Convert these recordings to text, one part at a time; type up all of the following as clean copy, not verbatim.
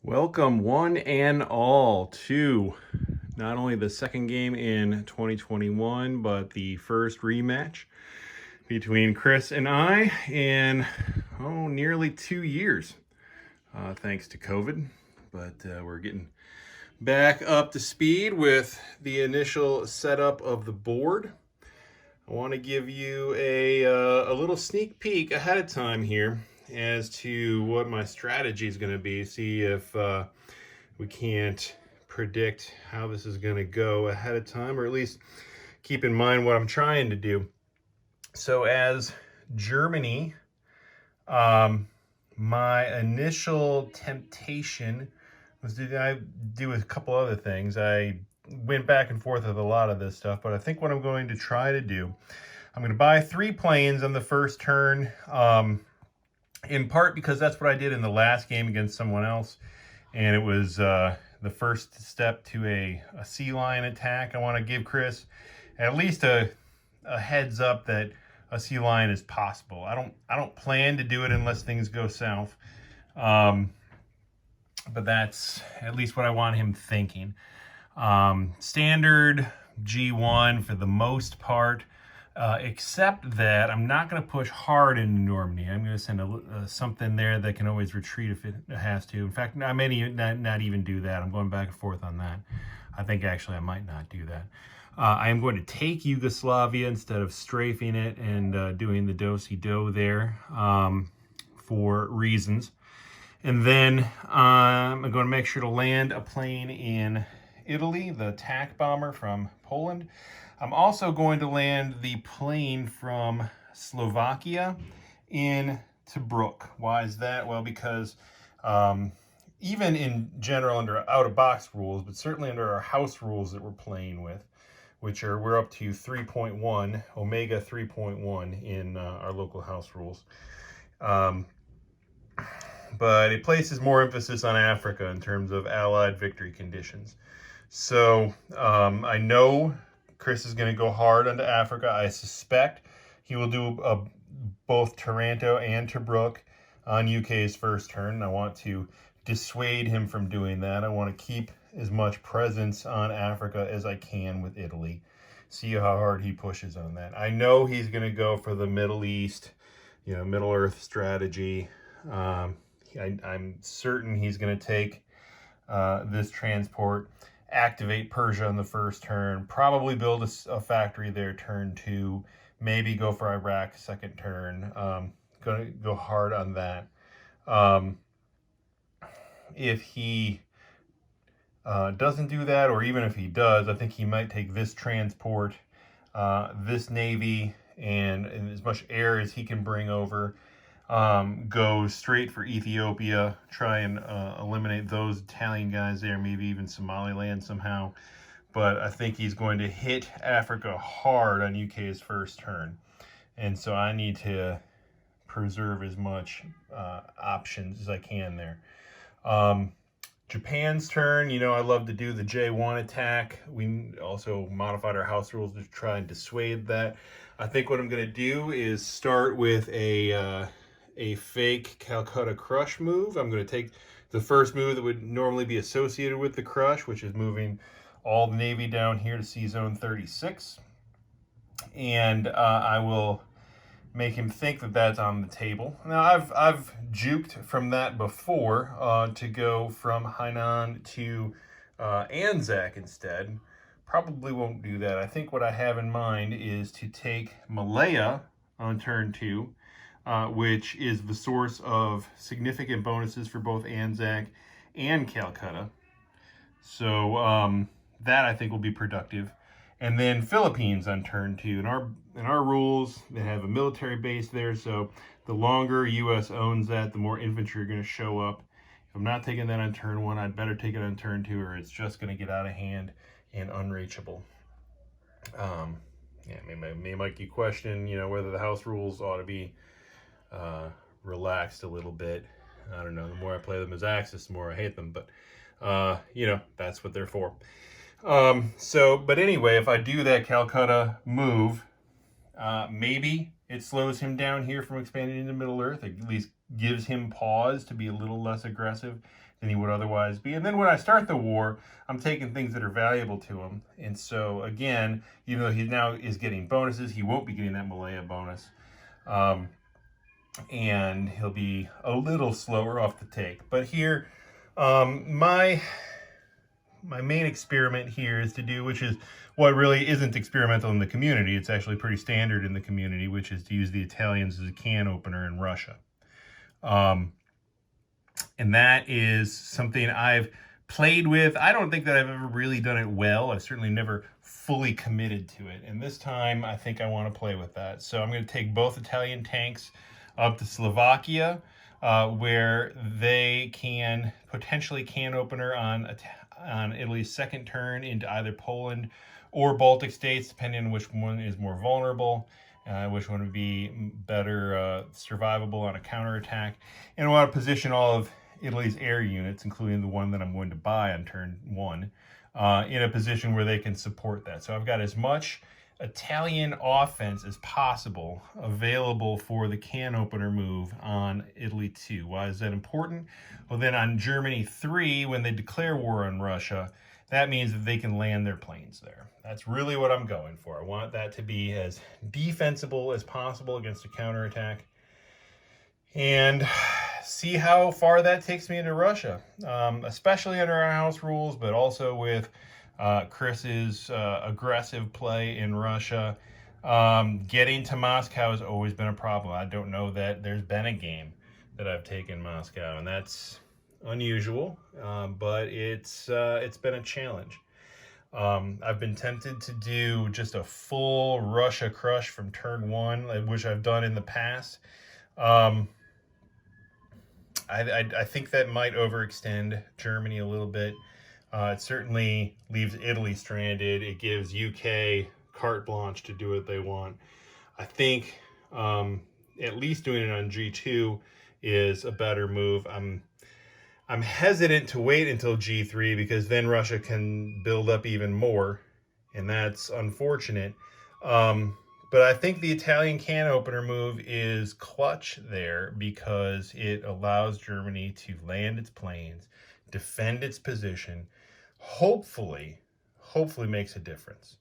Welcome one and all to not only the second game in 2021, but the first rematch between Chris and I in, nearly 2 years, thanks to COVID. But we're getting back up to speed with the initial setup of the board. I want to give you a little sneak peek ahead of time here as to what my strategy is going to be. See if we can't predict how this is going to go ahead of time, or at least keep in mind what I'm trying to do. So as Germany, my initial temptation was to do a couple other things. I went back and forth with a lot of this stuff, but I think what I'm going to try to do, I'm going to buy 3 planes on the first turn, in part because that's what I did in the last game against someone else, and it was the first step to a sea lion attack. I want to give Chris at least a heads up that a sea lion is possible. I don't plan to do it unless things go south, but that's at least what I want him thinking. Standard G1 for the most part, except that I'm not going to push hard into Normandy. I'm going to send something there that can always retreat if it has to. In fact, I may not even do that. I'm going back and forth on that. I think actually I might not do that. I am going to take Yugoslavia instead of strafing it and doing the do-si-do there for reasons. And then I'm going to make sure to land a plane in Italy, the attack bomber from Poland. I'm also going to land the plane from Slovakia in Tobruk. Why is that? Well, because even in general under out-of-box rules, but certainly under our house rules that we're playing with, which are, we're up to 3.1, Omega 3.1 in our local house rules. But it places more emphasis on Africa in terms of Allied victory conditions. So I know Chris is going to go hard onto Africa. I suspect he will do both Taranto and Tobruk on UK's first turn. I want to dissuade him from doing that. I want to keep as much presence on Africa as I can with Italy. See how hard he pushes on that. I know he's going to go for the Middle East, Middle Earth strategy. I'm certain he's going to take this transport, activate Persia on the first turn, probably build a factory there turn 2, maybe go for Iraq second turn. Going to go hard on that. If he doesn't do that, or even if he does, I think he might take this transport, this navy, and as much air as he can bring over, go straight for Ethiopia, try and eliminate those Italian guys there, maybe even Somaliland somehow. But I think he's going to hit Africa hard on UK's first turn. And so I need to preserve as much options as I can there. Japan's turn, I love to do the J1 attack. We also modified our house rules to try and dissuade that. I think what I'm going to do is start with a fake Calcutta Crush move. I'm going to take the first move that would normally be associated with the Crush, which is moving all the Navy down here to Sea Zone 36. And I will make him think that that's on the table. Now, I've juked from that before to go from Hainan to Anzac instead. Probably won't do that. I think what I have in mind is to take Malaya on turn 2, which is the source of significant bonuses for both Anzac and Calcutta. So that I think will be productive. And then Philippines on turn 2. In our rules, they have a military base there, so the longer U.S. owns that, the more infantry are going to show up. If I'm not taking that on turn 1, I'd better take it on turn 2, or it's just going to get out of hand and unreachable. May make you question, whether the house rules ought to be relaxed a little bit. I don't know. The more I play them as Axis, the more I hate them. But that's what they're for. But anyway, if I do that Calcutta move, maybe It slows him down here from expanding into Middle Earth. It at least gives him pause to be a little less aggressive than he would otherwise be. And then when I start the war, I'm taking things that are valuable to him. And so again, even though he now is getting bonuses, he won't be getting that Malaya bonus. And he'll be a little slower off the take. But here, my main experiment here is to do, which is what really isn't experimental in the community. It's actually pretty standard in the community, which is to use the Italians as a can opener in Russia. And that is something I've played with. I don't think that I've ever really done it well. I've certainly never fully committed to it. And this time, I think I want to play with that. So I'm going to take both Italian tanks up to Slovakia, where they can potentially can opener on Italy's second turn into either Poland or Baltic states, depending on which one is more vulnerable. Which one would be better survivable on a counterattack. And I want to position all of Italy's air units, including the one that I'm going to buy on turn 1, in a position where they can support that. So I've got as much Italian offense as possible available for the can opener move on Italy 2. Why is that important? Well, then on Germany 3, when they declare war on Russia, that means that they can land their planes there. That's really what I'm going for. I want that to be as defensible as possible against a counterattack. And see how far that takes me into Russia, especially under our house rules, but also with Chris's aggressive play in Russia. Getting to Moscow has always been a problem. I don't know that there's been a game that I've taken Moscow, and that's unusual, but it's been a challenge. I've been tempted to do just a full Russia crush from turn 1, which I've done in the past. I think that might overextend Germany a little bit. It certainly leaves Italy stranded. It gives UK carte blanche to do what they want. I think at least doing it on G2 is a better move. I'm hesitant to wait until G3 because then Russia can build up even more, and that's unfortunate. But I think the Italian can opener move is clutch there because it allows Germany to land its planes, defend its position, hopefully makes a difference.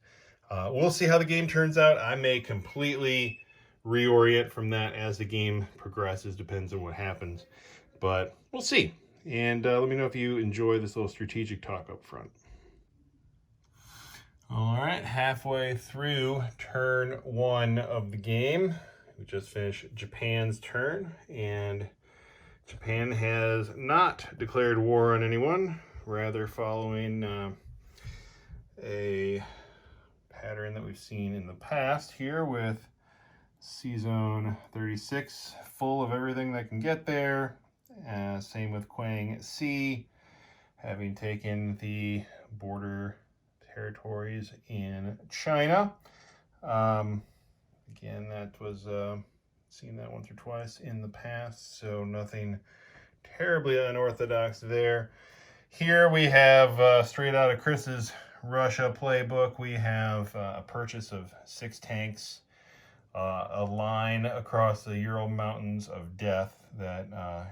We'll see how the game turns out. I may completely reorient from that as the game progresses, depends on what happens, but we'll see. And let me know if you enjoy this little strategic talk up front. All right, halfway through turn 1 of the game. We just finished Japan's turn, and Japan has not declared war on anyone, rather following a pattern that we've seen in the past here with C-Zone 36 full of everything that can get there. Same with Kwang Sea, having taken the border territories in China. Again, that was seen that once or twice in the past, so nothing terribly unorthodox there. Here we have, straight out of Chris's Russia playbook, we have a purchase of 6 tanks, a line across the Ural Mountains of Death that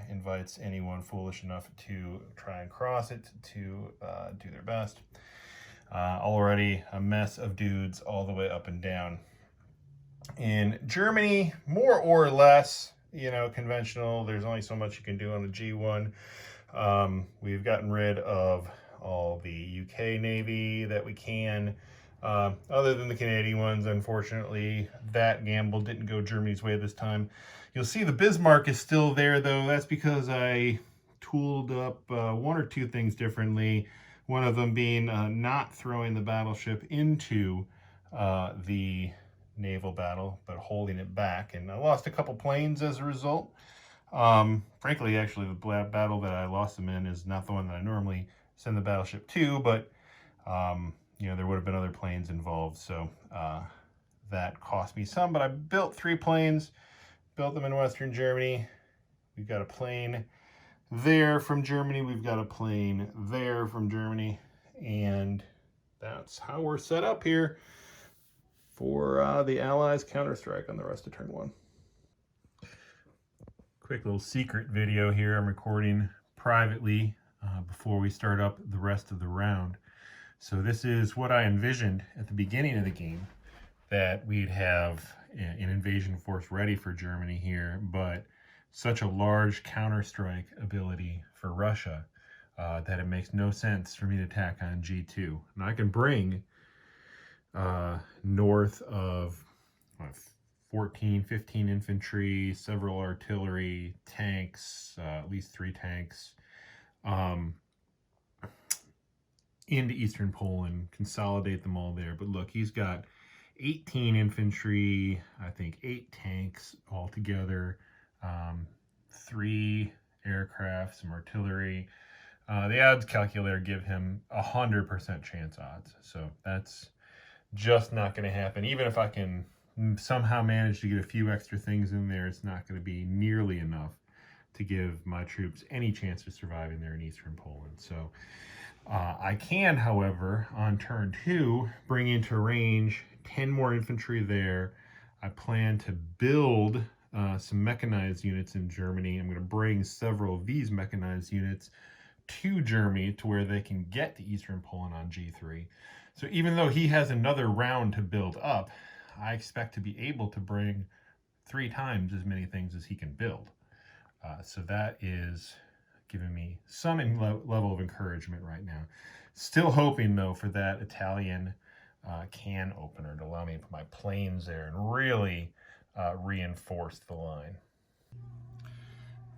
invites anyone foolish enough to try and cross it to do their best. Already a mess of dudes all the way up and down. In Germany, more or less, conventional. There's only so much you can do on a G1. We've gotten rid of all the UK Navy that we can. Other than the Canadian ones, unfortunately, that gamble didn't go Germany's way this time. You'll see the Bismarck is still there, though. That's because I tooled up 1 or 2 things differently. One of them being not throwing the battleship into the naval battle, but holding it back. And I lost a couple planes as a result. Frankly, actually, the battle that I lost them in is not the one that I normally send the battleship to, but there would have been other planes involved, so that cost me some. But I built 3 planes, built them in Western Germany. We've got a plane there from Germany. We've got a plane there from Germany, and that's how we're set up here. for the Allies' counterstrike on the rest of turn 1. Quick little secret video here I'm recording privately before we start up the rest of the round. So this is what I envisioned at the beginning of the game, that we'd have an invasion force ready for Germany here, but such a large counterstrike ability for Russia that it makes no sense for me to attack on G2. Now I can bring north of 14, 15 infantry, several artillery, tanks, at least 3 tanks, into eastern Poland, consolidate them all there. But look, he's got 18 infantry, I think 8 tanks altogether, 3 aircraft, some artillery. The odds calculator give him 100% chance odds. So that's just not going to happen. Even if I can somehow manage to get a few extra things in there, it's not going to be nearly enough to give my troops any chance of surviving there in eastern Poland. So I can, however, on turn 2, bring into range 10 more infantry there. I plan to build some mechanized units in Germany. I'm going to bring several of these mechanized units to Germany to where they can get to eastern Poland on G3. So even though he has another round to build up, I expect to be able to bring 3 times as many things as he can build. So that is giving me some level of encouragement right now. Still hoping, though, for that Italian can opener to allow me to put my planes there and really reinforce the line.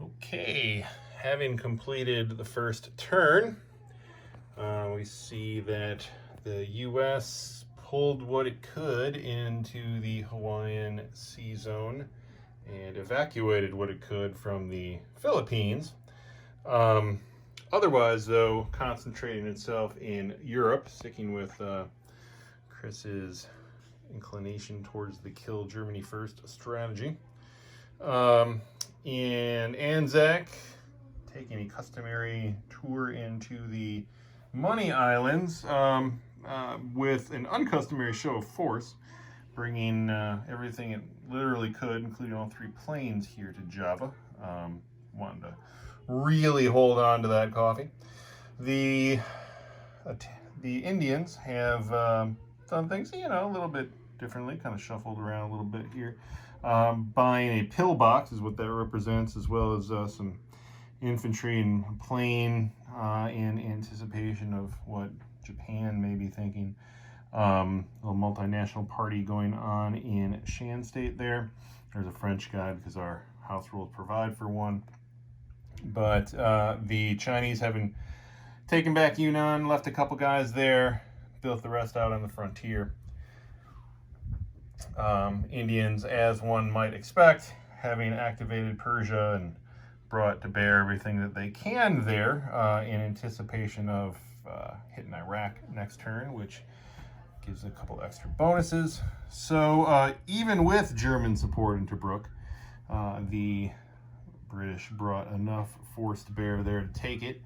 Okay, having completed the first turn, we see that the U.S. pulled what it could into the Hawaiian Sea Zone and evacuated what it could from the Philippines. Otherwise, though, concentrating itself in Europe, sticking with Chris's inclination towards the kill Germany first strategy. In Anzac, taking a customary tour into the Money Islands with an uncustomary show of force, bringing everything it literally could, including all 3 planes here to Java. Wanted to really hold on to that coffee. The Indians have done things, a little bit differently, kind of shuffled around a little bit here. Buying a pillbox is what that represents, as well as some infantry and plane in anticipation of what Japan may be thinking. A little multinational party going on in Shan State there. There's a French guide because our house rules provide for one. But the Chinese having taken back Yunnan, left a couple guys there, built the rest out on the frontier. Indians, as one might expect, having activated Persia and brought to bear everything that they can there in anticipation of hitting Iraq next turn, which gives a couple extra bonuses. So even with German support in Tobruk, the British brought enough force to bear there to take it.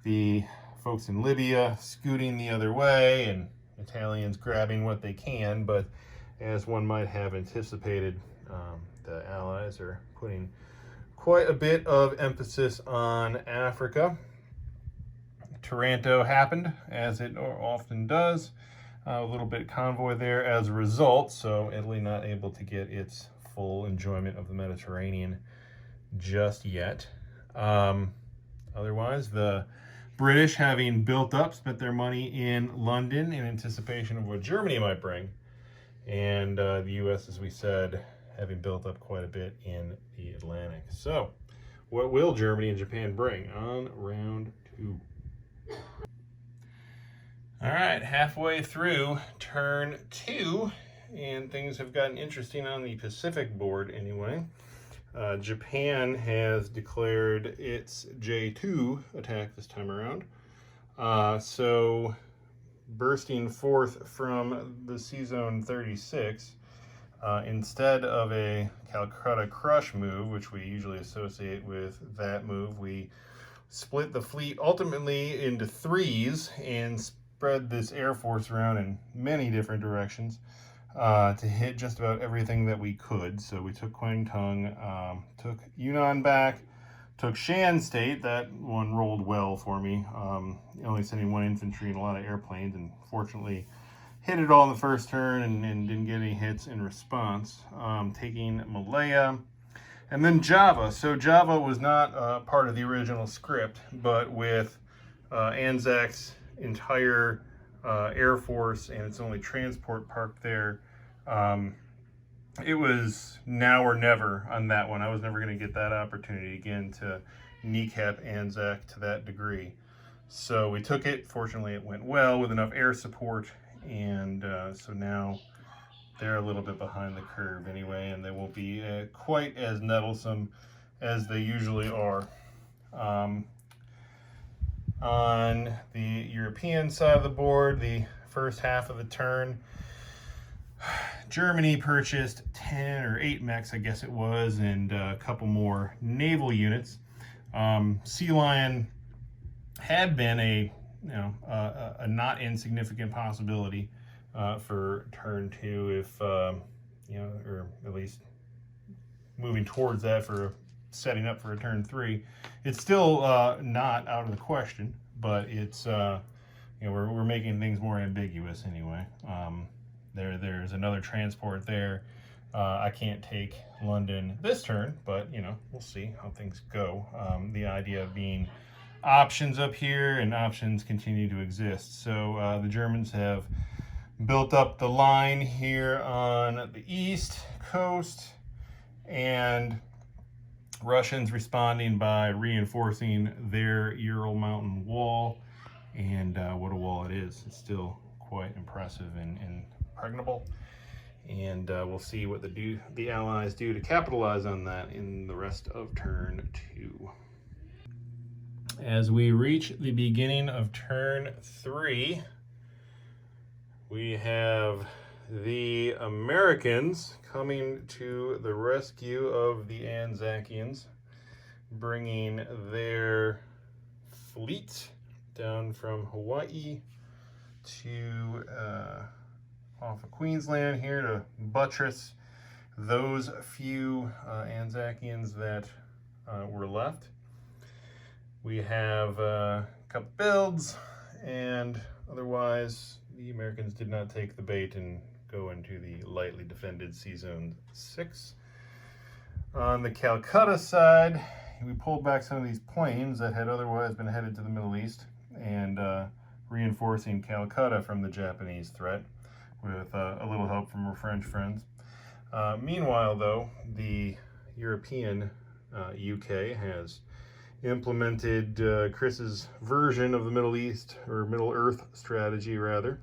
The folks in Libya scooting the other way, and Italians grabbing what they can, but as one might have anticipated, the Allies are putting quite a bit of emphasis on Africa. Taranto happened, as it often does. A little bit convoy there as a result, so Italy not able to get its full enjoyment of the Mediterranean just yet. Otherwise, the British, having built up, spent their money in London in anticipation of what Germany might bring. And the U.S., as we said, having built up quite a bit in the Atlantic. So, what will Germany and Japan bring on round 2? All right, halfway through turn 2, and things have gotten interesting on the Pacific board anyway. Japan has declared its J2 attack this time around. So bursting forth from the Sea Zone 36, instead of a Calcutta Crush move, which we usually associate with that move, we split the fleet ultimately into 3s and spread this Air Force around in many different directions. to hit just about everything that we could. So we took Kwangtung, took Yunnan back, took Shan State. That one rolled well for me. Only sending 1 infantry and a lot of airplanes, and fortunately hit it all in the first turn and didn't get any hits in response. Taking Malaya. And then Java. So Java was not part of the original script, but with Anzac's entire Air Force and its only transport parked there, it was now or never on that one. I was never going to get that opportunity again to kneecap Anzac to that degree. So we took it. Fortunately, it went well with enough air support, and so now they're a little bit behind the curve anyway, and they won't be quite as nettlesome as they usually are. On the European side of the board, the first half of the turn, Germany purchased 10 or 8 mechs, I guess it was, and a couple more naval units. Sea Lion had been a not insignificant possibility for turn 2, if or at least moving towards that for setting up for a turn 3. It's still not out of the question, but it's we're making things more ambiguous anyway. There's another transport there. I can't take London this turn, but we'll see how things go. The idea of being options up here, and options continue to exist. So the Germans have built up the line here on the east coast, and Russians responding by reinforcing their Ural Mountain wall. And what a wall it is. It's still quite impressive and impregnable. And we'll see what the Allies do to capitalize on that in the rest of turn 2. As we reach the beginning of turn 3, we have the Americans coming to the rescue of the Anzacians, bringing their fleet down from Hawaii to off of Queensland here to buttress those few Anzacians that were left. We have a couple builds, and otherwise the Americans did not take the bait and go into the lightly defended Sea Zone 6. On the Calcutta side, we pulled back some of these planes that had otherwise been headed to the Middle East, and reinforcing Calcutta from the Japanese threat with a little help from our French friends. Meanwhile, though, the European UK has implemented Chris's version of the Middle East, or Middle Earth strategy rather,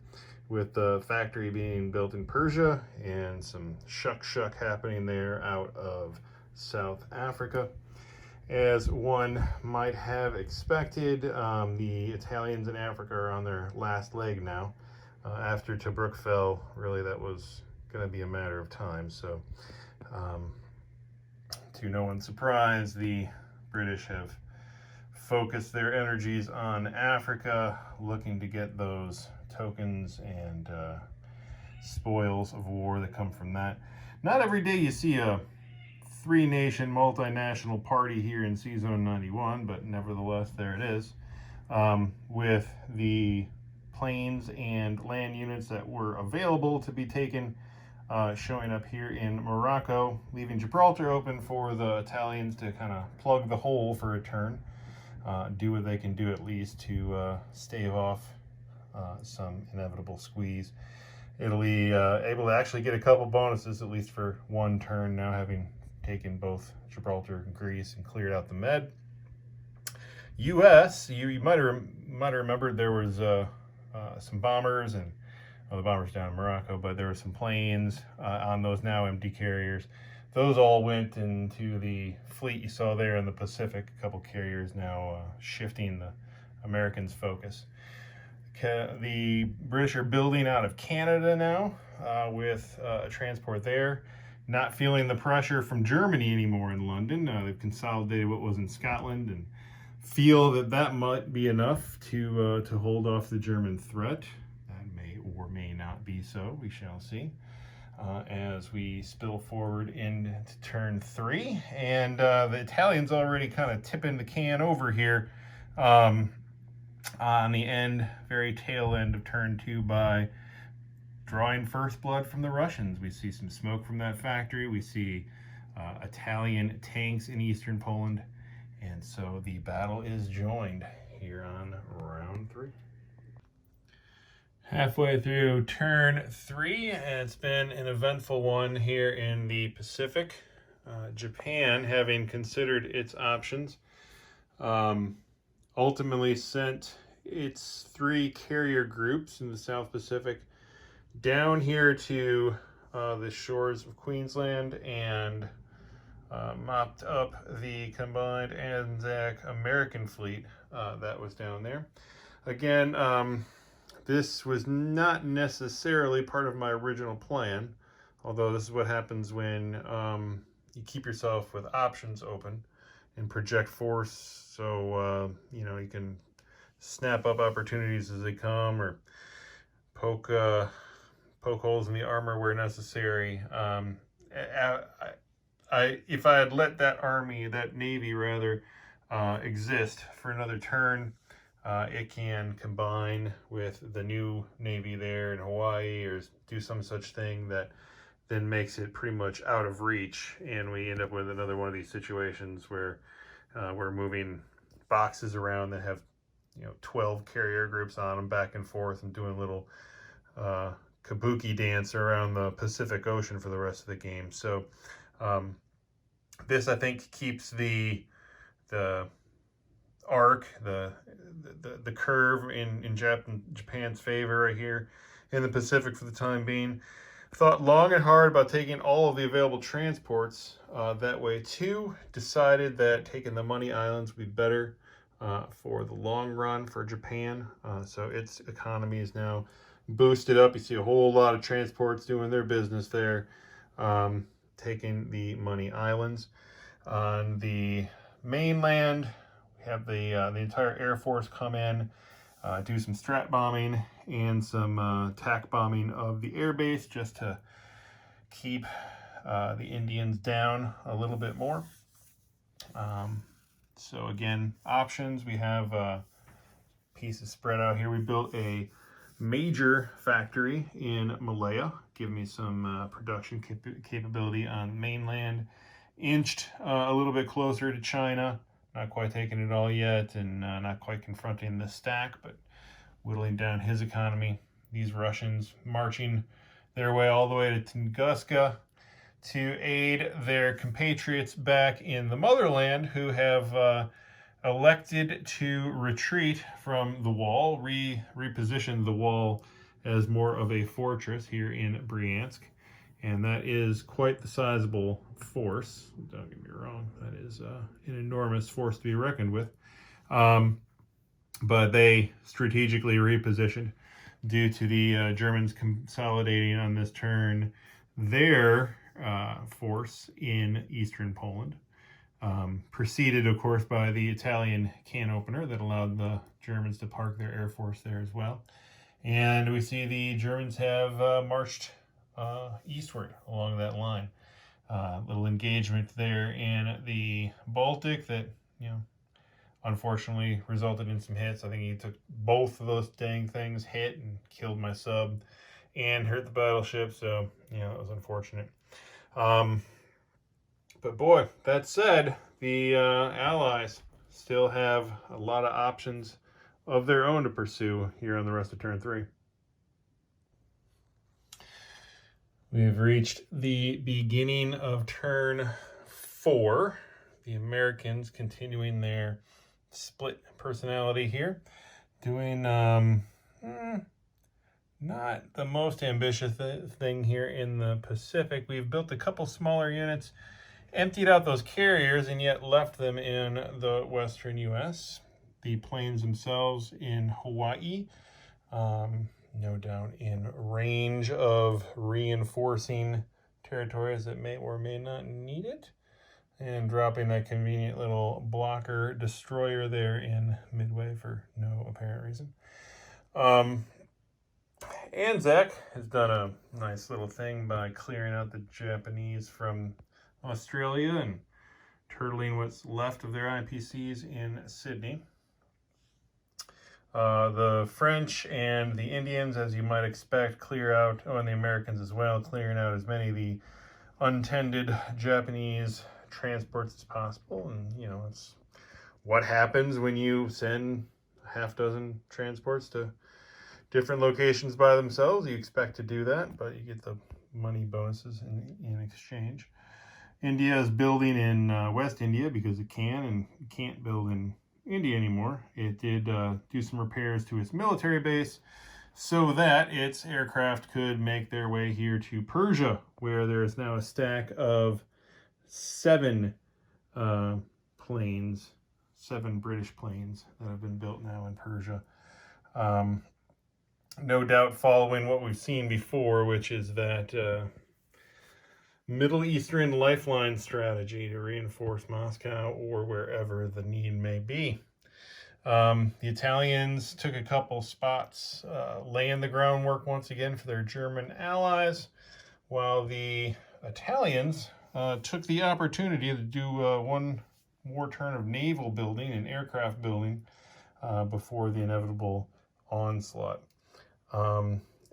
with the factory being built in Persia and some shuck happening there out of South Africa. As one might have expected, the Italians in Africa are on their last leg now. After Tobruk fell, really that was going to be a matter of time. So, to no one's surprise, the British have focused their energies on Africa, looking to get those tokens and spoils of war that come from that. Not every day you see a 3-nation multinational party here in Sea Zone 91, but nevertheless, there it is. With the planes and land units that were available to be taken showing up here in Morocco, leaving Gibraltar open for the Italians to kind of plug the hole for a turn. Do what they can do at least to stave off some inevitable squeeze. Italy able to actually get a couple bonuses, at least for one turn, now having taken both Gibraltar and Greece and cleared out the Med. U.S., you might have remembered there was some bombers, and the bombers down in Morocco, but there were some planes on those now empty carriers. Those all went into the fleet you saw there in the Pacific. A couple carriers now shifting the Americans' focus. The British are building out of Canada now with a transport there. Not feeling the pressure from Germany anymore in London. They've consolidated what was in Scotland and feel that might be enough to hold off the German threat. That may or may not be so. We shall see. as we spill forward into turn 3. And the Italians already kind of tipping the can over here on the end, very tail end of turn 2 by drawing first blood from the Russians. We see some smoke from that factory. We see Italian tanks in eastern Poland. And so the battle is joined here on round 3. Halfway through turn 3, and it's been an eventful one here in the Pacific. Japan, having considered its options, ultimately sent its 3 carrier groups in the South Pacific down here to the shores of Queensland and mopped up the combined Anzac American fleet that was down there. Again, this was not necessarily part of my original plan, although this is what happens when you keep yourself with options open and project force, so you know, you can snap up opportunities as they come, or poke holes in the armor where necessary. If I had let that navy rather, exist for another turn, it can combine with the new navy there in Hawaii, or do some such thing that then makes it pretty much out of reach, and we end up with another one of these situations where we're moving boxes around that have, you know, 12 carrier groups on them back and forth, and doing a little kabuki dance around the Pacific Ocean for the rest of the game. So this, I think, keeps the arc, the curve in Japan's favor right here in the Pacific for the time being. Thought long and hard about taking all of the available transports that way too. Decided that taking the Money Islands would be better for the long run for Japan. So its economy is now boosted up. You see a whole lot of transports doing their business there, taking the Money Islands. On the mainland, we have the entire Air Force come in, do some strat bombing and some tack bombing of the airbase, just to keep the Indians down a little bit more. So again, options, we have pieces spread out here. We built a major factory in Malaya, give me some production capability on mainland. Inched a little bit closer to China, not quite taking it all yet, and not quite confronting the stack, but whittling down his economy. These Russians marching their way all the way to Tunguska to aid their compatriots back in the motherland, who have elected to retreat from the wall, reposition the wall as more of a fortress here in Bryansk. And that is quite the sizable force. Don't get me wrong, that is an enormous force to be reckoned with. But they strategically repositioned due to the Germans consolidating on this turn their force in eastern Poland. Preceded, of course, by the Italian can opener that allowed the Germans to park their air force there as well. And we see the Germans have marched eastward along that line. Little engagement there in the Baltic that, you know, unfortunately resulted in some hits. I think he took both of those dang things, hit and killed my sub and hurt the battleship. So, you know, it was unfortunate. But boy, that said, the Allies still have a lot of options of their own to pursue here on the rest of turn 3. We've reached the beginning of turn 4. The Americans continuing their split personality here, doing not the most ambitious thing here in the Pacific. We've built a couple smaller units, emptied out those carriers, and yet left them in the western U.S. The planes themselves in Hawaii, no doubt in range of reinforcing territories that may or may not need it, and dropping that convenient little blocker destroyer there in Midway for no apparent reason. Anzac has done a nice little thing by clearing out the Japanese from Australia and turtling what's left of their IPCs in Sydney. The French and the Indians, as you might expect, clear out, and the Americans as well, clearing out as many of the untended Japanese transports as possible. And, you know, it's what happens when you send a half dozen transports to different locations by themselves. You expect to do that, but you get the money bonuses in exchange. India is building in West India because it can, and can't build in India anymore. It did do some repairs to its military base so that its aircraft could make their way here to Persia, where there is now a stack of 7 planes, 7 British planes that have been built now in Persia. No doubt following what we've seen before, which is that Middle Eastern lifeline strategy to reinforce Moscow or wherever the need may be. The Italians took a couple spots, laying the groundwork once again for their German allies, while the Italians took the opportunity to do one more turn of naval building and aircraft building before the inevitable onslaught.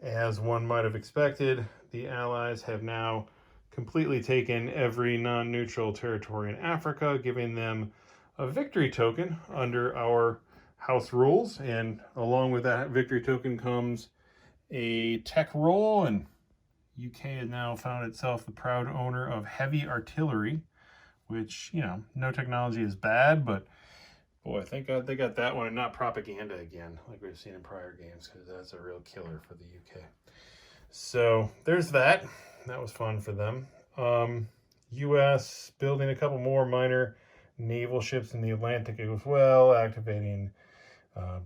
As one might have expected, the Allies have now completely taken every non-neutral territory in Africa, giving them a victory token under our house rules. And along with that victory token comes a tech roll, and UK has now found itself the proud owner of heavy artillery, which, you know, no technology is bad, but boy, thank God they got that one and not propaganda again, like we've seen in prior games, because that's a real killer for the UK. So there's that. That was fun for them. U.S. building a couple more minor naval ships in the Atlantic as well, activating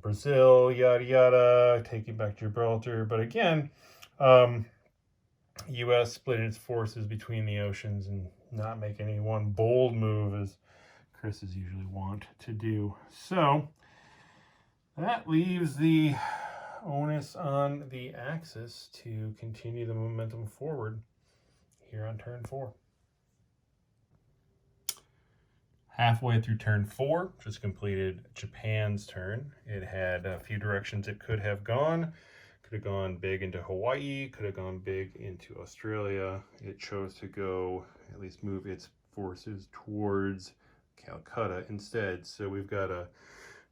Brazil, yada yada, taking back Gibraltar. But again, U.S. splitting its forces between the oceans and not making any one bold move as Chris is usually wont to do. So that leaves the onus on the Axis to continue the momentum forward here on turn 4. Halfway through turn 4, just completed Japan's turn. It had a few directions it could have gone. Could have gone big into Hawaii, could have gone big into Australia. It chose to go, at least move its forces towards Calcutta instead. So we've got a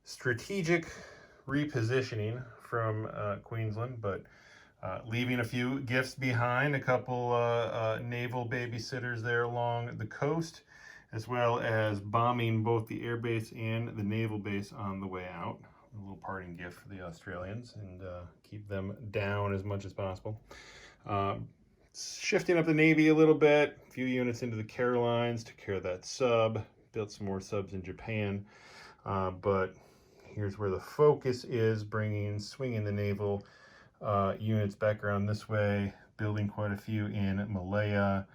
strategic repositioning from Queensland, but leaving a few gifts behind, a couple naval babysitters there along the coast, as well as bombing both the air base and the naval base on the way out. A little parting gift for the Australians, and keep them down as much as possible. Shifting up the Navy a little bit, a few units into the Carolines, took care of that sub, built some more subs in Japan, but here's where the focus is, swinging the naval units back around this way, building quite a few in Malaya,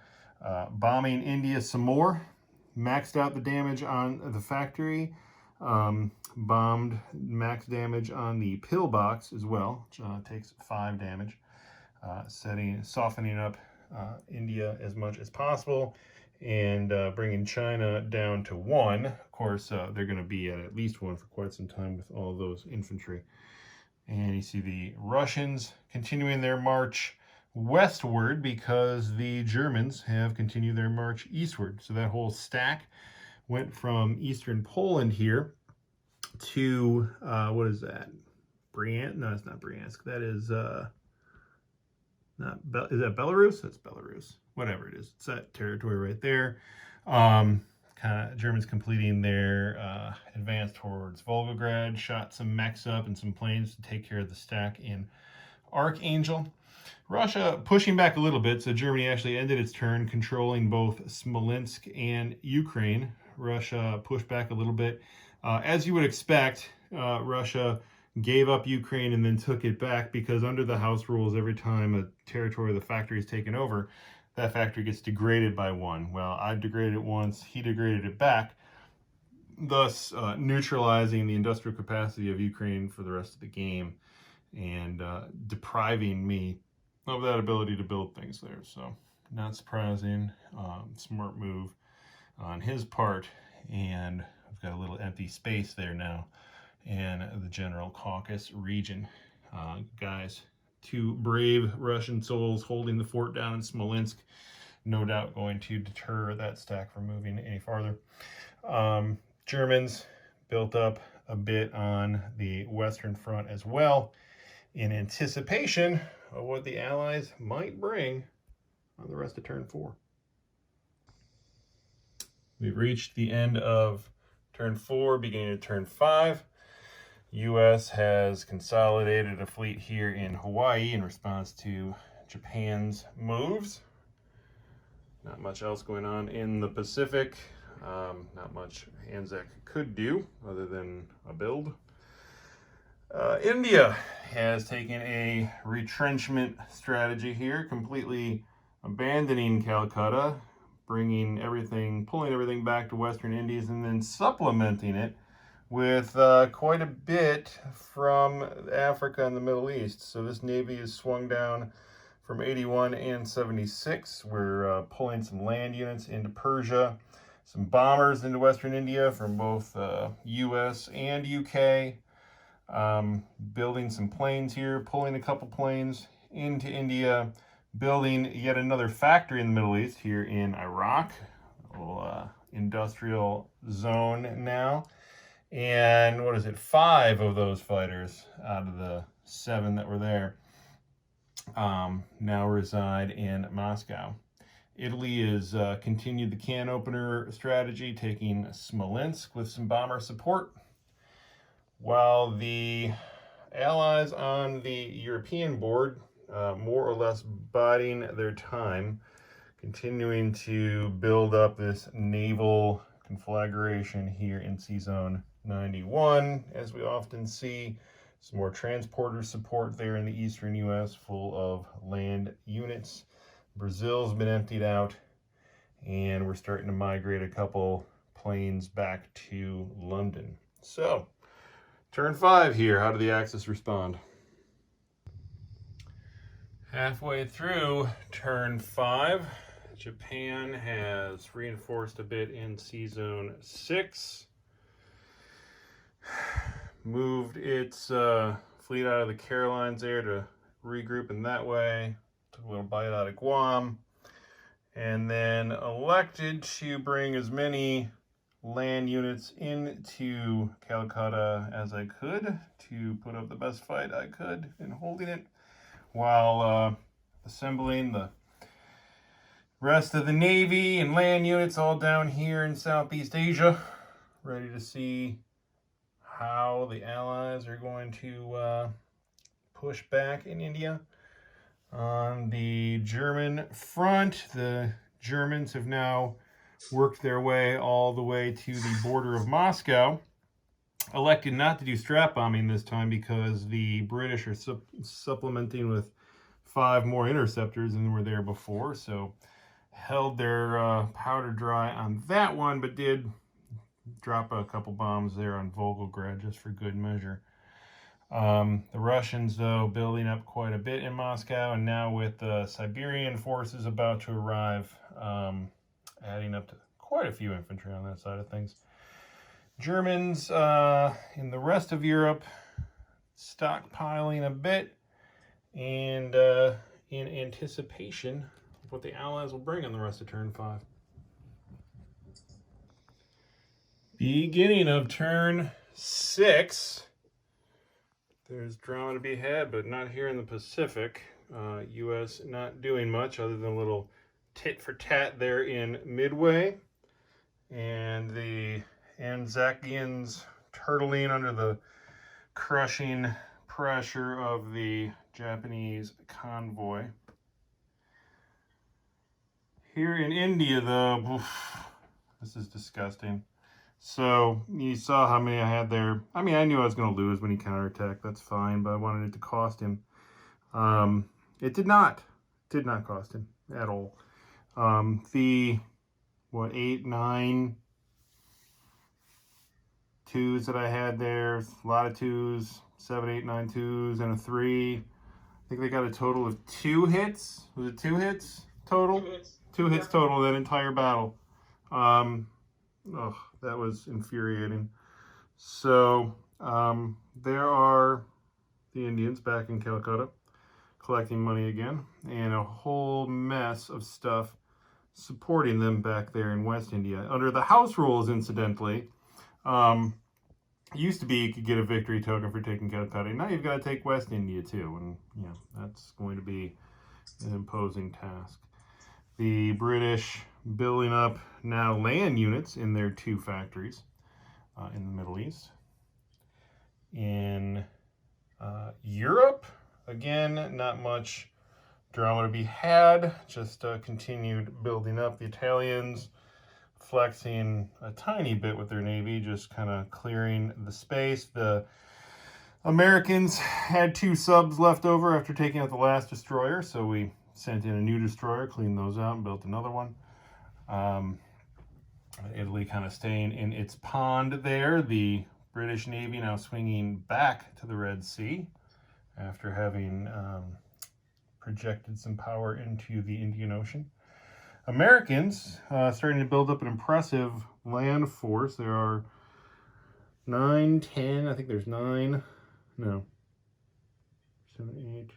bombing India some more, maxed out the damage on the factory, bombed max damage on the pillbox as well, which takes 5 damage, softening up India as much as possible, and bringing China down to 1. Of course, they're going to be at least 1 for quite some time with all those infantry. And you see the Russians continuing their march westward because the Germans have continued their march eastward. So that whole stack went from eastern Poland here to, what is that? Bryansk? No, it's not Bryansk. That is, is that Belarus? That's Belarus. Whatever it is. It's that territory right there. Germans completing their advance towards Volgograd, shot some mechs up and some planes to take care of the stack in Archangel. Russia pushing back a little bit, so Germany actually ended its turn controlling both Smolensk and Ukraine. Russia pushed back a little bit. As you would expect, Russia gave up Ukraine and then took it back because under the house rules, every time a territory of the factory is taken over, that factory gets degraded by 1. Well, I degraded it once, he degraded it back, thus neutralizing the industrial capacity of Ukraine for the rest of the game. and depriving me of that ability to build things there. So not surprising, smart move on his part. And I've got a little empty space there now in the General Caucasus region. Guys, two brave Russian souls holding the fort down in Smolensk, no doubt going to deter that stack from moving any farther. Germans built up a bit on the Western Front as well, in anticipation of what the Allies might bring on the rest of turn 4. We've reached the end of turn 4, beginning of turn 5. U.S. has consolidated a fleet here in Hawaii in response to Japan's moves. Not much else going on in the Pacific. Not much Anzac could do other than a build. India has taken a retrenchment strategy here, completely abandoning Calcutta, pulling everything back to Western Indies, and then supplementing it with quite a bit from Africa and the Middle East. So this navy is swung down from 81 and 76. We're pulling some land units into Persia, some bombers into Western India from both US and UK, building some planes here, pulling a couple planes into India, building yet another factory in the Middle East here in Iraq, a little industrial zone now. And what is it, 5 of those fighters out of the 7 that were there now reside in Moscow. Italy has continued the can opener strategy, taking Smolensk with some bomber support, while the Allies on the European board more or less biding their time, continuing to build up this naval conflagration here in Sea Zone 91, as we often see. Some more transporter support there in the eastern U.S., full of land units. Brazil's been emptied out, and we're starting to migrate a couple planes back to London. So, turn 5 here. How do the Axis respond? Halfway through turn 5, Japan has reinforced a bit in Sea Zone 6. Moved its fleet out of the Carolines there to regroup in that way. Took a little bite out of Guam. And then elected to bring as many land units into Calcutta as I could to put up the best fight I could in holding it, while assembling the rest of the Navy and land units all down here in Southeast Asia, ready to see how the Allies are going to push back in India. On the German front, the Germans have now worked their way all the way to the border of Moscow. Elected not to do strap bombing this time because the British are supplementing with 5 more interceptors than were there before, so held their powder dry on that one, but did drop a couple bombs there on Volgograd just for good measure. The Russians, though, building up quite a bit in Moscow, and now with the Siberian forces about to arrive, adding up to quite a few infantry on that side of things. Germans in the rest of Europe stockpiling a bit, and in anticipation of what the Allies will bring on the rest of turn 5. Beginning of turn 6. There's drama to be had, but not here in the Pacific. U.S. not doing much other than a little tit for tat there in Midway. And the Anzacians turtling under the crushing pressure of the Japanese convoy. Here in India, though, oof, this is disgusting. So you saw how many I had there. I mean, I knew I was going to lose when he counterattacked. That's fine, but I wanted it to cost him. It did not. Did not cost him at all. The 8, 9 twos that I had there. A lot of twos, 7, 8, 9 twos, and a 3. I think they got a total of 2 hits. Was it 2 hits total? 2 hits. 2 hits total that entire battle. Oh, that was infuriating. So there are the Indians back in Calcutta collecting money again, and a whole mess of stuff supporting them back there in West India. Under the house rules, incidentally, it used to be you could get a victory token for taking Calcutta. Now you've got to take West India too, and that's going to be an imposing task. The British building up now land units in their 2 factories in the Middle East. In Europe, again, not much drama to be had, just continued building up. The Italians flexing a tiny bit with their navy, just kind of clearing the space. The Americans had 2 subs left over after taking out the last destroyer, so we sent in a new destroyer, cleaned those out, and built another one. Italy kind of staying in its pond there. The British Navy now swinging back to the Red Sea after having projected some power into the Indian Ocean. Americans starting to build up an impressive land force. There are 9, 10, I think there's 9, no, 7, 8,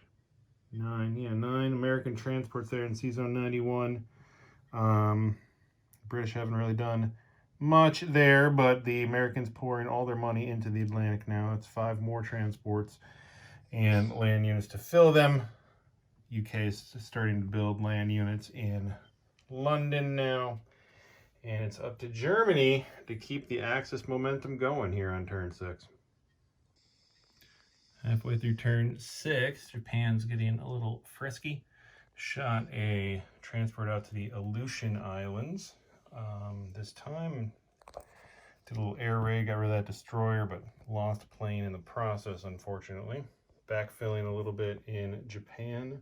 9, yeah, 9 American transports there in Zone 91. British haven't really done much there, but the Americans pouring all their money into the Atlantic now. It's 5 more transports and land units to fill them. UK is starting to build land units in London now, and it's up to Germany to keep the Axis momentum going here on turn 6. Halfway through turn 6, Japan's getting a little frisky. Shot a transport out to the Aleutian Islands. This time, did a little air raid, got rid of that destroyer, but lost a plane in the process, unfortunately. Backfilling a little bit in Japan.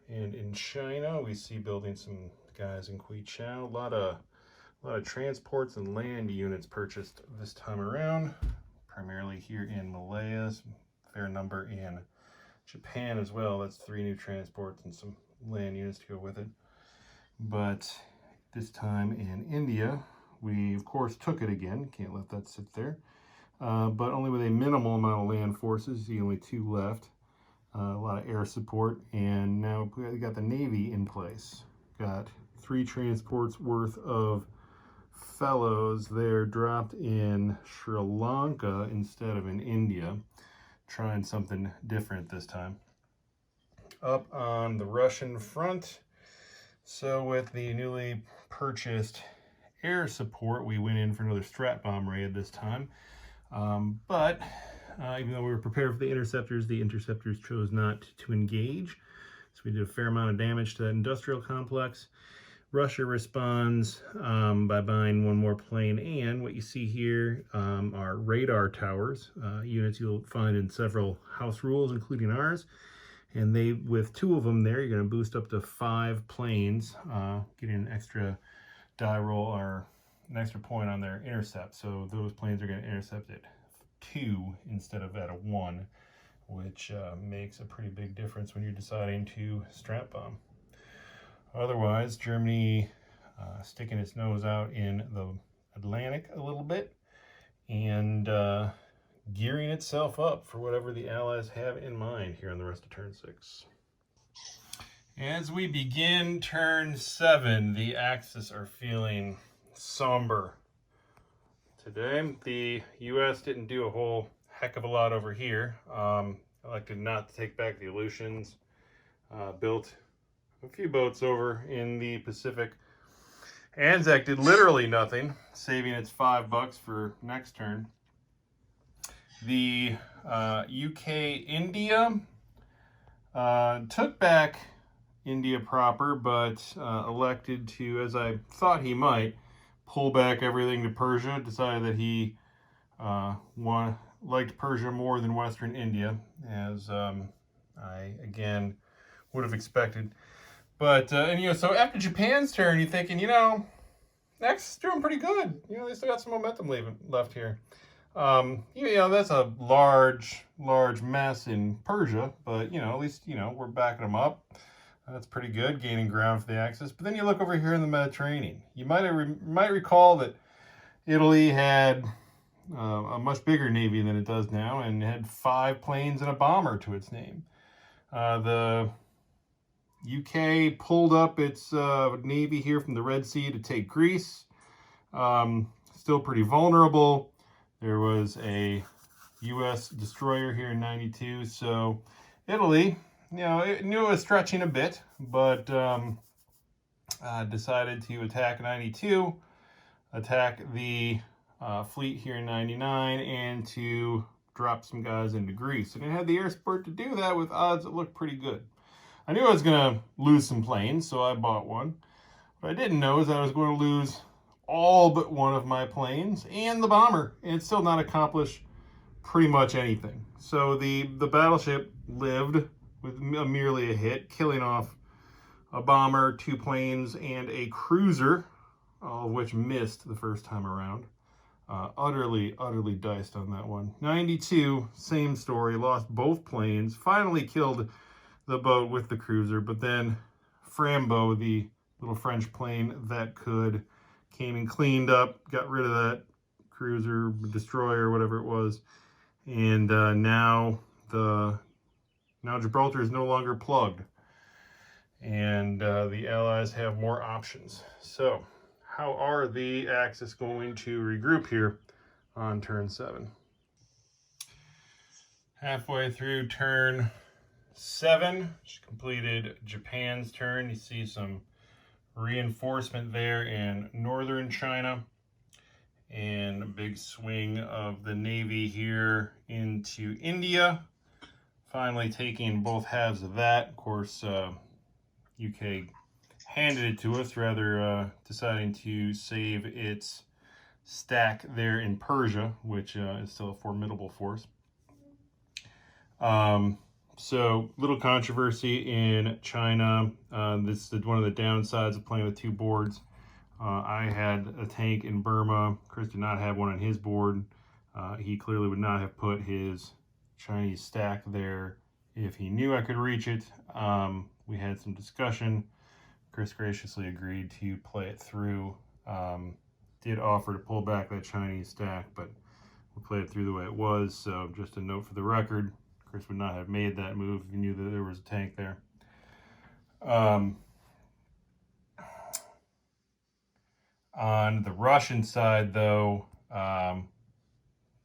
And in China, we see building some guys in Qichao. A lot of transports and land units purchased this time around, primarily here in Malaya. Fair number in Japan as well. That's 3 new transports and some land units to go with it. But this time in India, we of course took it again. Can't let that sit there. But only with a minimal amount of land forces. The only 2 left. A lot of air support, and now we got the Navy in place. Got 3 transports worth of fellows there dropped in Sri Lanka instead of in India. Trying something different this time. Up on the Russian front, so with the newly purchased air support, we went in for another strat bomb raid this time. But even though we were prepared for the interceptors chose not to engage. So we did a fair amount of damage to that industrial complex. Russia responds by buying 1 more plane, and what you see here are radar towers, units you'll find in several house rules, including ours. And they, with 2 of them there, you're going to boost up to 5 planes, getting an extra die roll or an extra point on their intercept. So those planes are going to intercept at 2 instead of at a 1, which makes a pretty big difference when you're deciding to strat bomb. Otherwise, Germany sticking its nose out in the Atlantic a little bit and gearing itself up for whatever the Allies have in mind here on the rest of turn 6. As we begin turn 7, the Axis are feeling somber today. The U.S. didn't do a whole heck of a lot over here. Elected not to take back the Aleutians. Built a few boats over in the Pacific. Anzac did literally nothing, saving its $5 for next turn. The UK India took back India proper, but elected to, as I thought he might, pull back everything to Persia. Decided that he liked Persia more than Western India, as I again would have expected. But so after Japan's turn, you're thinking, next is doing pretty good. They still got some momentum left here. That's a large mess in Persia, but, at least, we're backing them up. That's pretty good, gaining ground for the Axis. But then you look over here in the Mediterranean. You might recall that Italy had a much bigger navy than it does now, and had 5 planes and a bomber to its name. The UK pulled up its navy here from the Red Sea to take Greece. Still pretty vulnerable. There was a U.S. destroyer here in 92, so Italy, it knew it was stretching a bit, but decided to attack 92, attack the fleet here in 99, and to drop some guys into Greece. And it had the air support to do that with odds that looked pretty good. I knew I was going to lose some planes, so I bought one. What I didn't know is that I was going to lose all but one of my planes and the bomber, and still not accomplish pretty much anything. So the battleship lived with merely a hit, killing off a bomber, 2 planes, and a cruiser, all of which missed the first time around. Utterly diced on that one. 92, same story, lost both planes, finally killed the boat with the cruiser, but then Frambo, the little French plane that could, came and cleaned up, got rid of that cruiser, destroyer, whatever it was, and now Gibraltar is no longer plugged, and the Allies have more options. So, how are the Axis going to regroup here on turn 7? Halfway through turn 7, which completed Japan's turn. You see some reinforcement there in northern China, and a big swing of the Navy here into India, finally taking both halves of that. Of course, UK handed it to us, rather deciding to save its stack there in Persia, which is still a formidable force. So, little controversy in China. This is one of the downsides of playing with 2 boards. I had a tank in Burma. Chris did not have one on his board. He clearly would not have put his Chinese stack there if he knew I could reach it. We had some discussion. Chris graciously agreed to play it through. Did offer to pull back that Chinese stack, but we played it through the way it was. So just a note for the record, Chris would not have made that move if he knew that there was a tank there. On the Russian side, though,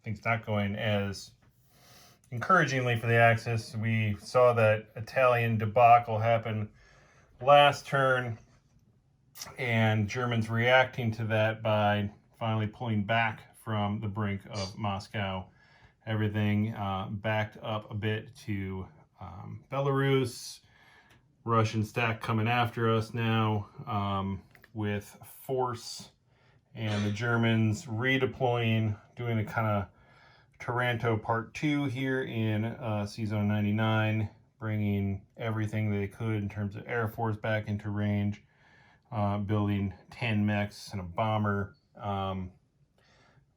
things not going as encouragingly for the Axis. We saw that Italian debacle happen last turn, and Germans reacting to that by finally pulling back from the brink of Moscow. Everything backed up a bit to Belarus. Russian stack coming after us now with force, and the Germans redeploying, doing a kind of Taranto Part 2 here in C-Zone 99, bringing everything they could in terms of Air Force back into range, building 10 mechs and a bomber,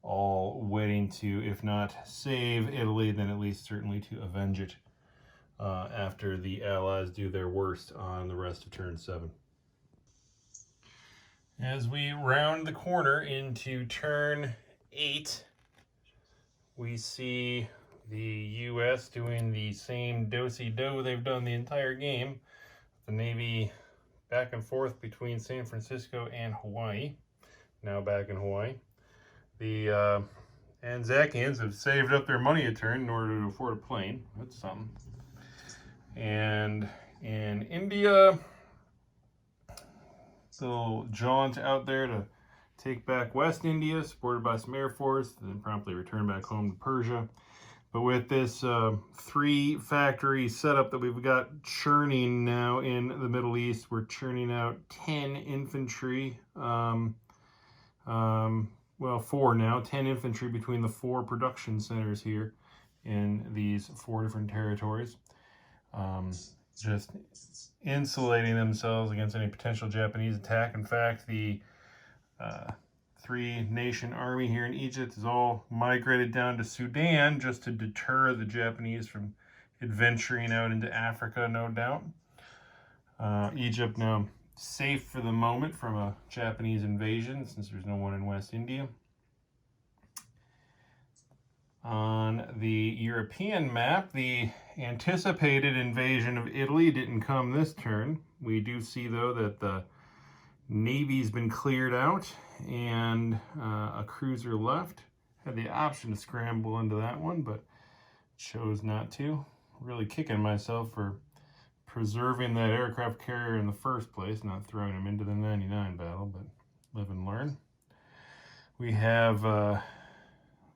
all waiting to, if not save Italy, then at least certainly to avenge it after the Allies do their worst on the rest of turn 7. As we round the corner into turn 8, we see the U.S. doing the same do-si-do they've done the entire game. The Navy back and forth between San Francisco and Hawaii, now back in Hawaii. The Anzakians have saved up their money a turn in order to afford a plane. That's something. And in India, little jaunt out there to take back West India, supported by some Air Force, then promptly return back home to Persia. But with this 3-factory setup that we've got churning now in the Middle East, we're churning out 10 infantry. Well, 4 now, 10 infantry between the 4 production centers here in these 4 different territories. Just insulating themselves against any potential Japanese attack. In fact, the three-nation army here in Egypt is all migrated down to Sudan just to deter the Japanese from adventuring out into Africa, no doubt. Egypt now safe for the moment from a Japanese invasion since there's no one in West India. On the European map, the anticipated invasion of Italy didn't come this turn. We do see, though, that the Navy's been cleared out and a cruiser left. Had the option to scramble into that one, but chose not to. Really kicking myself for preserving that aircraft carrier in the first place, not throwing him into the 99 battle, but live and learn. We have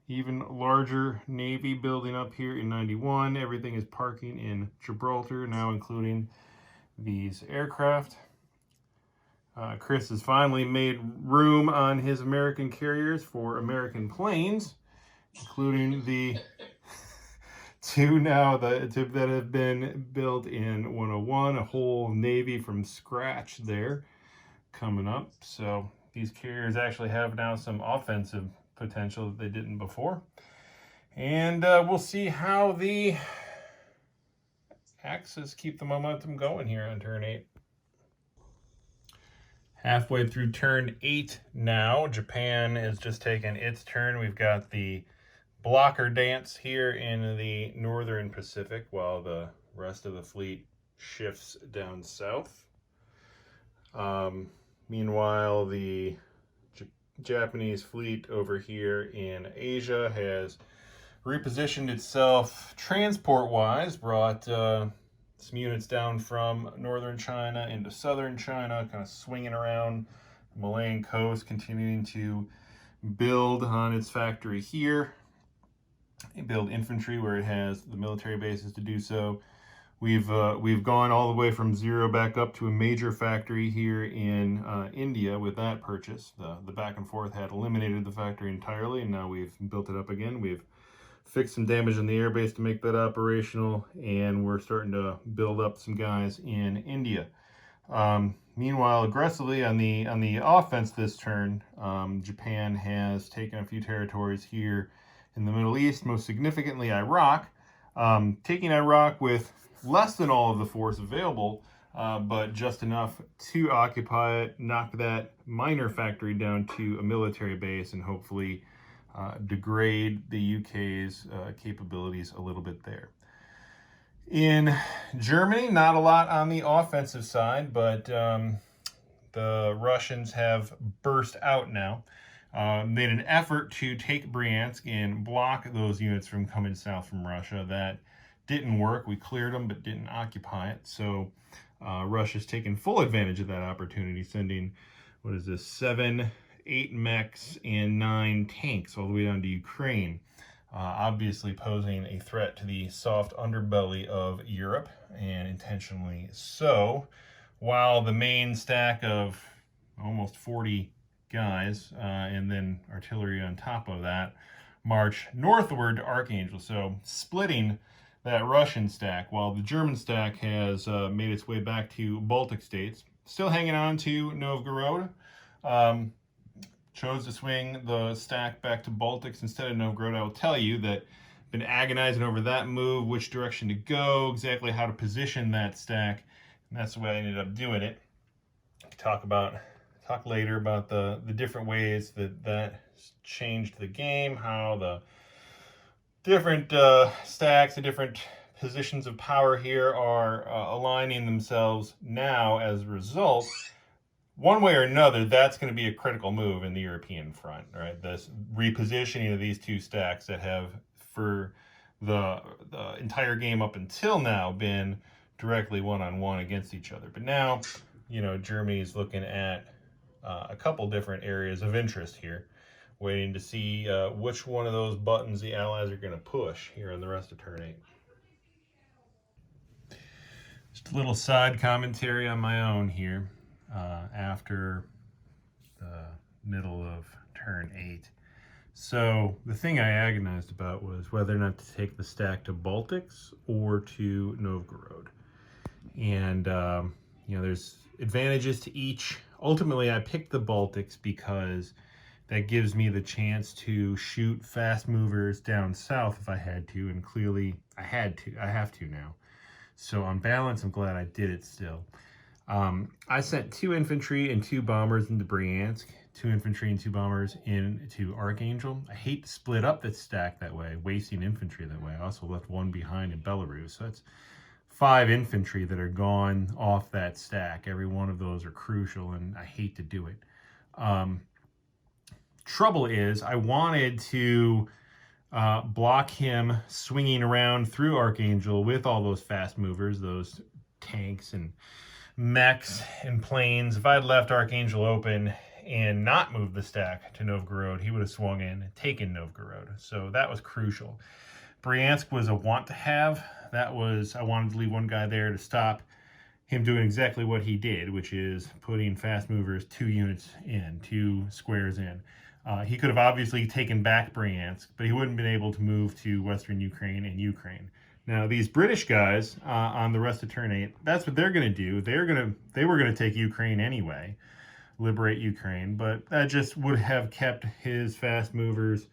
even larger Navy building up here in 91. Everything is parking in Gibraltar, now including these aircraft. Chris has finally made room on his American carriers for American planes, including the two now that have been built in 101, a whole Navy from scratch there coming up. So these carriers actually have now some offensive potential that they didn't before. And we'll see how the Axis keep the momentum going here on turn 8. Halfway through turn 8 now. Japan has just taken its turn. We've got the blocker dance here in the northern Pacific while the rest of the fleet shifts down south. Meanwhile, the Japanese fleet over here in Asia has repositioned itself transport-wise, brought some units down from northern China into southern China, kind of swinging around the Malayan coast, continuing to build on its factory here, build infantry where it has the military bases to do so. We've gone all the way from zero back up to a major factory here in India with that purchase. The back and forth had eliminated the factory entirely, and now we've built it up again. We've fixed some damage in the airbase to make that operational, and we're starting to build up some guys in India. Meanwhile, aggressively on the offense this turn, Japan has taken a few territories here in the Middle East, most significantly Iraq, taking Iraq with less than all of the force available, but just enough to occupy it, knock that minor factory down to a military base, and hopefully degrade the UK's capabilities a little bit there. In Germany, not a lot on the offensive side, but the Russians have burst out now. Made an effort to take Bryansk and block those units from coming south from Russia. That didn't work. We cleared them, but didn't occupy it. So Russia's taken full advantage of that opportunity, sending, 8 mechs and 9 tanks all the way down to Ukraine, obviously posing a threat to the soft underbelly of Europe, and intentionally so, while the main stack of almost 40 guys and then artillery on top of that march northward to Archangel, so splitting that Russian stack, while the German stack has made its way back to Baltic states, still hanging on to Novgorod. Chose to swing the stack back to Baltics instead of Novgorod. I will tell you that I've been agonizing over that move, which direction to go, exactly how to position that stack, and that's the way I ended up doing it. Talk later about the different ways that changed the game, how the different stacks and different positions of power here are aligning themselves now as a result. One way or another, that's going to be a critical move in the European front, right? This repositioning of these two stacks that have, for the entire game up until now, been directly one-on-one against each other. But now, Germany's looking at a couple different areas of interest here, waiting to see which one of those buttons the Allies are going to push here in the rest of turn 8. Just a little side commentary on my own here. After the middle of turn 8. So the thing I agonized about was whether or not to take the stack to Baltics or to Novgorod. And, there's advantages to each. Ultimately, I picked the Baltics because That gives me the chance to shoot fast movers down south if I had to, and clearly I have to now. So on balance, I'm glad I did it still. I sent 2 infantry and 2 bombers into Bryansk, 2 infantry and 2 bombers into Archangel. I hate to split up the stack that way, wasting infantry that way. I also left 1 behind in Belarus, so that's 5 infantry that are gone off that stack. Every one of those are crucial, and I hate to do it. Trouble is, I wanted to block him swinging around through Archangel with all those fast movers, those tanks and mechs and planes. If I had left Archangel open and not moved the stack to Novgorod, he would have swung in and taken Novgorod. So that was crucial. Bryansk was a want to have. I wanted to leave 1 guy there to stop him doing exactly what he did, which is putting fast movers 2 units in, 2 squares in. He could have obviously taken back Bryansk, but he wouldn't have been able to move to Western Ukraine and Ukraine. Now, these British guys on the rest of turn 8, that's what they're going to do. They were going to take Ukraine anyway, liberate Ukraine, but that just would have kept his fast movers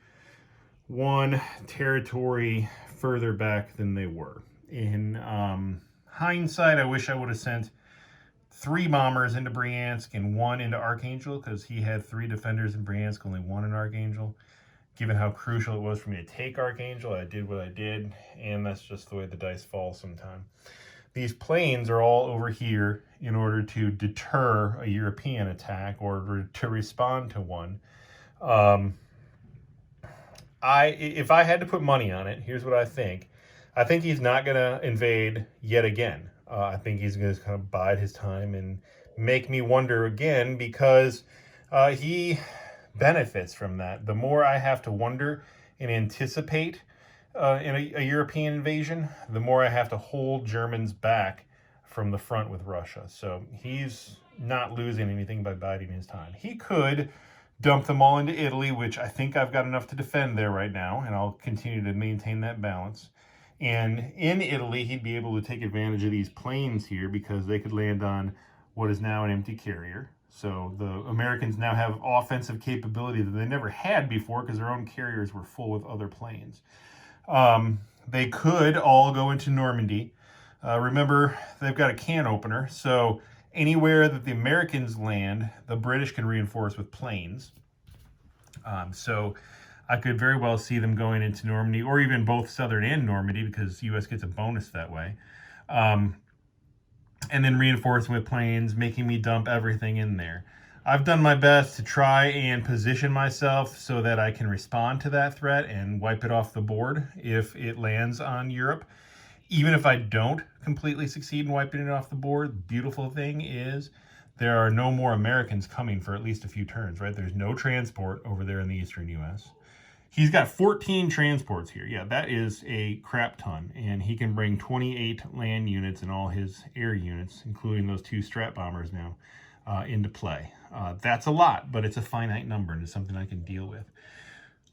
1 territory further back than they were. In hindsight, I wish I would have sent 3 bombers into Bryansk and 1 into Archangel, because he had 3 defenders in Bryansk, only 1 in Archangel. Given how crucial it was for me to take Archangel, I did what I did, and that's just the way the dice fall sometimes. These planes are all over here in order to deter a European attack or to respond to one. If I had to put money on it, here's what I think. I think he's not going to invade yet again. I think he's going to kind of bide his time and make me wonder again, because he benefits from that. The more I have to wonder and anticipate in a European invasion, the more I have to hold Germans back from the front with Russia. So he's not losing anything by biding his time. He could dump them all into Italy, which I think I've got enough to defend there right now, and I'll continue to maintain that balance. And in Italy, he'd be able to take advantage of these planes here, because they could land on what is now an empty carrier. So the Americans now have offensive capability that they never had before, because their own carriers were full with other planes. They could all go into Normandy. Remember, they've got a can opener, so anywhere that the Americans land, the British can reinforce with planes. So I could very well see them going into Normandy, or even both Southern and Normandy, because the U.S. gets a bonus that way. And then reinforcing with planes, making me dump everything in there. I've done my best to try and position myself so that I can respond to that threat and wipe it off the board if it lands on Europe. Even if I don't completely succeed in wiping it off the board, the beautiful thing is there are no more Americans coming for at least a few turns, right? There's no transport over there in the eastern U.S. He's got 14 transports here. Yeah, that is a crap ton. And he can bring 28 land units and all his air units, including those 2 strat bombers now, into play. That's a lot, but it's a finite number, and it's something I can deal with.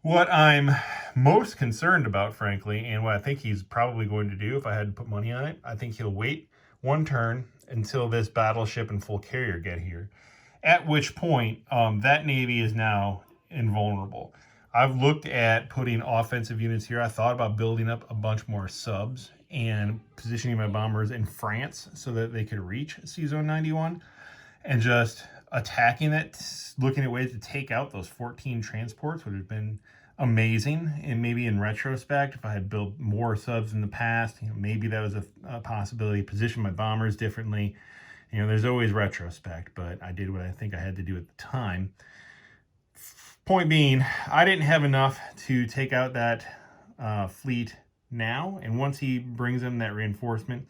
What I'm most concerned about, frankly, and what I think he's probably going to do if I had to put money on it, I think he'll wait 1 turn until this battleship and full carrier get here, at which point that Navy is now invulnerable. I've looked at putting offensive units here. I thought about building up a bunch more subs and positioning my bombers in France so that they could reach C-Zone 91 and just attacking it, looking at ways to take out those 14 transports would have been amazing. And maybe in retrospect, if I had built more subs in the past, maybe that was a possibility. Position my bombers differently. There's always retrospect, but I did what I think I had to do at the time. Point being, I didn't have enough to take out that fleet now, and once he brings in that reinforcement,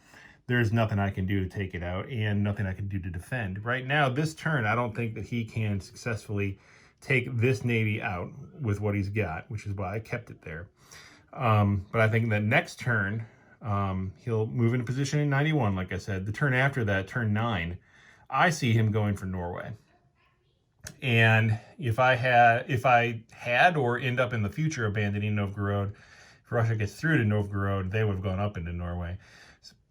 there's nothing I can do to take it out and nothing I can do to defend. Right now, this turn, I don't think that he can successfully take this Navy out with what he's got, which is why I kept it there. But I think that next turn, he'll move into position in 91, like I said. The turn after that, turn 9, I see him going for Norway. And if I had or end up in the future abandoning Novgorod, if Russia gets through to Novgorod, they would have gone up into Norway.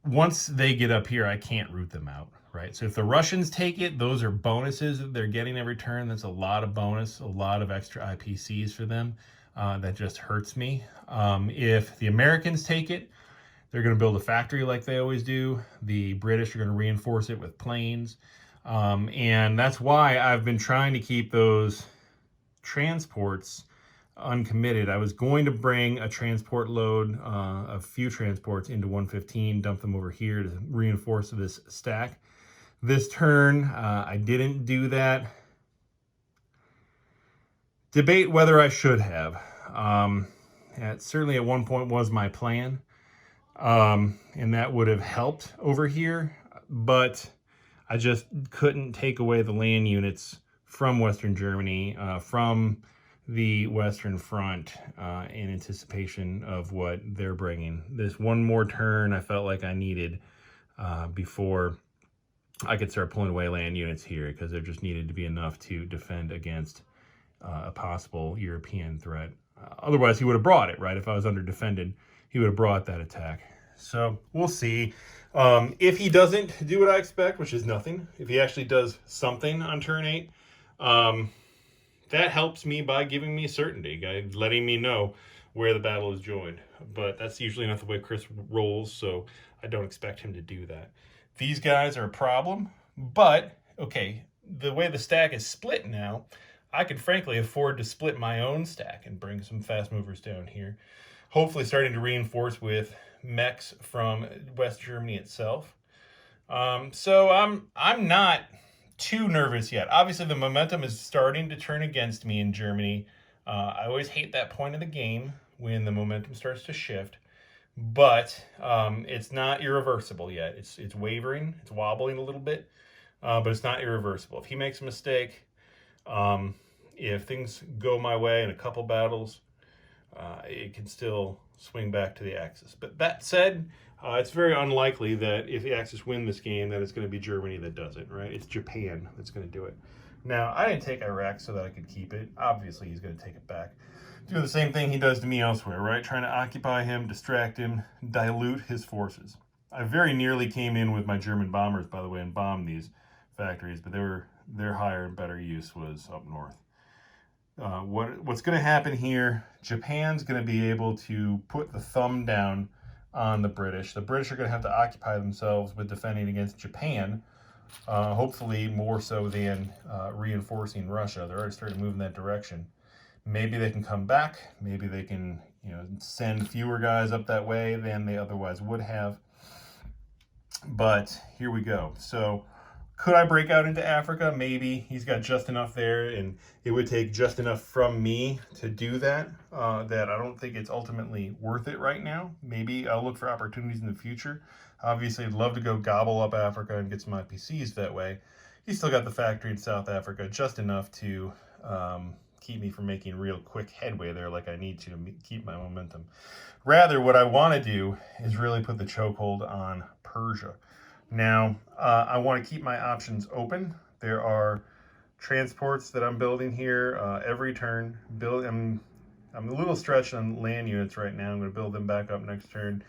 Once they get up here, I can't root them out. right? So if the Russians take it, those are bonuses that they're getting every turn. That's a lot of bonus, a lot of extra IPCs for them. That just hurts me. If the Americans take it, they're going to build a factory like they always do. The British are going to reinforce it with planes. And that's why I've been trying to keep those transports uncommitted. I was going to bring a transport load, a few transports into 115, dump them over here to reinforce this stack. This turn, I didn't do that. Debate whether I should have. It certainly at one point was my plan, and that would have helped over here, but I just couldn't take away the land units from Western Germany, from the Western Front, in anticipation of what they're bringing. This one more turn I felt like I needed before I could start pulling away land units here, because there just needed to be enough to defend against a possible European threat. Otherwise, he would have brought it, right? If I was under defended, he would have brought that attack. So we'll see. If he doesn't do what I expect, which is nothing, if he actually does something on turn 8, that helps me by giving me certainty, letting me know where the battle is joined. But that's usually not the way Chris rolls, so I don't expect him to do that. These guys are a problem, but, okay, the way the stack is split now, I could frankly afford to split my own stack and bring some fast movers down here. Hopefully starting to reinforce with mechs from West Germany itself. So I'm not too nervous yet. Obviously, the momentum is starting to turn against me in Germany. I always hate that point of the game when the momentum starts to shift, but it's not irreversible yet. It's wavering, it's wobbling a little bit, but it's not irreversible. If he makes a mistake, if things go my way in a couple battles, it can still swing back to the Axis. But that said, it's very unlikely that if the Axis win this game, that it's going to be Germany that does it, right? It's Japan that's going to do it. Now, I didn't take Iraq so that I could keep it. Obviously, he's going to take it back. Do the same thing he does to me elsewhere, right? Trying to occupy him, distract him, dilute his forces. I very nearly came in with my German bombers, by the way, and bombed these factories, but their higher and better use was up north. What's going to happen here, Japan's going to be able to put the thumb down on the British. The British are going to have to occupy themselves with defending against Japan, hopefully more so than reinforcing Russia. They're already starting to move in that direction. Maybe they can come back. Maybe they can, send fewer guys up that way than they otherwise would have. But here we go. So could I break out into Africa? Maybe. He's got just enough there, and it would take just enough from me to do that, that I don't think it's ultimately worth it right now. Maybe I'll look for opportunities in the future. Obviously, I'd love to go gobble up Africa and get some IPCs that way. He's still got the factory in South Africa, just enough to keep me from making real quick headway there like I need to keep my momentum. Rather, what I want to do is really put the chokehold on Persia. Now, I want to keep my options open. There are transports that I'm building here every turn. I'm a little stretched on land units right now. I'm going to build them back up next turn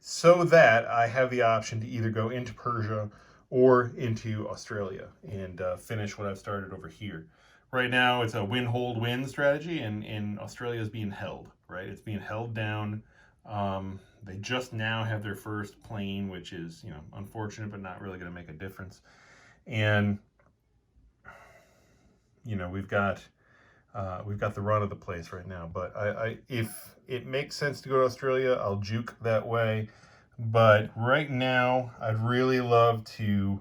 so that I have the option to either go into Persia or into Australia and finish what I've started over here. Right now, it's a win, hold, win strategy, and Australia is being held, right? It's being held down. They just now have their first plane, which is, unfortunate, but not really going to make a difference. And, we've got the run of the place right now. But if it makes sense to go to Australia, I'll juke that way. But right now, I'd really love to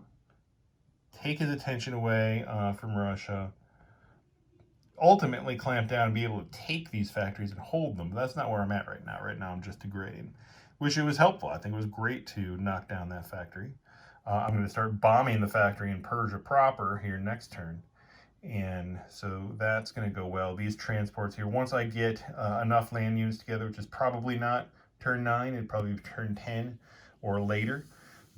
take his attention away from Russia, ultimately clamp down and be able to take these factories and hold them. But that's not where I'm at right now. Right now, I'm just degrading, which it was helpful. I think it was great to knock down that factory. I'm going to start bombing the factory in Persia proper here next turn. And so that's going to go well. These transports here, once I get enough land units together, which is probably not turn 9, it'd probably be turn 10 or later.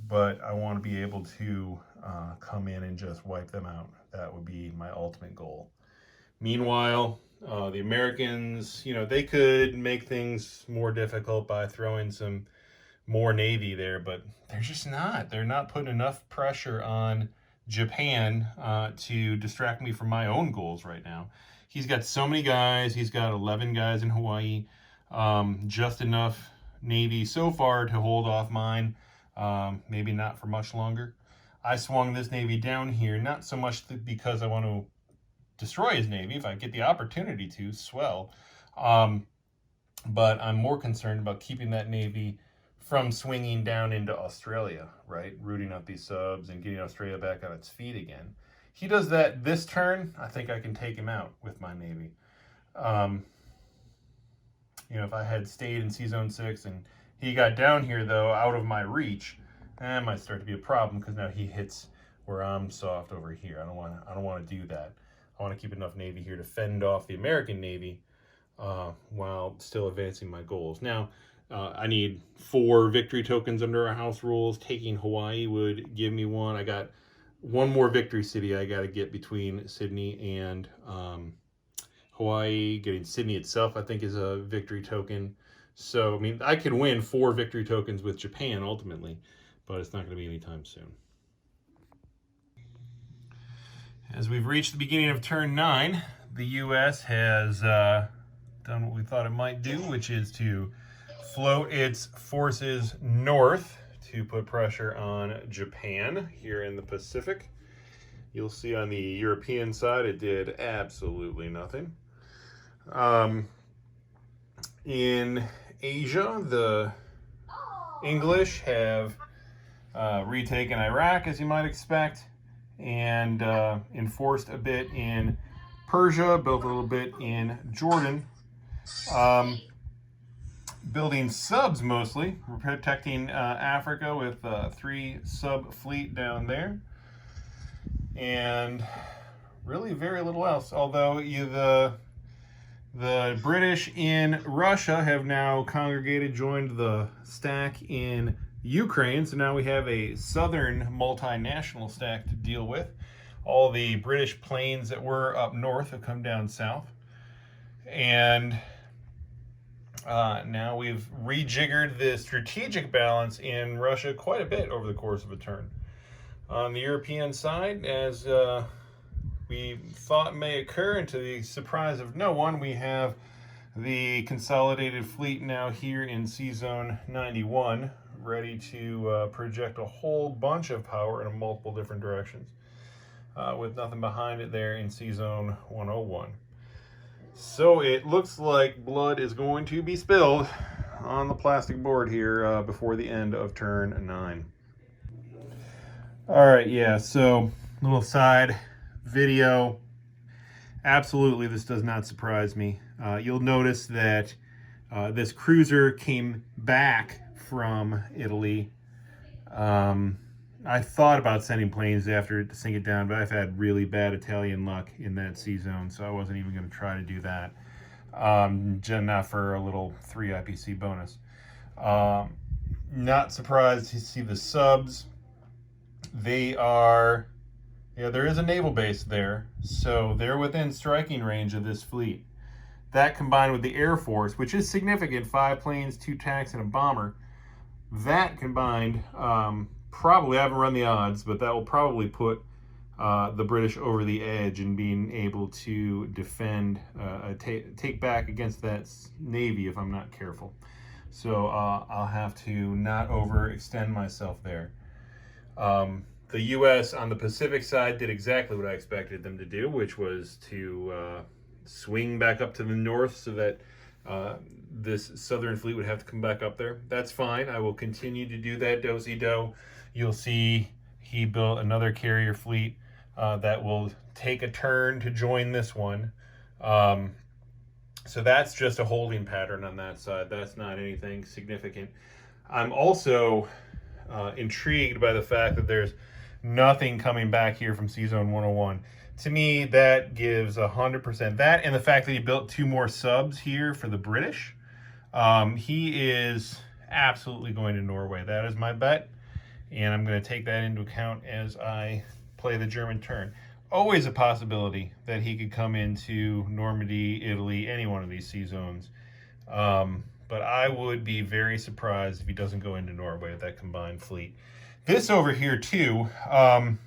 But I want to be able to come in and just wipe them out. That would be my ultimate goal. Meanwhile, the Americans, they could make things more difficult by throwing some more Navy there, but they're just not. They're not putting enough pressure on Japan to distract me from my own goals right now. He's got so many guys. He's got 11 guys in Hawaii. Just enough Navy so far to hold off mine. Maybe not for much longer. I swung this Navy down here, not so much because I want to destroy his Navy. If I get the opportunity to, swell. But I'm more concerned about keeping that Navy from swinging down into Australia, right? Rooting out these subs and getting Australia back on its feet again. He does that this turn, I think I can take him out with my Navy. If I had stayed in C-Zone 6 and he got down here, though, out of my reach, that might start to be a problem because now he hits where I'm soft over here. I don't want to do that. I want to keep enough Navy here to fend off the American Navy while still advancing my goals. Now, I need 4 victory tokens under our house rules. Taking Hawaii would give me one. I got one more victory city I got to get between Sydney and Hawaii. Getting Sydney itself, I think, is a victory token. So, I mean, I could win 4 victory tokens with Japan ultimately, but it's not going to be anytime soon. As we've reached the beginning of turn 9, the U.S. has done what we thought it might do, which is to float its forces north to put pressure on Japan here in the Pacific. You'll see on the European side it did absolutely nothing. In Asia, the English have retaken Iraq, as you might expect, and enforced a bit in Persia, built a little bit in Jordan. Building subs mostly. We're protecting Africa with 3 sub fleet down there. And really very little else. Although the British in Russia have now congregated, joined the stack in Ukraine. So now we have a southern multinational stack to deal with. All the British planes that were up north have come down south. And now we've rejiggered the strategic balance in Russia quite a bit over the course of a turn. On the European side, as we thought may occur, and to the surprise of no one, we have the consolidated fleet now here in C-Zone 91, ready to project a whole bunch of power in multiple different directions, with nothing behind it there in C-Zone 101. So it looks like blood is going to be spilled on the plastic board here before the end of turn 9. All right, yeah, so little side video. Absolutely, this does not surprise me. You'll notice that this cruiser came back from Italy. I thought about sending planes after it to sink it down, but I've had really bad Italian luck in that sea zone, so I wasn't even going to try to do that. Not for a little 3 IPC bonus. Not surprised to see the subs. They are, there is a naval base there, so they're within striking range of this fleet. That combined with the Air Force, which is significant, 5 planes, 2 tanks, and a bomber. That combined, probably, I haven't run the odds, but that will probably put the British over the edge in being able to defend, take back against that Navy if I'm not careful. So I'll have to not overextend myself there. The U.S. on the Pacific side did exactly what I expected them to do, which was to swing back up to the north so that this southern fleet would have to come back up there. That's fine. I will continue to do that, do-si-do. You'll see he built another carrier fleet that will take a turn to join this one. So that's just a holding pattern on that side. That's not anything significant. I'm also intrigued by the fact that there's nothing coming back here from C-Zone 101. To me, that gives 100%. That and the fact that he built 2 more subs here for the British. He is absolutely going to Norway. That is my bet. And I'm going to take that into account as I play the German turn. Always a possibility that he could come into Normandy, Italy, any one of these sea zones. but I would be very surprised if he doesn't go into Norway with that combined fleet. This over here too, I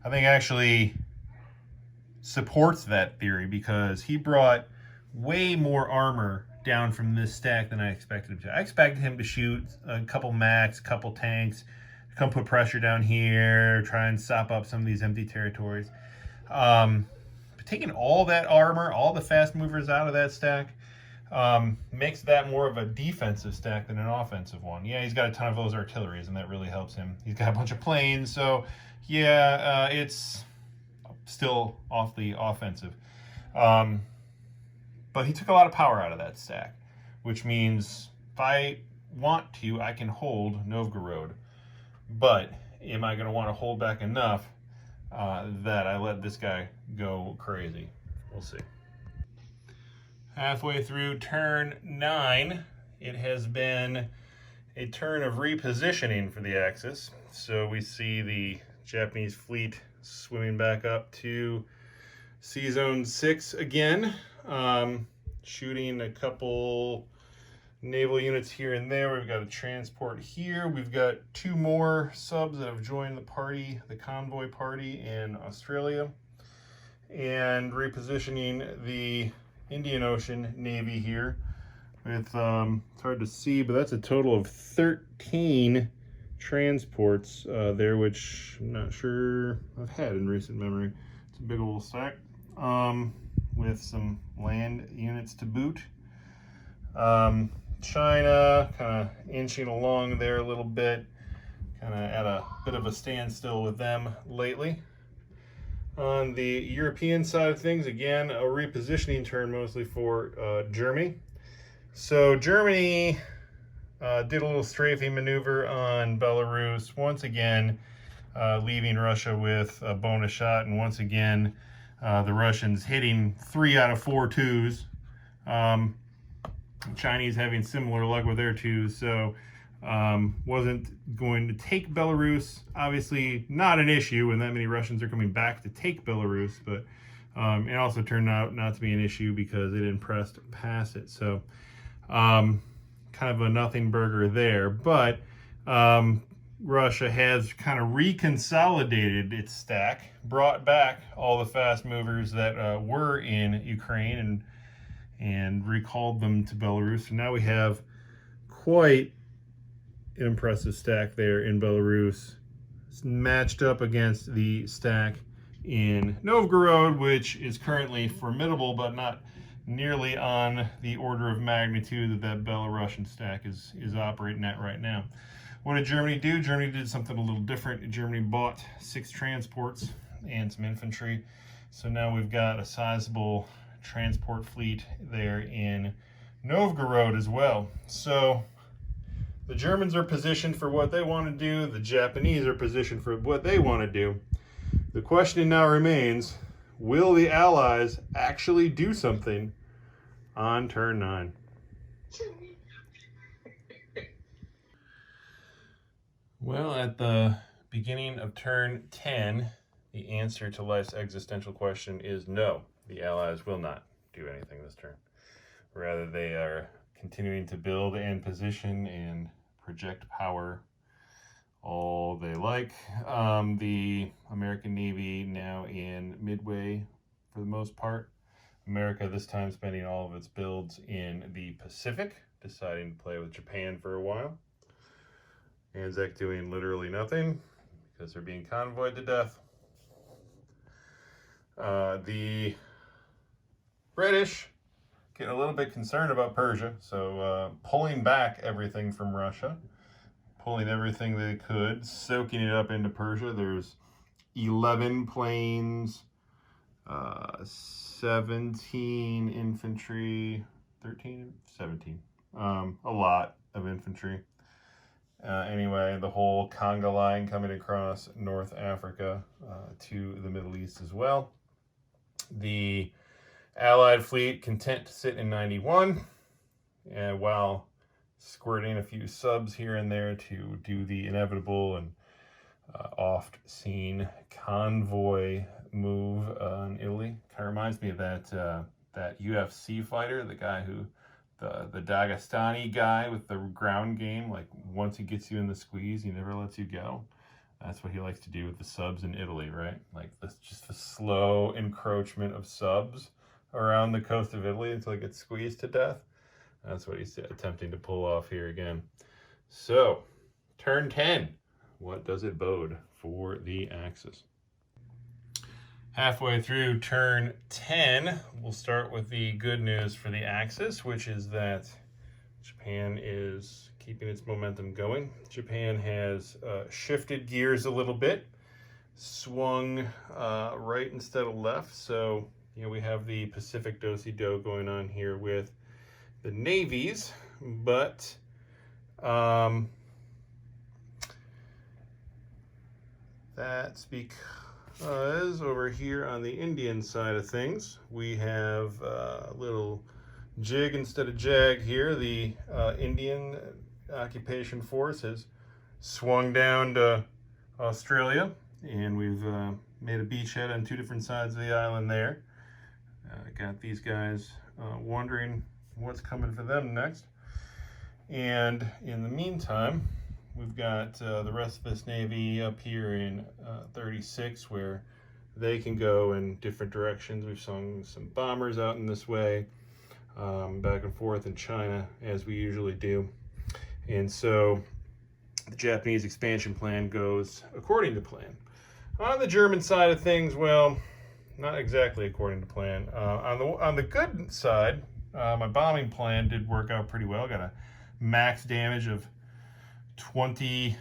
think actually supports that theory, because he brought way more armor down from this stack than I expected him to. I expected him to shoot a couple mechs, a couple tanks, come put pressure down here, try and sop up some of these empty territories. But taking all that armor, all the fast movers out of that stack, makes that more of a defensive stack than an offensive one. Yeah, he's got a ton of those artilleries, and that really helps him. He's got a bunch of planes, so yeah, it's still awfully offensive. But he took a lot of power out of that stack, which means if I want to, I can hold Novgorod. But am I going to want to hold back enough that I let this guy go crazy? We'll see. Halfway through turn 9, it has been a turn of repositioning for the Axis. So we see the Japanese fleet swimming back up to Sea Zone 6 again, shooting a couple naval units here and there. We've got a transport here. We've got 2 more subs that have joined the party, the convoy party in Australia, and repositioning the Indian Ocean Navy here with, it's hard to see, but that's a total of 13 transports there, which I'm not sure I've had in recent memory. It's a big old stack with some land units to boot. China kind of inching along there a little bit, kind of at a bit of a standstill with them lately. On the European side of things, again, a repositioning turn mostly for Germany. So Germany did a little strafing maneuver on Belarus, once again leaving Russia with a bonus shot, and once again the Russians hitting 3 out of 4 twos. Chinese having similar luck with their twos, so wasn't going to take Belarus. Obviously not an issue when that many Russians are coming back to take Belarus, but it also turned out not to be an issue because they didn't press past it. So kind of a nothing burger there, but Russia has kind of reconsolidated its stack, brought back all the fast movers that were in Ukraine and recalled them to Belarus. And now we have quite an impressive stack there in Belarus. It's matched up against the stack in Novgorod, which is currently formidable, but not nearly on the order of magnitude that Belarusian stack is operating at right now. What did Germany do? Germany did something a little different. Germany bought 6 transports and some infantry. So now we've got a sizable transport fleet there in Novgorod as well. So the Germans are positioned for what they want to do. The Japanese are positioned for what they want to do. The question now remains, will the Allies actually do something on turn 9? Well, at the beginning of turn 10, the answer to life's existential question is no. The Allies will not do anything this turn. Rather, they are continuing to build and position and project power all they like. The American Navy now in Midway for the most part. America this time spending all of its builds in the Pacific, deciding to play with Japan for a while. Anzac doing literally nothing because they're being convoyed to death. The British get a little bit concerned about Persia, so pulling back everything from Russia, pulling everything they could, soaking it up into Persia. There's 11 planes, 17 infantry, 17. A lot of infantry. Anyway, the whole conga line coming across North Africa to the Middle East as well. The Allied fleet content to sit in 91, and while squirting a few subs here and there to do the inevitable and oft-seen convoy move in Italy. Kind of reminds me of that UFC fighter, the guy who the Dagestani guy with the ground game. Like once he gets you in the squeeze, he never lets you go. That's what he likes to do with the subs in Italy, right? Like this, just the slow encroachment of subs around the coast of Italy until it gets squeezed to death. That's what he's attempting to pull off here again. So, turn 10. What does it bode for the Axis? Halfway through turn 10, we'll start with the good news for the Axis, which is that Japan is keeping its momentum going. Japan has shifted gears a little bit, swung right instead of left. So, we have the Pacific do-si-do going on here with the navies, but that's because over here on the Indian side of things, we have a little jig instead of jag here. The Indian occupation force has swung down to Australia, and we've made a beachhead on two different sides of the island there. Got these guys wondering what's coming for them next. And in the meantime, we've got the rest of this Navy up here in 36, where they can go in different directions. We've sung some bombers out in this way, back and forth in China, as we usually do. And so the Japanese expansion plan goes according to plan. On the German side of things, well, not exactly according to plan. On the good side, my bombing plan did work out pretty well. Got a max damage of 20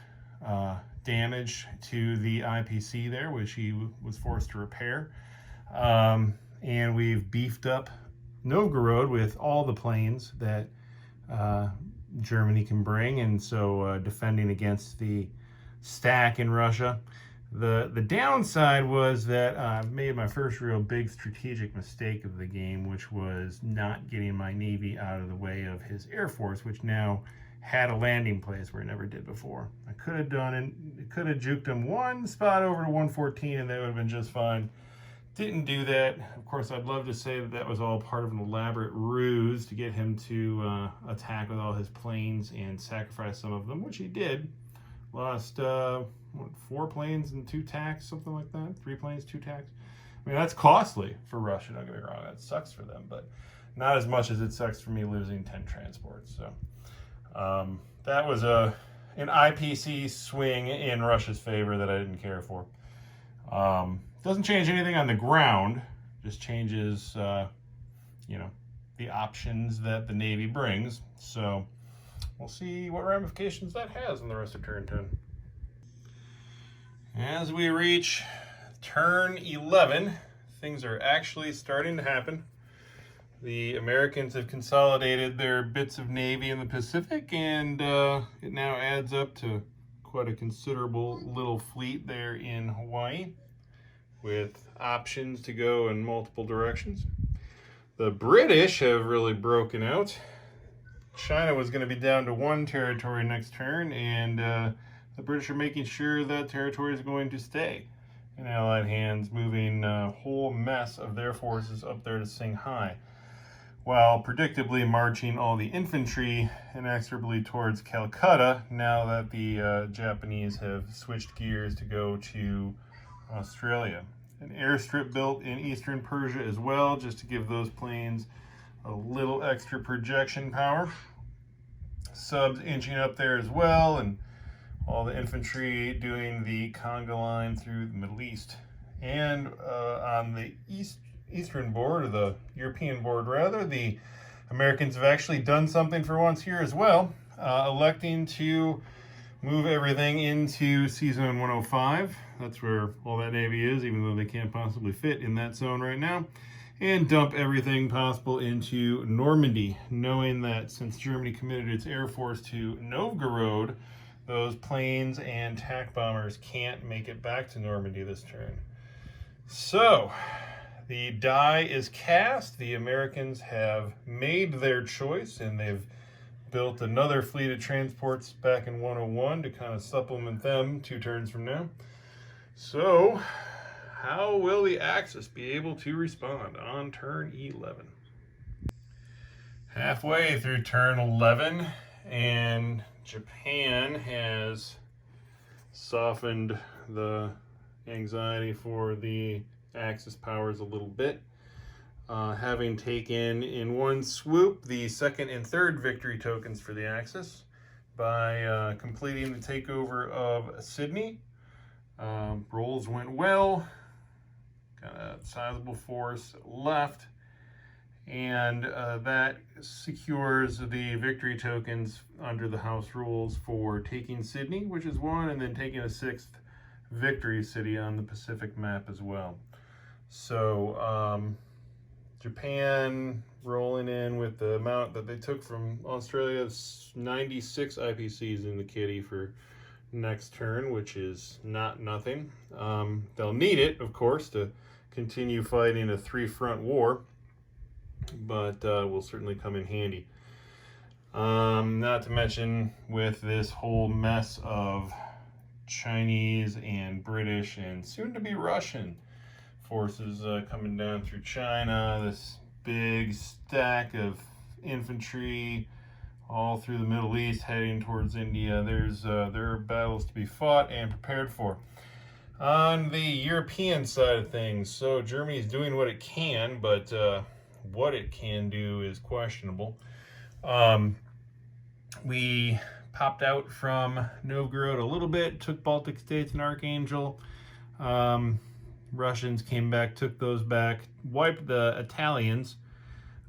damage to the IPC there, which he was forced to repair. And we've beefed up Novgorod with all the planes that Germany can bring, and so defending against the stack in Russia. The downside was that I've made my first real big strategic mistake of the game, which was not getting my Navy out of the way of his Air Force, which now had a landing place where it never did before. I could have done it, could have juked him one spot over to 114 and that would have been just fine. Didn't do that. Of course, I'd love to say that that was all part of an elaborate ruse to get him to attack with all his planes and sacrifice some of them, which he did. Lost 4 planes and 2 tacks, something like that. 3 planes, 2 tacks. I mean, that's costly for Russia, don't get me wrong. That sucks for them, but not as much as it sucks for me losing 10 transports. So that was an IPC swing in Russia's favor that I didn't care for. Doesn't change anything on the ground, just changes, the options that the Navy brings. So we'll see what ramifications that has in the rest of turn 10. As we reach turn 11, things are actually starting to happen. The Americans have consolidated their bits of Navy in the Pacific, and it now adds up to quite a considerable little fleet there in Hawaii, with options to go in multiple directions. The British have really broken out. China was going to be down to 1 territory next turn, and the British are making sure that territory is going to stay in Allied hands, moving a whole mess of their forces up there to Shanghai, while predictably marching all the infantry inexorably towards Calcutta now that the Japanese have switched gears to go to Australia. An airstrip built in eastern Persia as well, just to give those planes a little extra projection power. Subs inching up there as well, and all the infantry doing the conga line through the Middle East. And on the eastern board, or the European board rather, the Americans have actually done something for once here as well, electing to move everything into C-Zone 105. That's where all that Navy is, even though they can't possibly fit in that zone right now, and dump everything possible into Normandy, knowing that since Germany committed its air force to Novgorod, those planes and tack bombers can't make it back to Normandy this turn. So, the die is cast. The Americans have made their choice, and they've built another fleet of transports back in 101 to kind of supplement them 2 turns from now. So, how will the Axis be able to respond on turn 11? Halfway through turn 11, and Japan has softened the anxiety for the Axis powers a little bit, having taken in one swoop the second and third victory tokens for the Axis by completing the takeover of Sydney. Rolls went well, got a sizable force left, and that secures the victory tokens under the house rules for taking Sydney, which is one, and then taking a sixth victory city on the Pacific map as well. So Japan rolling in with the amount that they took from Australia's 96 IPCs in the kitty for next turn, which is not nothing. They'll need it, of course, to continue fighting a three-front war, but will certainly come in handy. Not to mention with this whole mess of Chinese and British and soon to be Russian forces coming down through China, this big stack of infantry all through the Middle East heading towards India. There are battles to be fought and prepared for. On the European side of things, so Germany's doing what it can, but what it can do is questionable. We popped out from Novgorod a little bit, took Baltic States and Archangel. Russians came back, took those back, wiped the Italians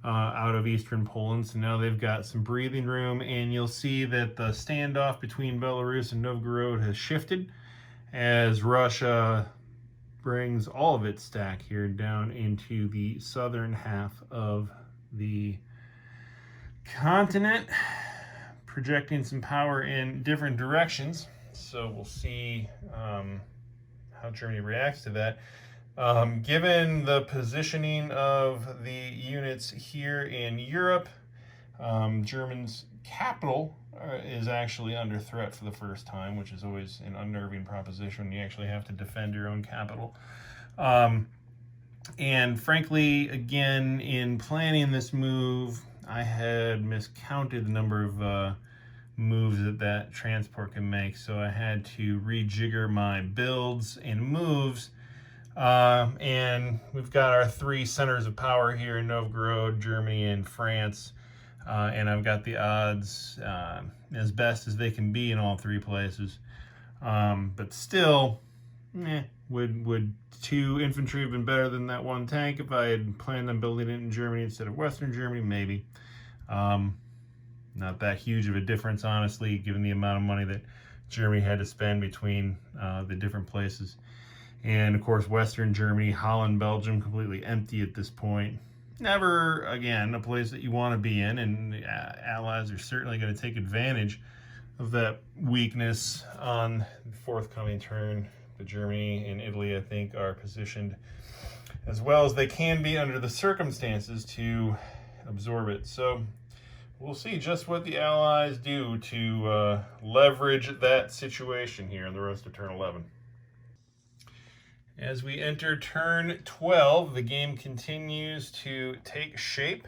out of eastern Poland, so now they've got some breathing room, and you'll see that the standoff between Belarus and Novgorod has shifted as Russia brings all of its stack here down into the southern half of the continent, projecting some power in different directions. So we'll see how Germany reacts to that. Given the positioning of the units here in Europe, Germany's capital is actually under threat for the first time, which is always an unnerving proposition when you actually have to defend your own capital. And frankly, again, in planning this move, I had miscounted the number of moves that transport can make, so I had to rejigger my builds and moves. And we've got our three centers of power here in Novgorod, Germany, and France. And I've got the odds as best as they can be in all three places. But still, would two infantry have been better than that one tank if I had planned on building it in Germany instead of Western Germany? Maybe. Not that huge of a difference, honestly, given the amount of money that Germany had to spend between the different places. And of course, Western Germany, Holland, Belgium, completely empty at this point. Never, again, a place that you want to be in, and the Allies are certainly going to take advantage of that weakness on the forthcoming turn. But Germany and Italy, I think, are positioned as well as they can be under the circumstances to absorb it. So we'll see just what the Allies do to leverage that situation here in the rest of turn 11. As we enter turn 12, the game continues to take shape.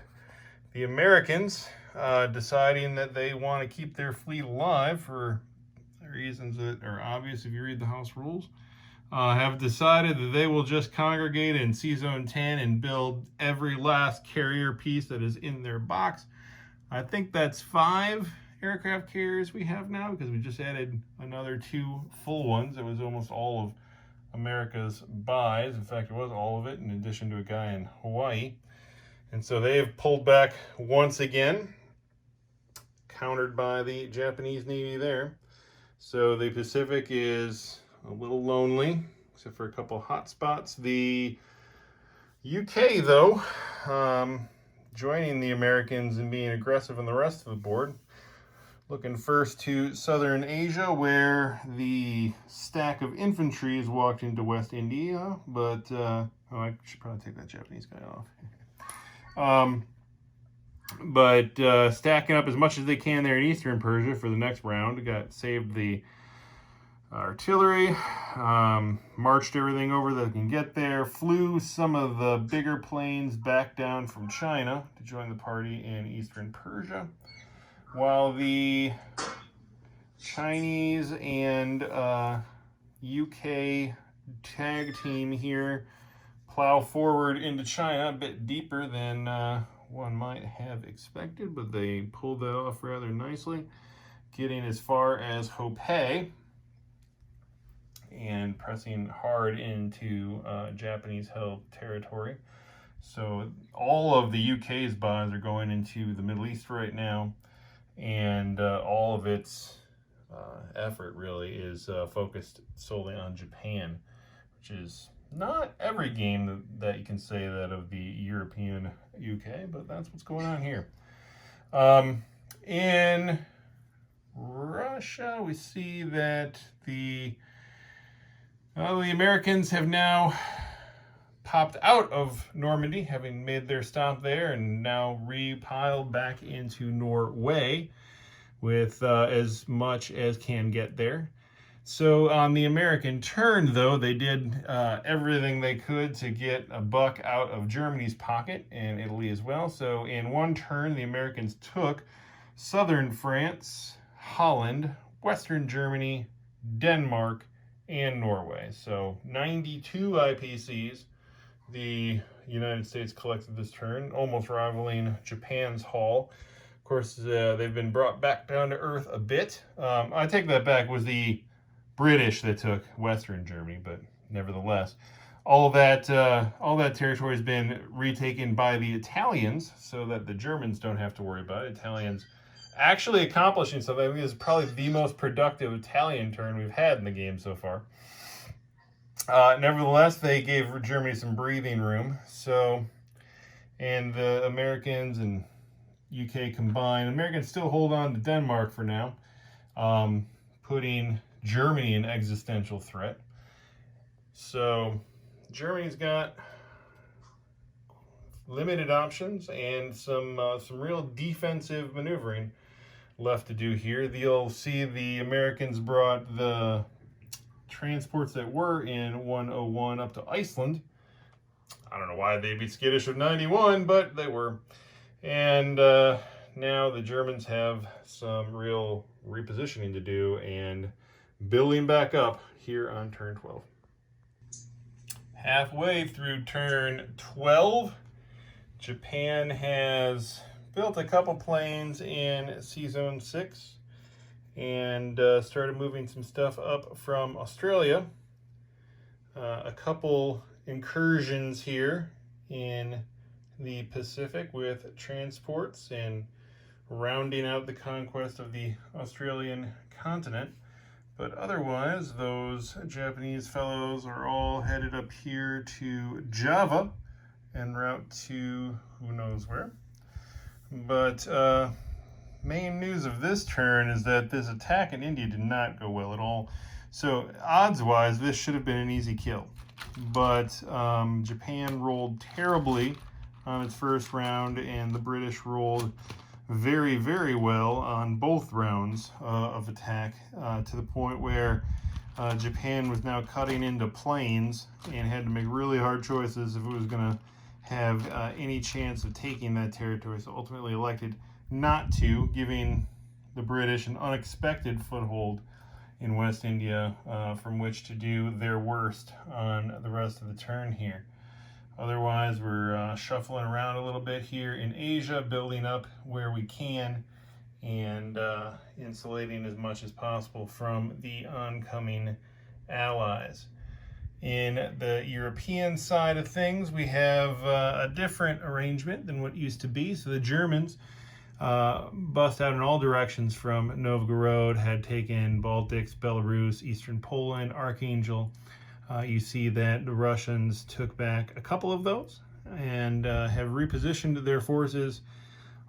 The Americans, deciding that they want to keep their fleet alive for reasons that are obvious if you read the house rules, have decided that they will just congregate in C-Zone 10 and build every last carrier piece that is in their box. I think that's 5 aircraft carriers we have now, because we just added another 2 full ones. It was almost all of America's buys. In fact, it was all of it, in addition to a guy in Hawaii. And so they have pulled back once again, countered by the Japanese Navy there. So the Pacific is a little lonely, except for a couple hot spots. The UK, though, joining the Americans and being aggressive on the rest of the board. Looking first to Southern Asia, where the stack of infantry has walked into West India, but I should probably take that Japanese guy off. But stacking up as much as they can there in Eastern Persia for the next round. Saved the artillery, marched everything over that can get there, flew some of the bigger planes back down from China to join the party in eastern Persia, while the Chinese and UK tag team here plow forward into China a bit deeper than one might have expected, but they pulled that off rather nicely, getting as far as Hopei and pressing hard into Japanese-held territory. So all of the UK's buys are going into the Middle East right now, and all of its effort really is focused solely on Japan, which is not every game that you can say that of the European UK, but that's what's going on here. In Russia, we see that the Americans have now popped out of Normandy, having made their stop there, and now repiled back into Norway with as much as can get there. So on the American turn, though, they did everything they could to get a buck out of Germany's pocket and Italy as well. So in one turn, the Americans took southern France, Holland, western Germany, Denmark, and Norway. So 92 IPCs the United States collected this turn, almost rivaling Japan's haul. Of course, they've been brought back down to earth a bit. I take that back. It was the British that took western Germany, but nevertheless, all that territory has been retaken by the Italians, so that the Germans don't have to worry about it. Italians actually accomplishing something. I think this is probably the most productive Italian turn we've had in the game so far. Nevertheless, they gave Germany some breathing room. So, and the Americans and UK combined, Americans still hold on to Denmark for now, putting Germany in existential threat. So, Germany's got limited options and some real defensive maneuvering left to do here. You'll see the Americans brought the transports that were in 101 up to Iceland. I don't know why they'd be skittish of 91, but they were. And now the Germans have some real repositioning to do and building back up here on turn 12. Halfway through turn 12, Japan has built a couple planes in C-Zone 6 and started moving some stuff up from Australia. A couple incursions here in the Pacific with transports and rounding out the conquest of the Australian continent. But otherwise, those Japanese fellows are all headed up here to Java en route to who knows where. But main news of this turn is that this attack in India did not go well at all. So odds-wise, this should have been an easy kill. But Japan rolled terribly on its first round, and the British rolled very, very well on both rounds of attack, to the point where Japan was now cutting into planes and had to make really hard choices if it was going to have any chance of taking that territory. So ultimately elected not to, giving the British an unexpected foothold in West India from which to do their worst on the rest of the turn here. Otherwise, we're shuffling around a little bit here in Asia, building up where we can, and insulating as much as possible from the oncoming allies. In the European side of things, we have a different arrangement than what used to be. So the Germans bust out in all directions from Novgorod, had taken Baltics, Belarus, Eastern Poland, Archangel. You see that the Russians took back a couple of those and have repositioned their forces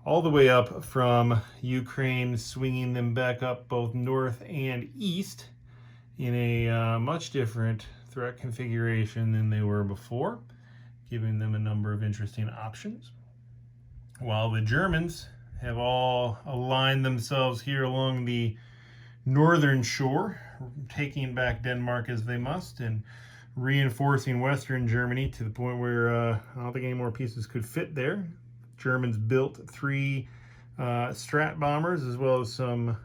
all the way up from Ukraine, swinging them back up both north and east in a much different threat configuration than they were before, giving them a number of interesting options. While the Germans have all aligned themselves here along the northern shore, taking back Denmark as they must and reinforcing Western Germany to the point where I don't think any more pieces could fit there. Germans built 3 Strat bombers as well as some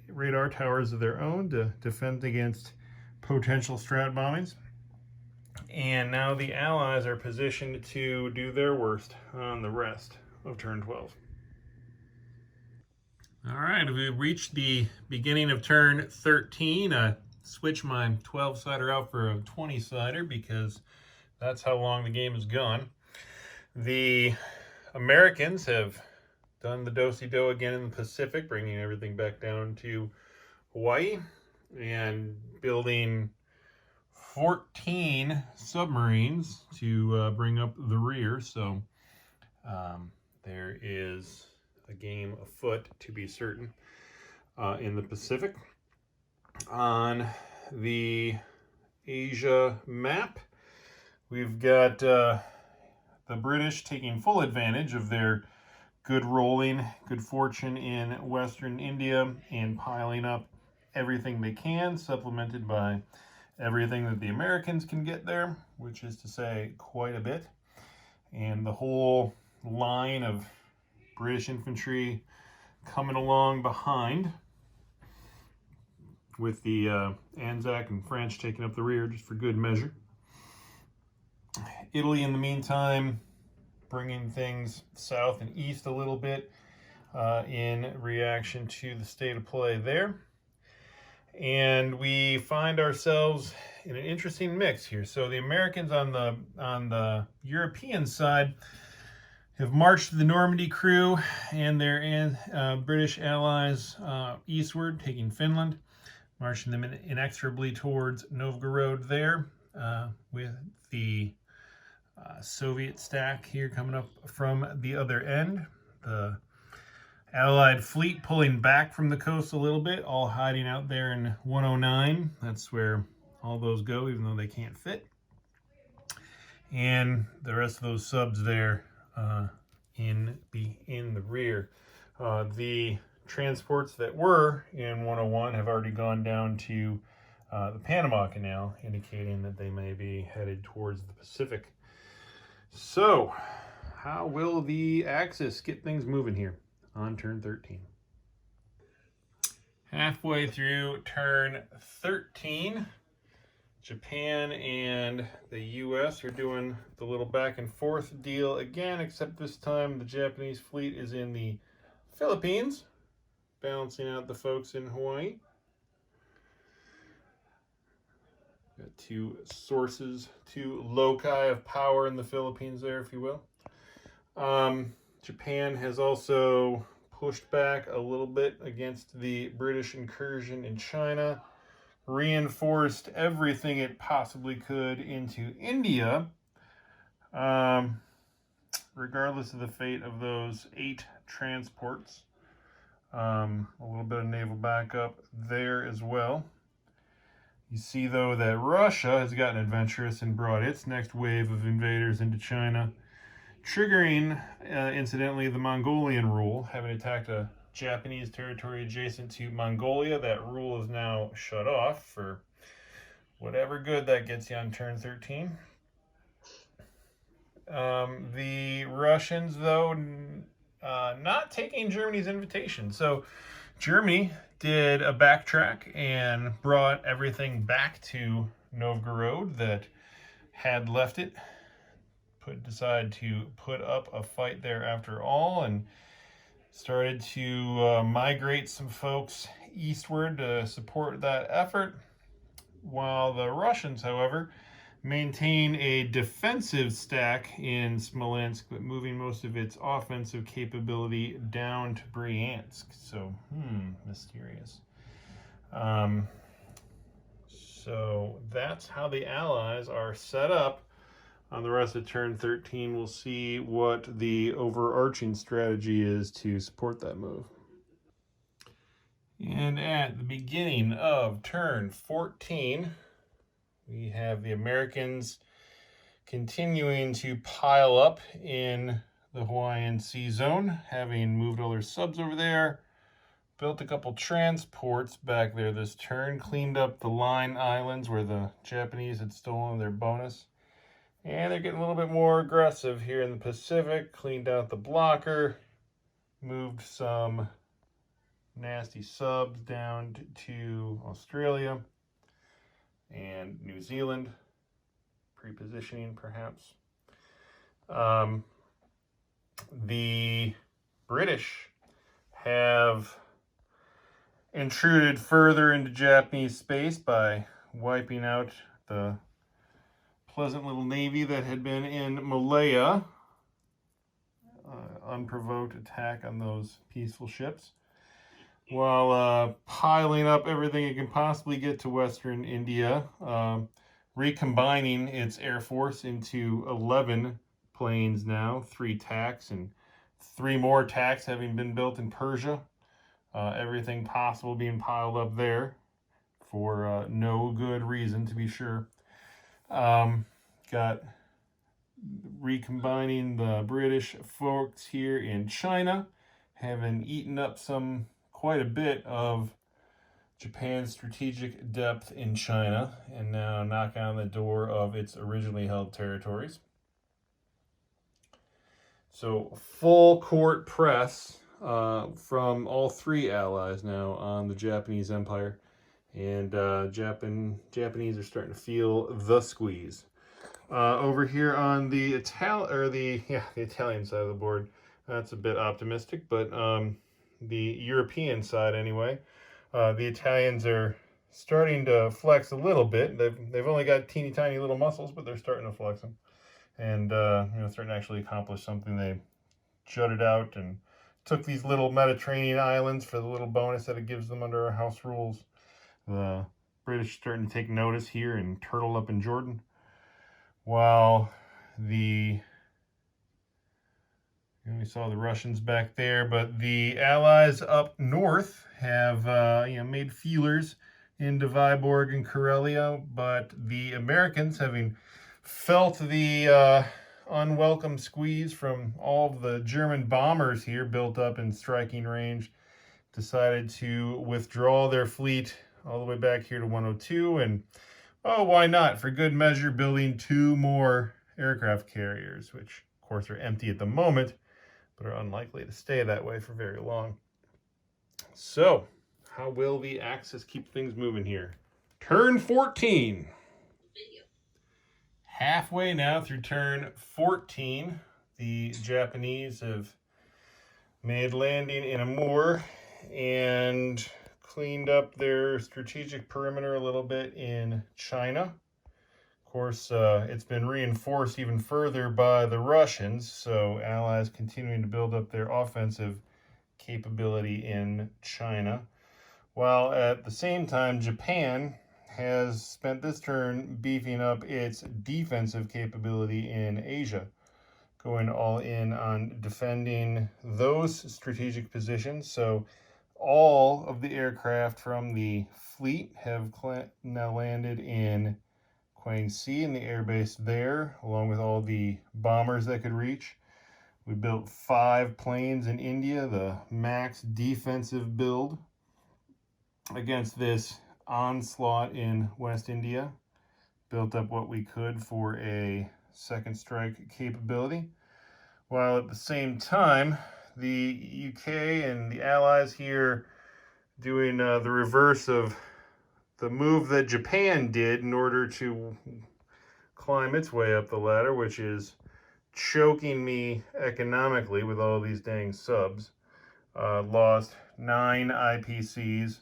radar towers of their own to defend against potential Strat bombings. And now the Allies are positioned to do their worst on the rest of turn 12. All right, we've reached the beginning of turn 13. I switched my 12-sider out for a 20-sider because that's how long the game has gone. The Americans have done the do-si-do again in the Pacific, bringing everything back down to Hawaii and building 14 submarines to bring up the rear. So there is a game afoot, to be certain, in the Pacific. On the Asia map, we've got the British taking full advantage of their good rolling, good fortune in Western India and piling up everything they can, supplemented by everything that the Americans can get there, which is to say quite a bit. And the whole line of British infantry coming along behind, with the Anzac and French taking up the rear just for good measure. Italy, in the meantime, bringing things south and east a little bit in reaction to the state of play there. And we find ourselves in an interesting mix here. So the Americans on the European side have marched the Normandy crew and their British allies eastward, taking Finland, marching them inexorably towards Novgorod there, with the Soviet stack here coming up from the other end. The Allied fleet pulling back from the coast a little bit, all hiding out there in 109. That's where all those go, even though they can't fit. And the rest of those subs there in the rear. The transports that were in 101 have already gone down to the Panama Canal, indicating that they may be headed towards the Pacific. So, how will the Axis get things moving here on turn 13? Halfway through turn 13, Japan and the U.S. are doing the little back and forth deal again, except this time the Japanese fleet is in the Philippines, balancing out the folks in Hawaii. Got 2 sources, 2 loci of power in the Philippines there, if you will. Japan has also pushed back a little bit against the British incursion in China, reinforced everything it possibly could into India, regardless of the fate of those 8 transports. A little bit of naval backup there as well. You see, though, that Russia has gotten adventurous and brought its next wave of invaders into China, triggering, incidentally, the Mongolian rule, having attacked a Japanese territory adjacent to Mongolia. That rule is now shut off for whatever good that gets you on turn 13. The Russians, though, not taking Germany's invitation. So Germany did a backtrack and brought everything back to Novgorod that had left it. Decided to put up a fight there after all, and started to migrate some folks eastward to support that effort, while the Russians, however, maintain a defensive stack in Smolensk, but moving most of its offensive capability down to Bryansk. So, mysterious. So that's how the Allies are set up. On the rest of turn 13, we'll see what the overarching strategy is to support that move. And at the beginning of turn 14, we have the Americans continuing to pile up in the Hawaiian Sea Zone, having moved all their subs over there, built a couple transports back there this turn, cleaned up the line islands where the Japanese had stolen their bonus. And they're getting a little bit more aggressive here in the Pacific. Cleaned out the blocker, moved some nasty subs down to Australia and New Zealand, pre-positioning perhaps. The British have intruded further into Japanese space by wiping out the pleasant little navy that had been in Malaya. Unprovoked attack on those peaceful ships, while piling up everything it can possibly get to Western India, recombining its air force into 11 planes now, 3 tacks, and 3 more tacks having been built in Persia. Everything possible being piled up there for no good reason, to be sure. Got recombining the British folks here in China, having eaten up quite a bit of Japan's strategic depth in China, and now knocking on the door of its originally held territories. So full court press from all 3 allies now on the Japanese Empire, and Japanese are starting to feel the squeeze. Over here on the Italian side of the board, that's a bit optimistic, but the European side anyway, the Italians are starting to flex a little bit. They've only got teeny tiny little muscles, but they're starting to flex them, and starting to actually accomplish something. They jutted out and took these little Mediterranean islands for the little bonus that it gives them under our house rules. The British starting to take notice here and turtle up in Jordan, while we saw the Russians back there, but the Allies up north have made feelers into Vyborg and Karelia, but the Americans, having felt the unwelcome squeeze from all of the German bombers here built up in striking range, decided to withdraw their fleet all the way back here to 102, and why not? For good measure, building 2 more aircraft carriers, which, of course, are empty at the moment, but are unlikely to stay that way for very long. So, how will the Axis keep things moving here? Turn 14. Halfway now through turn 14. The Japanese have made landing in Amur and cleaned up their strategic perimeter a little bit in China. Of course, it's been reinforced even further by the Russians, so Allies continuing to build up their offensive capability in China, while at the same time Japan has spent this turn beefing up its defensive capability in Asia, going all in on defending those strategic positions. So all of the aircraft from the fleet have now landed in Guangxi in the airbase there, along with all the bombers that could reach. We built 5 planes in India, the max defensive build against this onslaught in West India. Built up what we could for a second strike capability, while at the same time the UK and the Allies here doing the reverse of the move that Japan did in order to climb its way up the ladder, which is choking me economically with all these dang subs. Lost 9 IPCs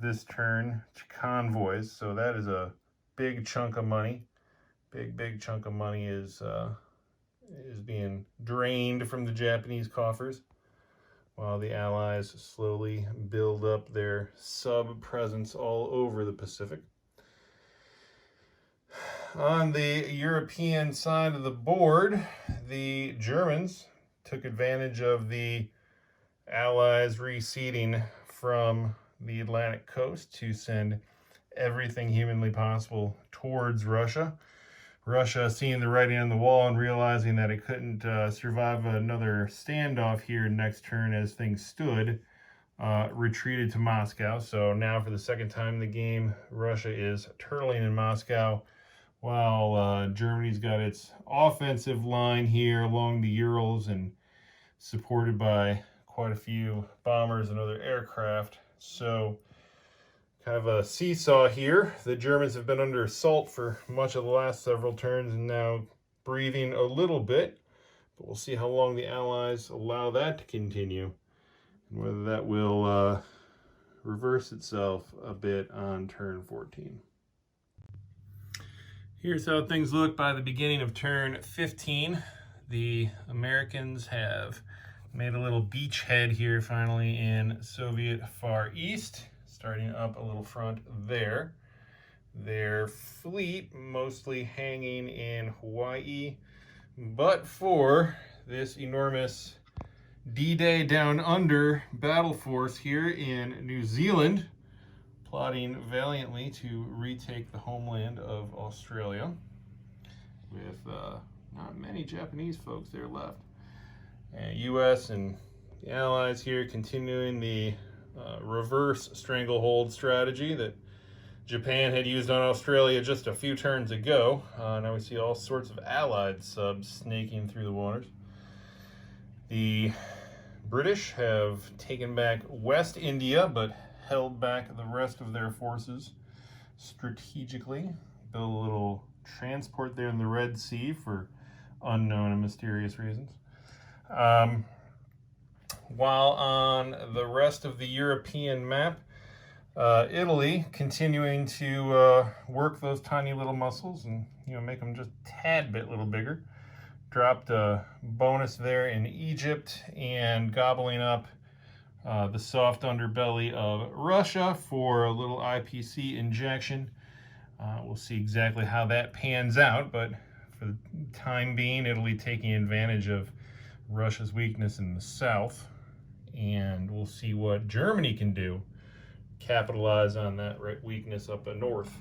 this turn to convoys, so that is a big chunk of money. Big chunk of money is being drained from the Japanese coffers, while the Allies slowly build up their sub-presence all over the Pacific. On the European side of the board, the Germans took advantage of the Allies receding from the Atlantic coast to send everything humanly possible towards Russia. Russia, seeing the writing on the wall and realizing that it couldn't survive another standoff here next turn as things stood, retreated to Moscow. So now for the second time in the game, Russia is turtling in Moscow, while Germany's got its offensive line here along the Urals and supported by quite a few bombers and other aircraft. So kind of a seesaw here. The Germans have been under assault for much of the last several turns and now breathing a little bit, but we'll see how long the Allies allow that to continue and whether that will reverse itself a bit on turn 14. Here's how things look by the beginning of turn 15. The Americans have made a little beachhead here finally in Soviet Far East, starting up a little front there. Their fleet mostly hanging in Hawaii, but for this enormous D-Day Down Under battle force here in New Zealand, plotting valiantly to retake the homeland of Australia, with not many Japanese folks there left. And U.S. and the Allies here continuing the reverse stranglehold strategy that Japan had used on Australia just a few turns ago. Now we see all sorts of Allied subs snaking through the waters. The British have taken back West India, but held back the rest of their forces strategically. Built a little transport there in the Red Sea for unknown and mysterious reasons. While on the rest of the European map, Italy continuing to work those tiny little muscles and make them just a tad bit little bigger. Dropped a bonus there in Egypt and gobbling up the soft underbelly of Russia for a little IPC injection. We'll see exactly how that pans out, but for the time being, Italy taking advantage of Russia's weakness in the south, and we'll see what Germany can do, capitalize on that weakness up north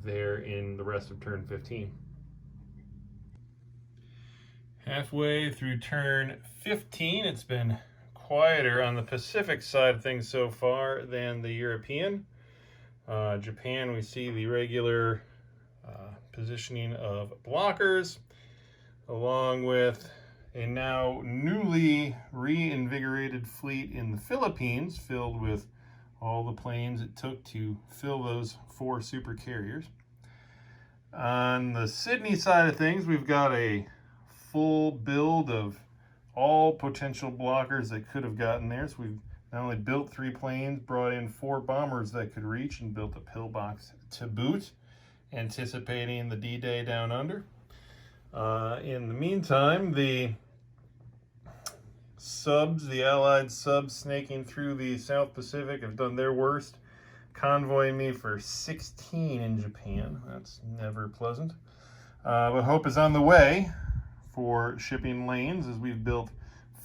there in the rest of turn 15. Halfway through turn 15, it's been quieter on the Pacific side of things so far than the European. Japan, we see the regular positioning of blockers, along with a now newly reinvigorated fleet in the Philippines, filled with all the planes it took to fill those 4 super carriers. On the Sydney side of things, we've got a full build of all potential blockers that could have gotten there. So we've not only built 3 planes, brought in 4 bombers that could reach, and built a pillbox to boot, anticipating the D-Day Down Under. In the meantime, the subs, the Allied subs snaking through the South Pacific, have done their worst, convoying me for 16 in Japan. That's never pleasant. But hope is on the way for shipping lanes, as we've built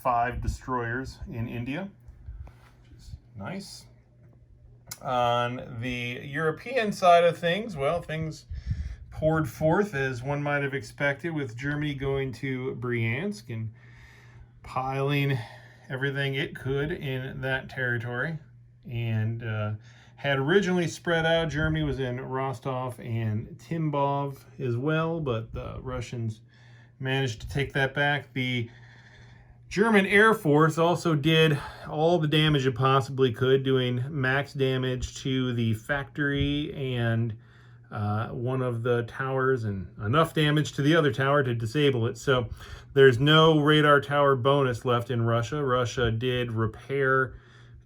5 destroyers in India, which is nice. On the European side of things, well, things poured forth as one might have expected, with Germany going to Bryansk and piling everything it could in that territory, and had originally spread out. Germany was in Rostov and Tambov as well, but the Russians managed to take that back. The German Air Force also did all the damage it possibly could, doing max damage to the factory and one of the towers, and enough damage to the other tower to disable it. So there's no radar tower bonus left in Russia. Russia did repair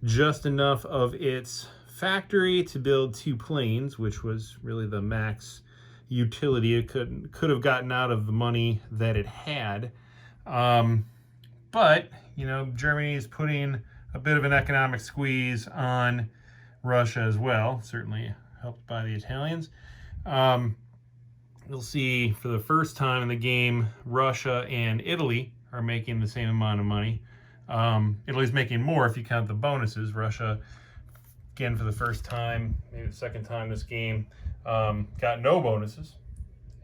just enough of its factory to build 2 planes, which was really the max utility it could have gotten out of the money that it had. But Germany is putting a bit of an economic squeeze on Russia as well, certainly helped by the Italians. You'll see for the first time in the game, Russia and Italy are making the same amount of money. Italy's making more if you count the bonuses. Russia, again, for the first time, maybe the second time this game, got no bonuses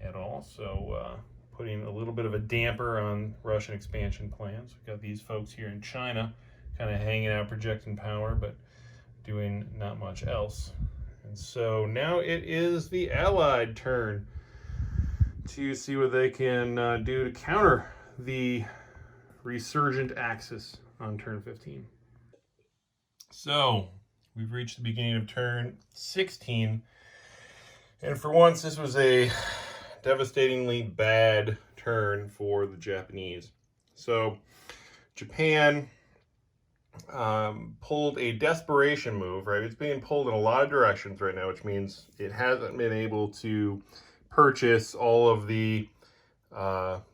at all. So putting a little bit of a damper on Russian expansion plans. We've got these folks here in China kind of hanging out, projecting power, but doing not much else. And so now it is the Allied turn to see what they can do to counter the resurgent Axis on turn 15. So we've reached the beginning of turn 16, and for once this was a devastatingly bad turn for the Japanese. So Japan pulled a desperation move, right? It's being pulled in a lot of directions right now, which means it hasn't been able to purchase all of the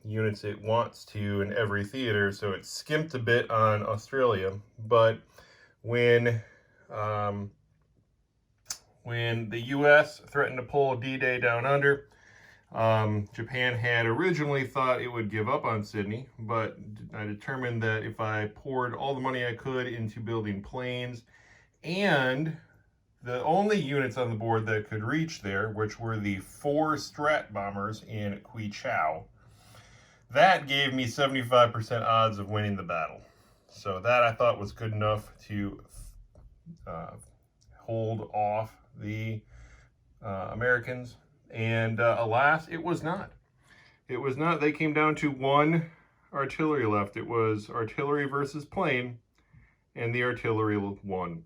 units it wants to in every theater, so it skimped a bit on Australia. But when the U.S. threatened to pull D-Day down under, Japan had originally thought it would give up on Sydney, but I determined that if I poured all the money I could into building planes, and the only units on the board that could reach there, which were the 4 Strat bombers in Quichao, that gave me 75% odds of winning the battle. So that I thought was good enough to hold off the Americans. And alas, it was not. It was not. They came down to 1 artillery left. It was artillery versus plane, and the artillery won.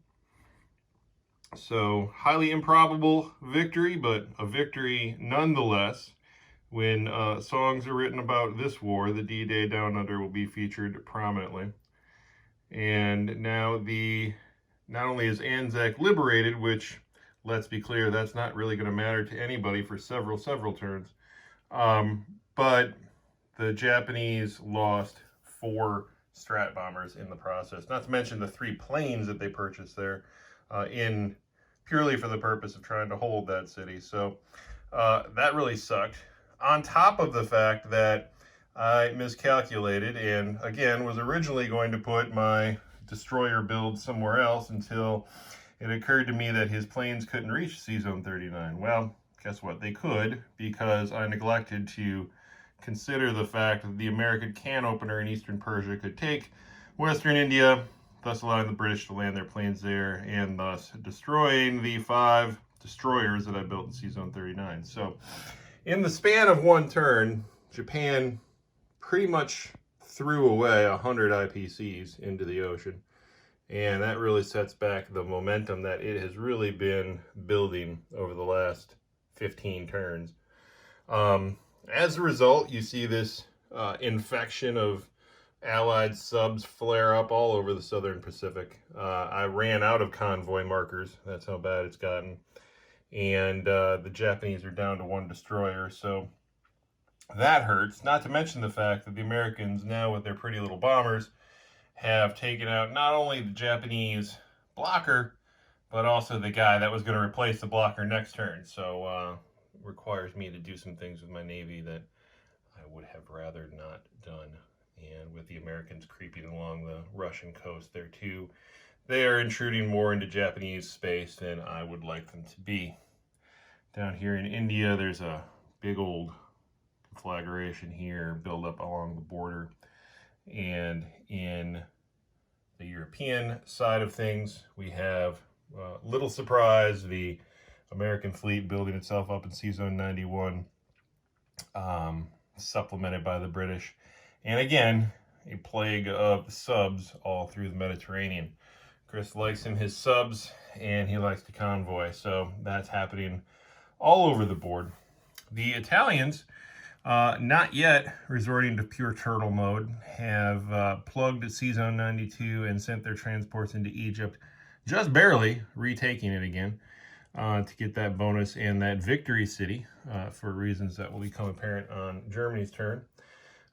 So, highly improbable victory, but a victory nonetheless. When songs are written about this war, the D-Day Down Under will be featured prominently. And now not only is Anzac liberated, which, let's be clear, that's not really going to matter to anybody for several turns. But the Japanese lost 4 Strat bombers in the process. Not to mention the 3 planes that they purchased there in purely for the purpose of trying to hold that city. So that really sucked. On top of the fact that I miscalculated and, again, was originally going to put my destroyer build somewhere else until it occurred to me that his planes couldn't reach C-Zone 39. Well, guess what? They could, because I neglected to consider the fact that the American can opener in Eastern Persia could take Western India, thus allowing the British to land their planes there, and thus destroying the 5 destroyers that I built in C-Zone 39. So, in the span of 1 turn, Japan pretty much threw away 100 IPCs into the ocean. And that really sets back the momentum that it has really been building over the last 15 turns. As a result, you see this infection of Allied subs flare up all over the Southern Pacific. I ran out of convoy markers. That's how bad it's gotten. And the Japanese are down to 1 destroyer, so that hurts. Not to mention the fact that the Americans, now with their pretty little bombers, have taken out not only the Japanese blocker, but also the guy that was going to replace the blocker next turn. So requires me to do some things with my Navy that I would have rather not done. And with the Americans creeping along the Russian coast there too, they are intruding more into Japanese space than I would like them to be. Down here in India, there's a big old conflagration here, build up along the border. And in the European side of things, we have, little surprise, the American fleet building itself up in C-Zone 91, supplemented by the British. And again, a plague of subs all through the Mediterranean. Chris likes him his subs, and he likes to convoy, so that's happening all over the board. The Italians, not yet resorting to pure turtle mode, have plugged C-Zone 92 and sent their transports into Egypt, just barely retaking it again to get that bonus and that victory city for reasons that will become apparent on Germany's turn.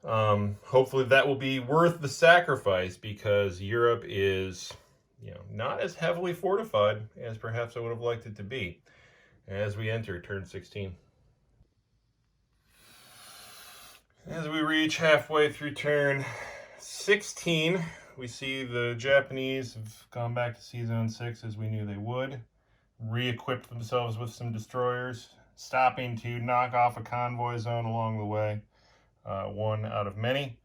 Hopefully that will be worth the sacrifice, because Europe is, not as heavily fortified as perhaps I would have liked it to be as we enter turn 16. As we reach halfway through turn 16, we see the Japanese have gone back to C-Zone 6 as we knew they would, re-equipped themselves with some destroyers, stopping to knock off a convoy zone along the way, 1 out of many,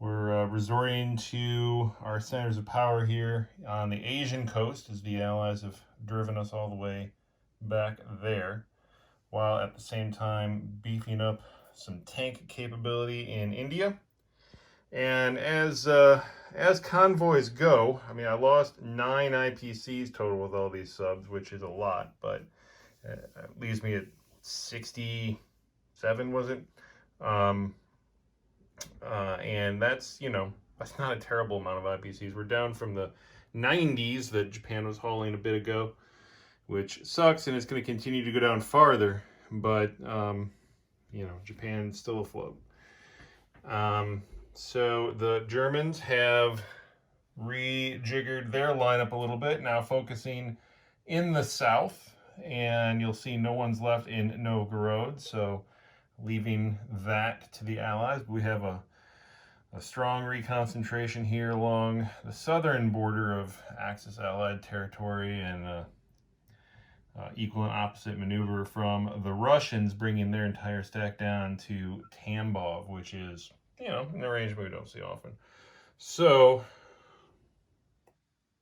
We're resorting to our centers of power here on the Asian coast, as the Allies have driven us all the way back there, while at the same time beefing up some tank capability in India. And as convoys go, I mean, I lost 9 IPCs total with all these subs, which is a lot, but it leaves me at 67, was it? Um, and that's, that's not a terrible amount of IPCs. We're down from the 90s that Japan was hauling a bit ago, which sucks, and it's going to continue to go down farther. But, Japan's still afloat. So the Germans have rejiggered their lineup a little bit, now focusing in the south, and you'll see no one's left in Novgorod, so leaving that to the Allies. We have a strong reconcentration here along the southern border of Axis Allied territory, and equal and opposite maneuver from the Russians, bringing their entire stack down to Tambov, which is, an arrangement we don't see often. So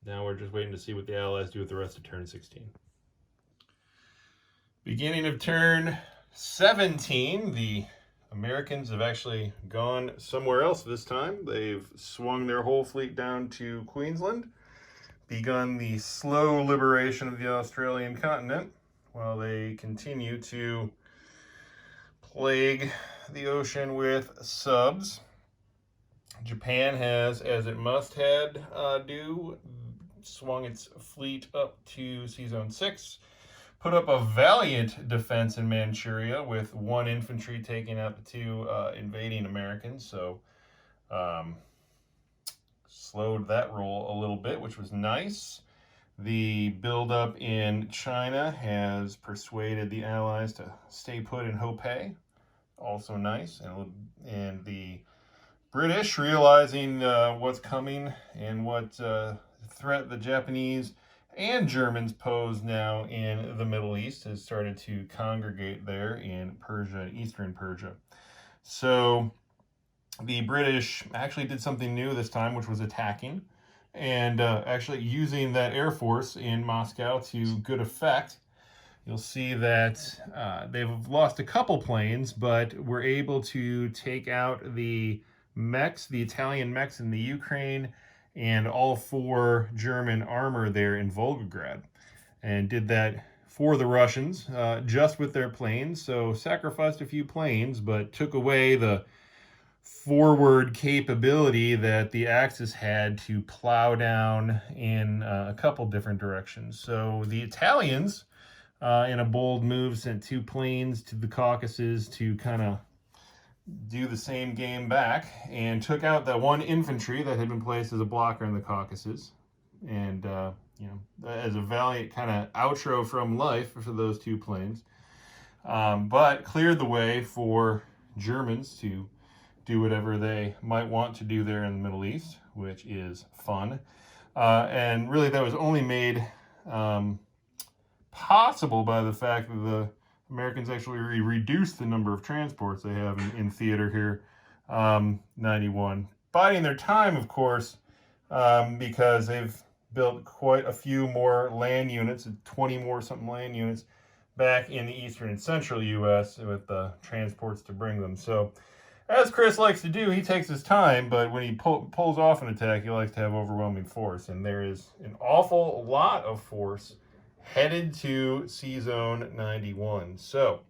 now we're just waiting to see what the Allies do with the rest of turn 16. Beginning of turn 17, the Americans have actually gone somewhere else this time. They've swung their whole fleet down to Queensland, begun the slow liberation of the Australian continent, while they continue to plague the ocean with subs. Japan has, as it must do, swung its fleet up to Sea Zone 6, put up a valiant defense in Manchuria with 1 infantry taking out the 2 invading Americans, so slowed that roll a little bit, which was nice. The buildup in China has persuaded the Allies to stay put in Hopei, also nice. And the British, realizing what's coming and what threat the Japanese and Germans pose now in the Middle East, has started to congregate there in Persia, eastern Persia. So the British actually did something new this time, which was attacking, and actually using that Air Force in Moscow to good effect. You'll see that they've lost a couple planes, but were able to take out the mechs, the Italian mechs in the Ukraine, and all 4 German armor there in Volgograd, and did that for the Russians just with their planes. So sacrificed a few planes, but took away the forward capability that the Axis had to plow down in a couple different directions. So the Italians, in a bold move, sent 2 planes to the Caucasus to kind of do the same game back, and took out that 1 infantry that had been placed as a blocker in the Caucasus, and as a valiant kind of outro from life for those 2 planes, but cleared the way for Germans to do whatever they might want to do there in the Middle East, which is fun, and really that was only made possible by the fact that the Americans actually reduced the number of transports they have in theater here, 91. Biding their time, of course, because they've built quite a few more land units, 20 more something land units, back in the eastern and central U.S. with the transports to bring them. So, as Chris likes to do, he takes his time, but when he pulls off an attack, he likes to have overwhelming force. And there is an awful lot of force headed to Sea Zone 91. So,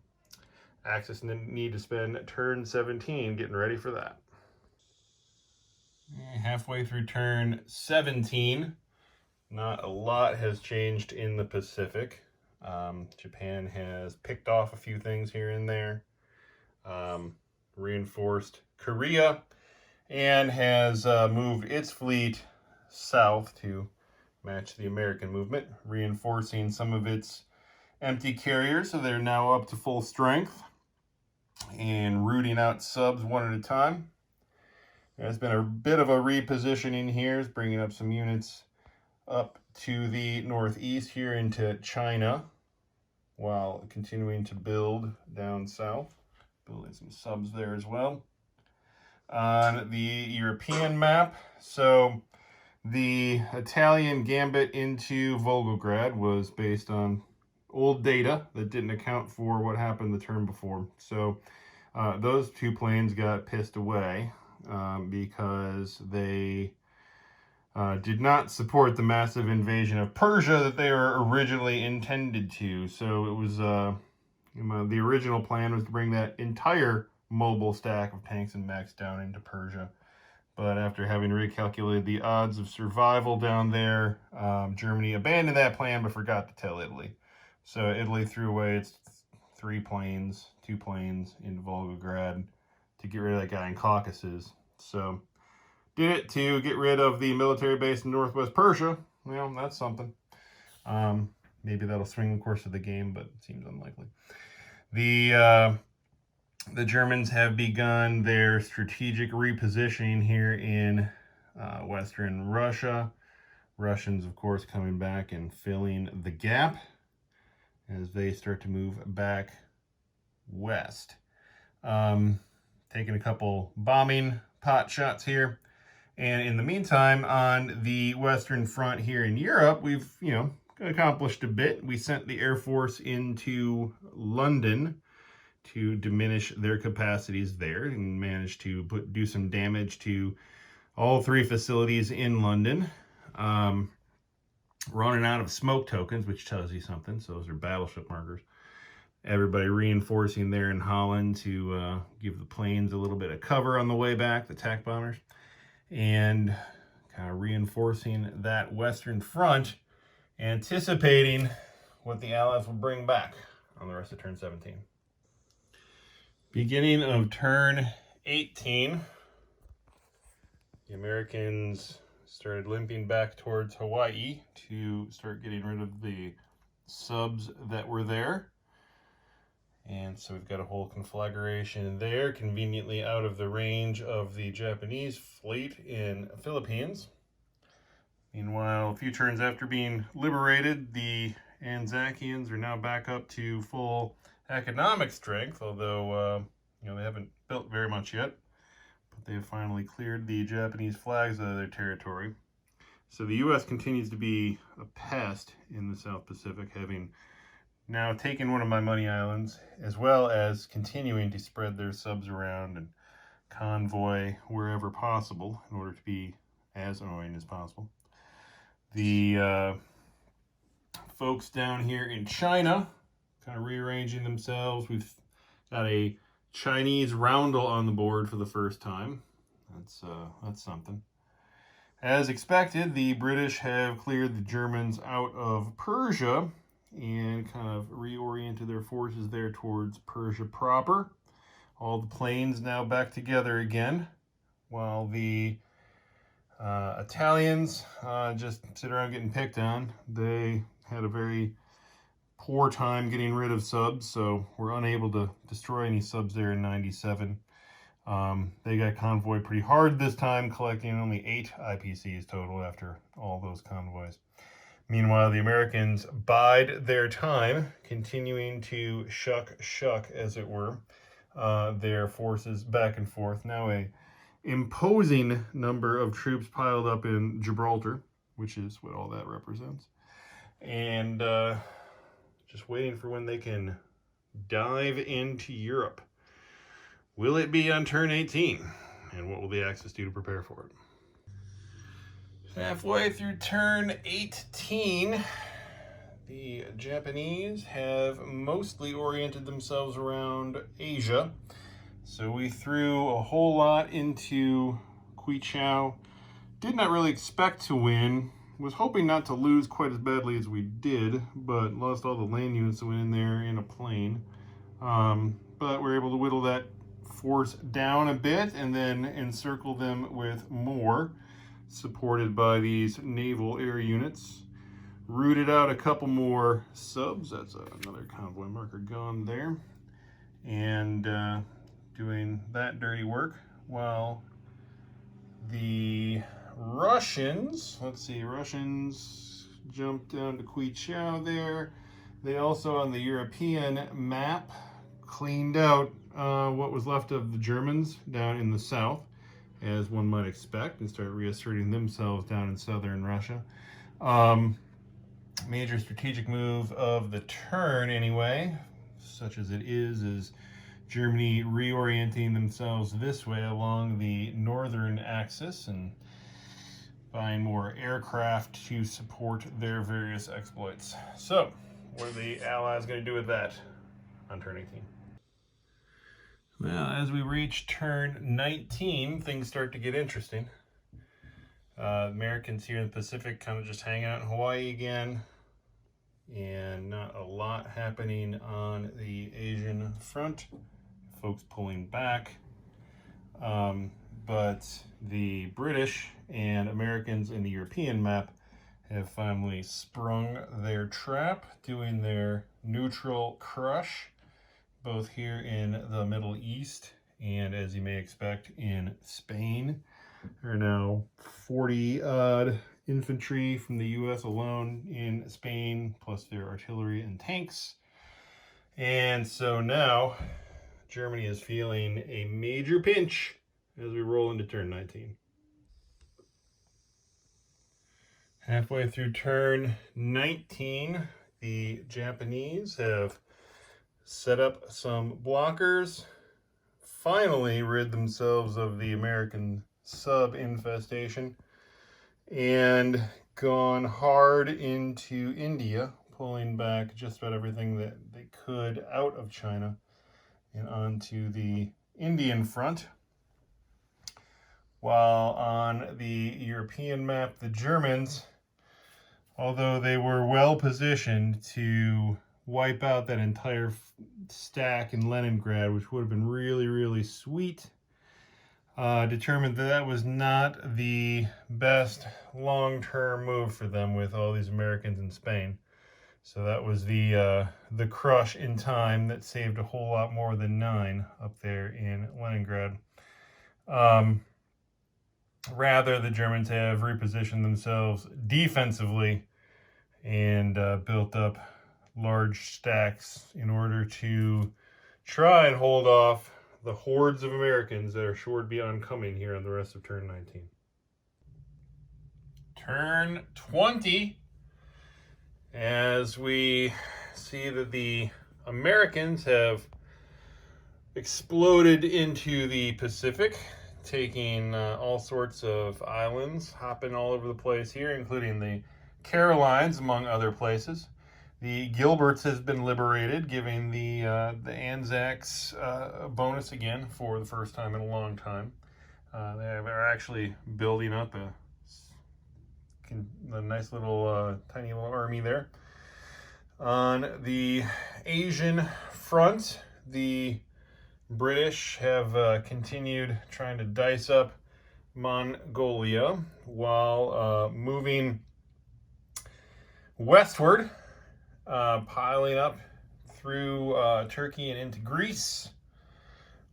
Axis need to spend turn 17 getting ready for that. Halfway through turn 17, not a lot has changed in the Pacific. Japan has picked off a few things here and there, reinforced Korea, and has moved its fleet south to match the American movement, reinforcing some of its empty carriers, so they're now up to full strength, and rooting out subs 1 at a time. There's been a bit of a repositioning here, bringing up some units up to the northeast here into China, while continuing to build down south, building some subs there as well. on the European map. So the Italian gambit into Volgograd was based on old data that didn't account for what happened the turn before. So those two planes got pissed away because they did not support the massive invasion of Persia that they were originally intended to. So it was the original plan was to bring that entire mobile stack of tanks and mechs down into Persia. But after having recalculated the odds of survival down there, Germany abandoned that plan but forgot to tell Italy. So Italy threw away its 2 planes into Volgograd to get rid of that guy in Caucasus. So did it to get rid of the military base in northwest Persia. Well, that's something. Maybe that'll swing the course of the game, but it seems unlikely. The Germans have begun their strategic repositioning here in western Russia. Russians, of course, coming back and filling the gap as they start to move back west. Taking a couple bombing pot shots here. And in the meantime, on the Western Front here in Europe, we've, accomplished a bit. We sent the Air Force into London to diminish their capacities there and managed to do some damage to all 3 facilities in London. Running out of smoke tokens, which tells you something. So those are battleship markers. Everybody reinforcing there in Holland to give the planes a little bit of cover on the way back, the attack bombers. And kind of reinforcing that Western Front, anticipating what the Allies will bring back on the rest of turn 17. Beginning of turn 18, the Americans started limping back towards Hawaii to start getting rid of the subs that were there. And so we've got a whole conflagration there, conveniently out of the range of the Japanese fleet in Philippines. Meanwhile, a few turns after being liberated, the Anzacians are now back up to full economic strength, although they haven't built very much yet. But they have finally cleared the Japanese flags out of their territory. So the U.S. continues to be a pest in the South Pacific, having now taken one of my money islands, as well as continuing to spread their subs around and convoy wherever possible in order to be as annoying as possible. The folks down here in China kind of rearranging themselves. We've got a Chinese roundel on the board for the first time. That's something. As expected, the British have cleared the Germans out of Persia and kind of reoriented their forces there towards Persia proper. All the planes now back together again, while the Italians just sit around getting picked on. They had a very poor time getting rid of subs, so we're unable to destroy any subs there in 97. They got convoyed pretty hard this time, collecting only 8 IPCs total after all those convoys. Meanwhile, the Americans bide their time, continuing to shuck, as it were, their forces back and forth. Now a imposing number of troops piled up in Gibraltar, which is what all that represents. And just waiting for when they can dive into Europe. Will it be on turn 18? And what will the Axis do to prepare for it? Halfway through turn 18, the Japanese have mostly oriented themselves around Asia. So we threw a whole lot into Quichao. Did not really expect to win. Was hoping not to lose quite as badly as we did, but lost all the land units that went in there in a plane. But we're able to whittle that force down a bit and then encircle them with more, supported by these naval air units. Rooted out a couple more subs. That's another convoy marker gone there. And doing that dirty work while the Russians, Russians jumped down to Quichao there. They also, on the European map, cleaned out what was left of the Germans down in the south. as one might expect, and start reasserting themselves down in southern Russia. Major strategic move of the turn, anyway, such as it is Germany reorienting themselves this way along the northern axis and buying more aircraft to support their various exploits. So, what are the Allies going to do with that on turn 18? Well, as we reach turn 19, things start to get interesting. Americans here in the Pacific kind of just hang out in Hawaii again, and not a lot happening on the Asian front. Folks pulling back. But the British and Americans in the European map have finally sprung their trap, doing their neutral crush, both here in the Middle East and, as you may expect, in Spain. There are now 40-odd infantry from the U.S. alone in Spain, plus their artillery and tanks. And so now Germany is feeling a major pinch as we roll into turn 19. Halfway through turn 19, the Japanese have set up some blockers, finally rid themselves of the American sub-infestation, and gone hard into India, pulling back just about everything that they could out of China and onto the Indian front. While on the European map, the Germans, although they were well positioned to wipe out that entire stack in Leningrad, which would have been really, really sweet, determined that that was not the best long-term move for them with all these Americans in Spain. So that was the crush in time that saved a whole lot more than 9 up there in Leningrad. Rather, the Germans have repositioned themselves defensively and built up large stacks in order to try and hold off the hordes of Americans that are sure to be oncoming here on the rest of turn 19. Turn 20, as we see that the Americans have exploded into the Pacific, taking all sorts of islands, hopping all over the place here, including the Carolines, among other places. The Gilberts has been liberated, giving the Anzacs a bonus again for the first time in a long time. They are actually building up a nice little, tiny little army there. On the Asian front, the British have continued trying to dice up Mongolia while moving westward, piling up through Turkey and into Greece,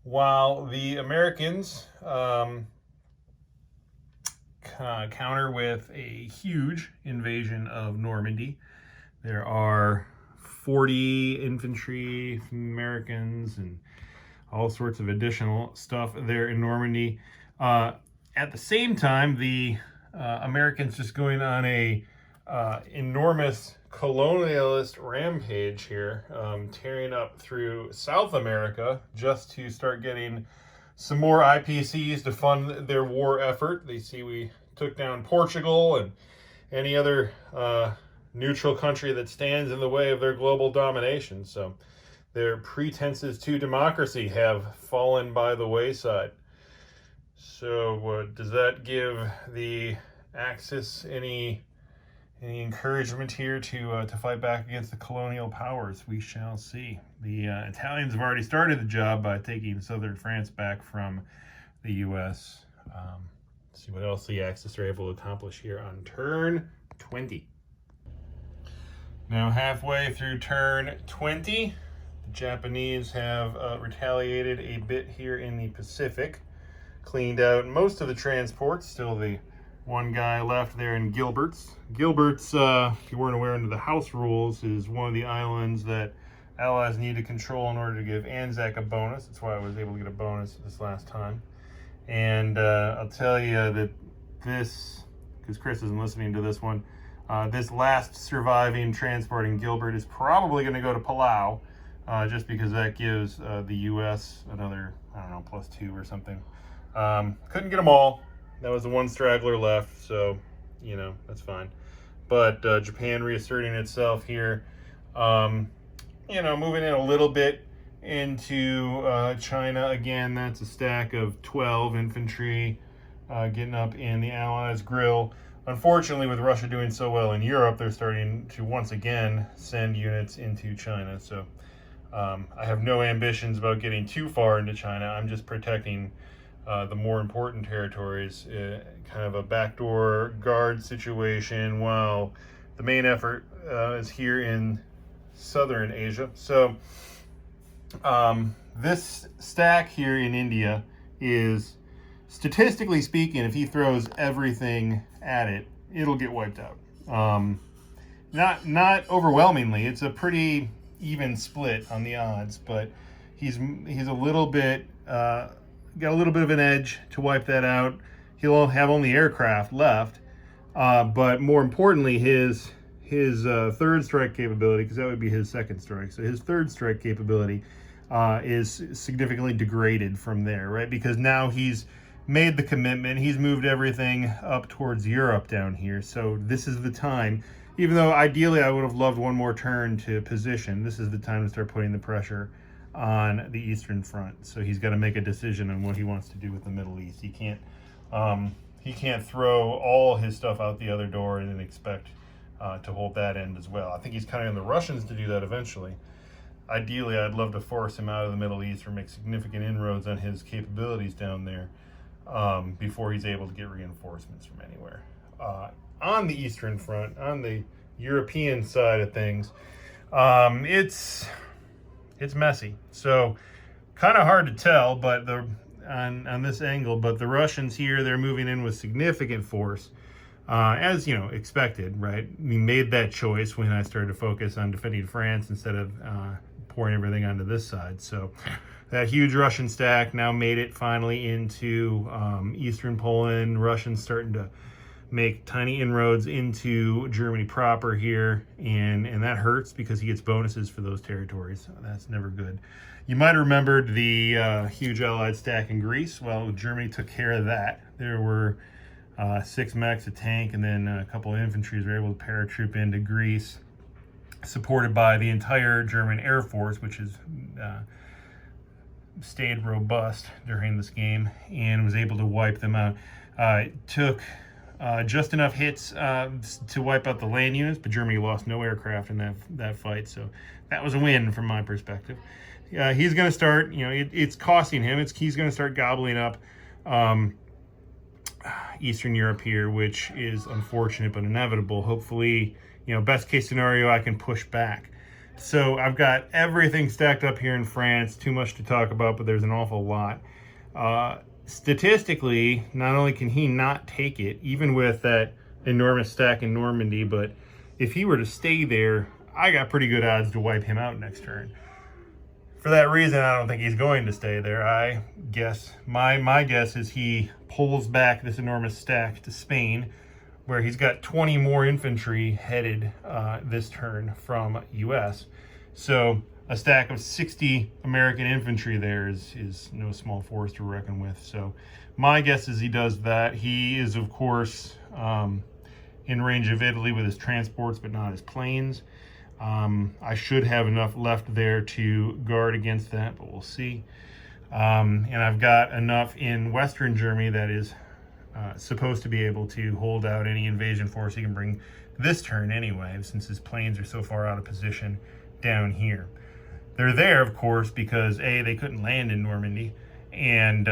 while the Americans counter with a huge invasion of Normandy. There are 40 infantry from Americans and all sorts of additional stuff there in Normandy. At the same time, the Americans just going on a enormous colonialist rampage here, tearing up through South America just to start getting some more IPCs to fund their war effort. They see we took down Portugal and any other neutral country that stands in the way of their global domination. So their pretenses to democracy have fallen by the wayside. So does that give the Axis any encouragement here to fight back against the colonial powers? We shall see. The Italians have already started the job by taking southern France back from the U.S. See what else the Axis are able to accomplish here on turn 20. Now halfway through turn 20, the Japanese have retaliated a bit here in the Pacific, cleaned out most of the transports, still the one guy left there in Gilbert's. Gilbert's, if you weren't aware, under the house rules, is one of the islands that Allies need to control in order to give Anzac a bonus. That's why I was able to get a bonus this last time. And I'll tell you that this, because Chris isn't listening to this one, this last surviving transporting Gilbert is probably going to go to Palau, just because that gives the U.S. another, I don't know, +2 or something. Couldn't get them all. That was the one straggler left, so, you know, that's fine. But Japan reasserting itself here. You know, moving in a little bit into China again. That's a stack of 12 infantry getting up in the Allies' grill. Unfortunately, with Russia doing so well in Europe, they're starting to once again send units into China. So I have no ambitions about getting too far into China. I'm just protecting the more important territories, kind of a backdoor guard situation, while the main effort is here in southern Asia. So this stack here in India is, statistically speaking, if he throws everything at it, it'll get wiped out. Not overwhelmingly. It's a pretty even split on the odds, but he's a little bit got a little bit of an edge to wipe that out. He'll have only aircraft left, but more importantly, his third strike capability, because that would be his second strike. So his third strike capability is significantly degraded from there, right? Because now he's made the commitment. He's moved everything up towards Europe down here. So this is the time, even though ideally I would have loved one more turn to position, this is the time to start putting the pressure on the Eastern Front. So he's got to make a decision on what he wants to do with the Middle East. He can't throw all his stuff out the other door and then expect to hold that end as well. I think he's counting on the Russians to do that eventually. Ideally, I'd love to force him out of the Middle East or make significant inroads on his capabilities down there before he's able to get reinforcements from anywhere. On the Eastern Front, on the European side of things, it's messy. So kind of hard to tell, but on this angle, but the Russians here, they're moving in with significant force. As you know, expected, right? We made that choice when I started to focus on defending France instead of pouring everything onto this side. So that huge Russian stack now made it finally into eastern Poland. Russians starting to make tiny inroads into Germany proper here, and that hurts because he gets bonuses for those territories. That's never good. You might have remembered the huge Allied stack in Greece. Well, Germany took care of that. There were 6 mechs, a tank, and then a couple of infantries were able to paratroop into Greece, supported by the entire German Air Force, which has stayed robust during this game and was able to wipe them out. It took just enough hits to wipe out the land units, but Germany lost no aircraft in that fight, so that was a win from my perspective. He's going to start, you know, it's costing him. He's going to start gobbling up Eastern Europe here, which is unfortunate but inevitable. Hopefully, you know, best case scenario, I can push back. So I've got everything stacked up here in France. Too much to talk about, but there's an awful lot. Statistically, not only can he not take it, even with that enormous stack in Normandy, but if he were to stay there, I got pretty good odds to wipe him out next turn. For that reason, I don't think he's going to stay there. I guess, my guess is he pulls back this enormous stack to Spain, where he's got 20 more infantry headed this turn from US. So a stack of 60 American infantry there is no small force to reckon with. So my guess is he does that. He is, of course, in range of Italy with his transports, but not his planes. I should have enough left there to guard against that, but we'll see. And I've got enough in Western Germany that is supposed to be able to hold out any invasion force he can bring this turn anyway, since his planes are so far out of position down here. They're there, of course, because A, they couldn't land in Normandy, and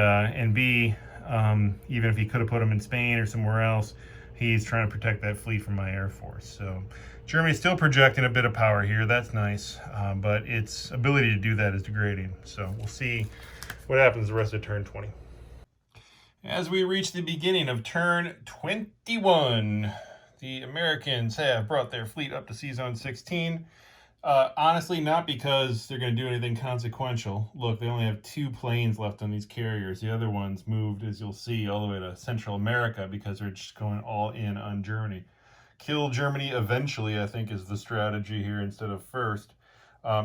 B, even if he could have put them in Spain or somewhere else, he's trying to protect that fleet from my Air Force. So Germany's still projecting a bit of power here. That's nice, but its ability to do that is degrading. So we'll see what happens the rest of turn 20. As we reach the beginning of turn 21, the Americans have brought their fleet up to sea zone 16. Honestly, not because they're going to do anything consequential. Look, they only have 2 planes left on these carriers. The other ones moved, as you'll see, all the way to Central America because they're just going all in on Germany. Kill Germany eventually, I think, is the strategy here instead of first.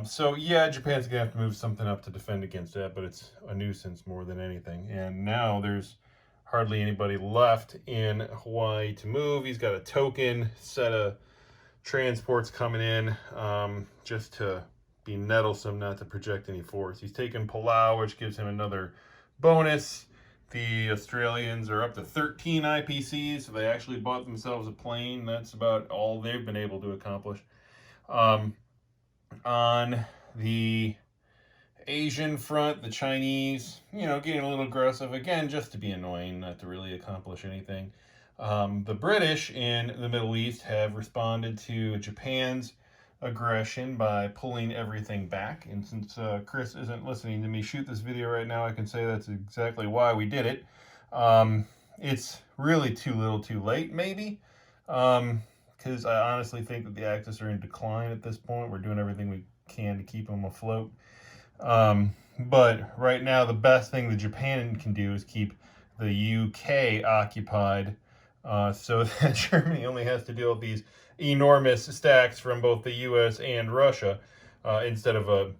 So, yeah, Japan's going to have to move something up to defend against that, but it's a nuisance more than anything. And now there's hardly anybody left in Hawaii to move. He's got a token set of transports coming in just to be nettlesome, not to project any force. He's taking Palau, which gives him another bonus. The Australians are up to 13 IPCs, so they actually bought themselves a plane. That's about all they've been able to accomplish. On the Asian front, the Chinese, getting a little aggressive, again, just to be annoying, not to really accomplish anything. The British in the Middle East have responded to Japan's aggression by pulling everything back. And since Chris isn't listening to me shoot this video right now, I can say that's exactly why we did it. It's really too little too late, maybe. Because I honestly think that the Axis are in decline at this point. We're doing everything we can to keep them afloat. But right now, the best thing that Japan can do is keep the UK occupied, so that Germany only has to deal with these enormous stacks from both the US and Russia, instead of a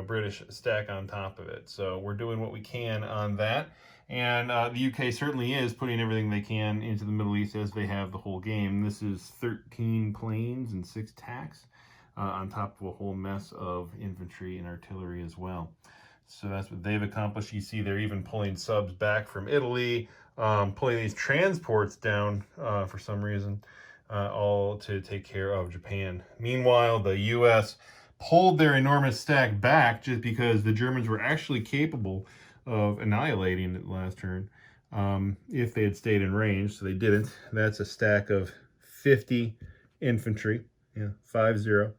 British stack on top of it. So we're doing what we can on that. And the UK certainly is putting everything they can into the Middle East, as they have the whole game. This is 13 planes and 6 tacks, on top of a whole mess of infantry and artillery as well. So that's what they've accomplished. You see they're even pulling subs back from Italy, pulling these transports down for some reason, all to take care of Japan. Meanwhile, the US pulled their enormous stack back just because the Germans were actually capable of annihilating it last turn, if they had stayed in range. So they didn't. That's a stack of 50 infantry, 50,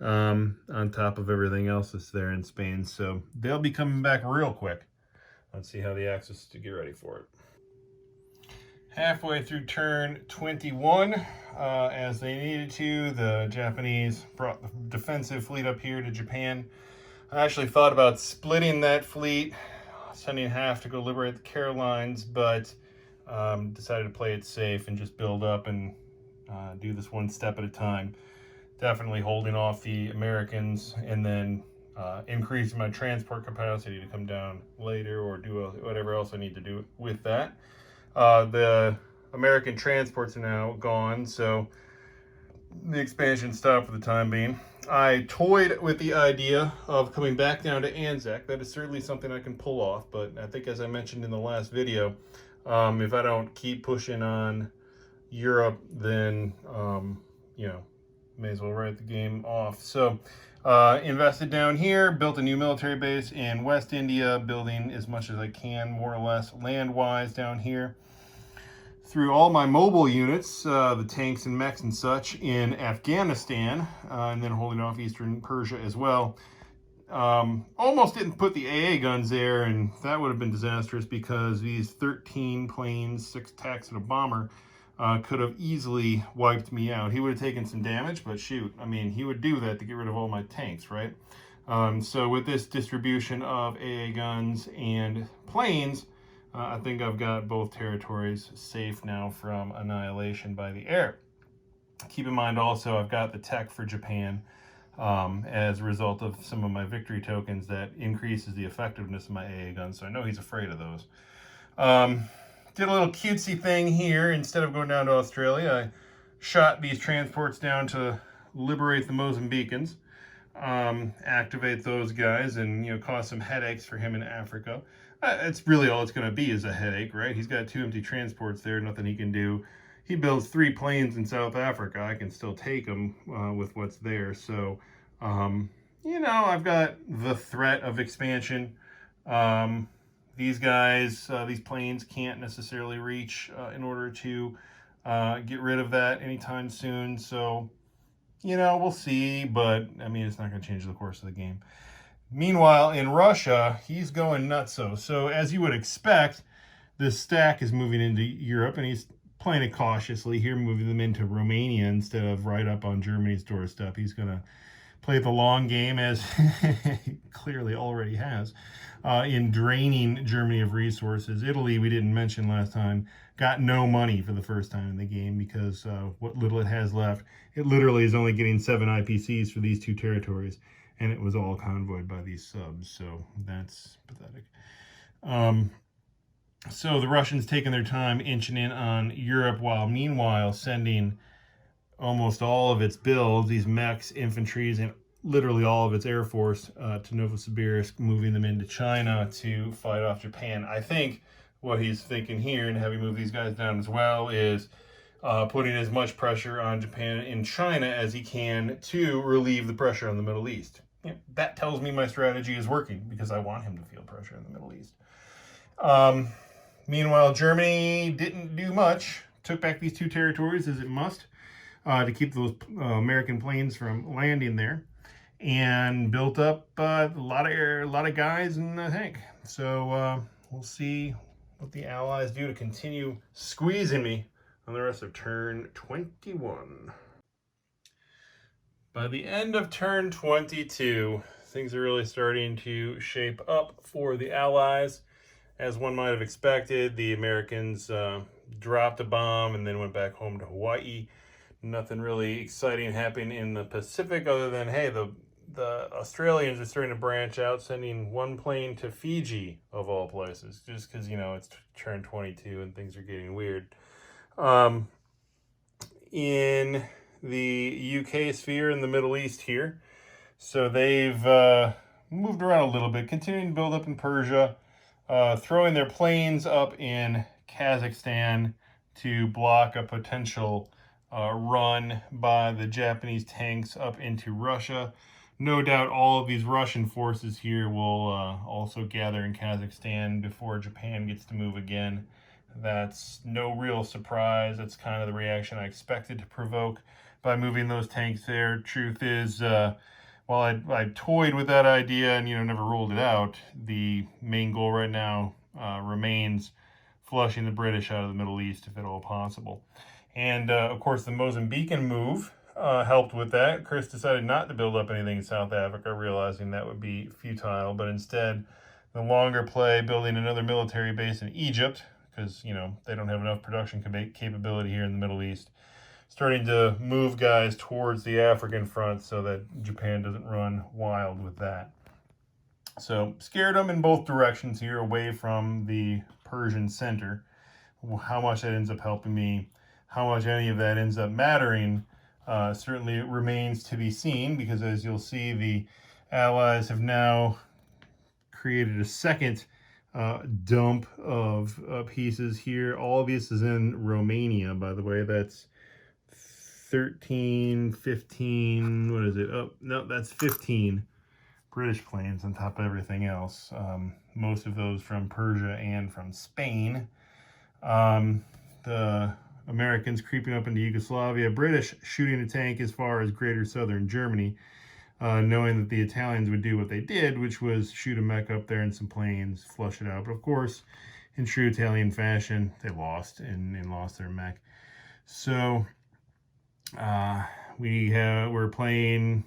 on top of everything else that's there in Spain. So they'll be coming back real quick. Let's see how the Axis to get ready for it. Halfway through turn 21, as they needed to, the Japanese brought the defensive fleet up here to Japan. I actually thought about splitting that fleet, sending half to go liberate the Carolines, but decided to play it safe and just build up and do this one step at a time. Definitely holding off the Americans, and then increasing my transport capacity to come down later, or do whatever else I need to do with that. The American transports are now gone, so the expansion stopped for the time being. I toyed with the idea of coming back down to Anzac. That is certainly something I can pull off, but I think, as I mentioned in the last video, if I don't keep pushing on Europe, then may as well write the game off. So invested down here, built a new military base in West India, building as much as I can, more or less, land-wise down here. Through all my mobile units, the tanks and mechs and such, in Afghanistan, and then holding off Eastern Persia as well. Almost didn't put the AA guns there, and that would have been disastrous, because these 13 planes, 6 tacks, and a bomber could have easily wiped me out. He would have taken some damage, but shoot, I mean, he would do that to get rid of all my tanks, right? So with this distribution of AA guns and planes, I think I've got both territories safe now from annihilation by the air. Keep in mind also, I've got the tech for Japan, as a result of some of my victory tokens, that increases the effectiveness of my AA guns, so I know he's afraid of those. Did a little cutesy thing here. Instead of going down to Australia, I shot these transports down to liberate the Mozambicans, activate those guys, and cause some headaches for him in Africa. It's really all it's going to be, is a headache, right? He's got 2 empty transports there, nothing he can do. He builds 3 planes in South Africa. I can still take them with what's there. So, I've got the threat of expansion. These guys, these planes can't necessarily reach in order to get rid of that anytime soon. So, we'll see, but I mean, it's not going to change the course of the game. Meanwhile, in Russia, he's going nutso. So as you would expect, this stack is moving into Europe, and he's playing it cautiously here, moving them into Romania instead of right up on Germany's doorstep. He's going to play the long game, as he clearly already has, in draining Germany of resources. Italy, we didn't mention last time, got no money for the first time in the game because what little it has left, it literally is only getting 7 IPCs for these 2 territories, and it was all convoyed by these subs, so that's pathetic. So the Russians taking their time inching in on Europe, while meanwhile sending almost all of its builds, these mechs, infantries, and literally all of its air force to Novosibirsk, moving them into China to fight off Japan. I think what he's thinking here, and having moved these guys down as well, is putting as much pressure on Japan in China as he can to relieve the pressure on the Middle East. You know, that tells me my strategy is working because I want him to feel pressure in the Middle East. Meanwhile, Germany didn't do much, took back these 2 territories as it must to keep those American planes from landing there, and built up a lot of guys in the tank. So we'll see what the Allies do to continue squeezing me on the rest of turn 21. By the end of turn 22, things are really starting to shape up for the Allies. As one might have expected, the Americans dropped a bomb and then went back home to Hawaii. Nothing really exciting happening in the Pacific other than, hey, the Australians are starting to branch out, sending 1 plane to Fiji, of all places, just because, you know, it's turn 22 and things are getting weird. In the UK sphere in the Middle East here, so they've moved around a little bit, continuing to build up in Persia, throwing their planes up in Kazakhstan to block a potential run by the Japanese tanks up into Russia. No doubt all of these Russian forces here will also gather in Kazakhstan before Japan gets to move again. That's no real surprise. That's kind of the reaction I expected to provoke by moving those tanks there. Truth is, while I toyed with that idea and never ruled it out, the main goal right now remains flushing the British out of the Middle East if at all possible. And of course, the Mozambican move helped with that. Chris decided not to build up anything in South Africa, realizing that would be futile, but instead the longer play, building another military base in Egypt, because they don't have enough production capability here in the Middle East, starting to move guys towards the African front so that Japan doesn't run wild with that. So scared them in both directions here, away from the Persian center. How much that ends up helping me, how much any of that ends up mattering, certainly it remains to be seen, because as you'll see, the Allies have now created a second dump of pieces here. All of this is in Romania, by the way. That's 13, 15, what is it? Oh, no, that's 15 British planes on top of everything else. Most of those from Persia and from Spain. The Americans creeping up into Yugoslavia. British shooting a tank as far as greater southern Germany, knowing that the Italians would do what they did, which was shoot a mech up there and some planes, flush it out. But of course, in true Italian fashion, they lost and lost their mech. So we're playing,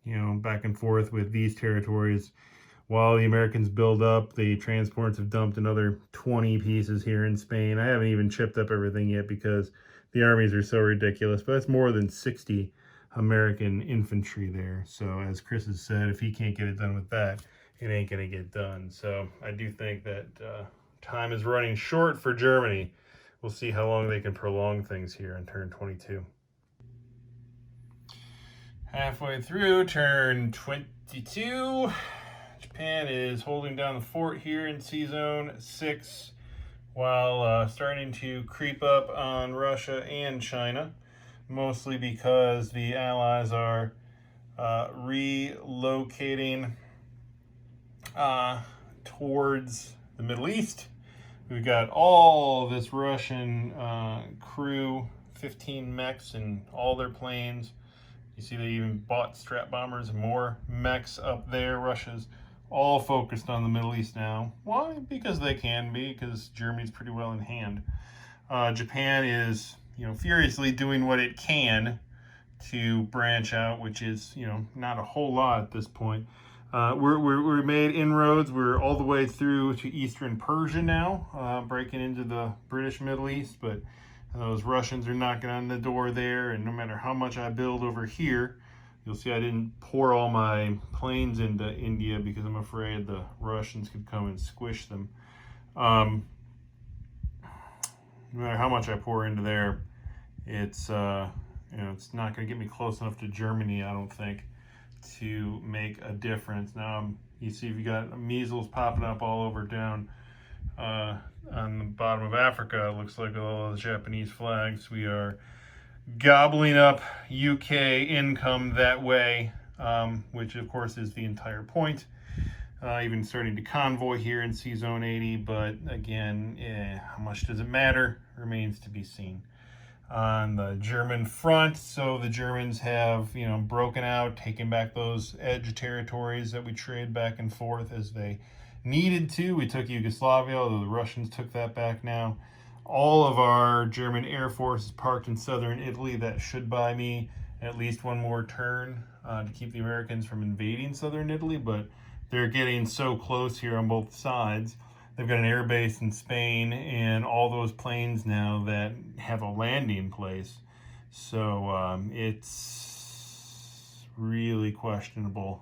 back and forth with these territories. While the Americans build up, the transports have dumped another 20 pieces here in Spain. I haven't even chipped up everything yet because the armies are so ridiculous, but that's more than 60 American infantry there. So as Chris has said, if he can't get it done with that, it ain't going to get done. So I do think that time is running short for Germany. We'll see how long they can prolong things here in turn 22. Halfway through turn 22, Japan is holding down the fort here in C-Zone 6 while starting to creep up on Russia and China, mostly because the Allies are relocating towards the Middle East. We've got all this Russian crew, 15 mechs and all their planes. You see they even bought strap bombers and more mechs up there. Russia's all focused on the Middle East now. Why? Because they can be, because Germany's pretty well in hand. Japan is, furiously doing what it can to branch out, which is, you know, not a whole lot at this point. We're made inroads. We're all the way through to Eastern Persia now, breaking into the British Middle East, but those Russians are knocking on the door there, and no matter how much I build over here, you'll see I didn't pour all my planes into India because I'm afraid the Russians could come and squish them. No matter how much I pour into there, it's it's not going to get me close enough to Germany, I don't think, to make a difference. Now you see you got measles popping up all over down on the bottom of Africa. It looks like all those Japanese flags. We are gobbling up UK income that way, which of course is the entire point. Even starting to convoy here in C-Zone 80, but again, how much does it matter? Remains to be seen. On the German front, so the Germans have, you know, broken out, taken back those edge territories that we trade back and forth as they needed to. We took Yugoslavia, although the Russians took that back now. All of our German Air Force is parked in southern Italy. That should buy me at least one more turn to keep the Americans from invading southern Italy, but they're getting so close here on both sides. They've got an air base in Spain and all those planes now that have a landing place. So it's really questionable.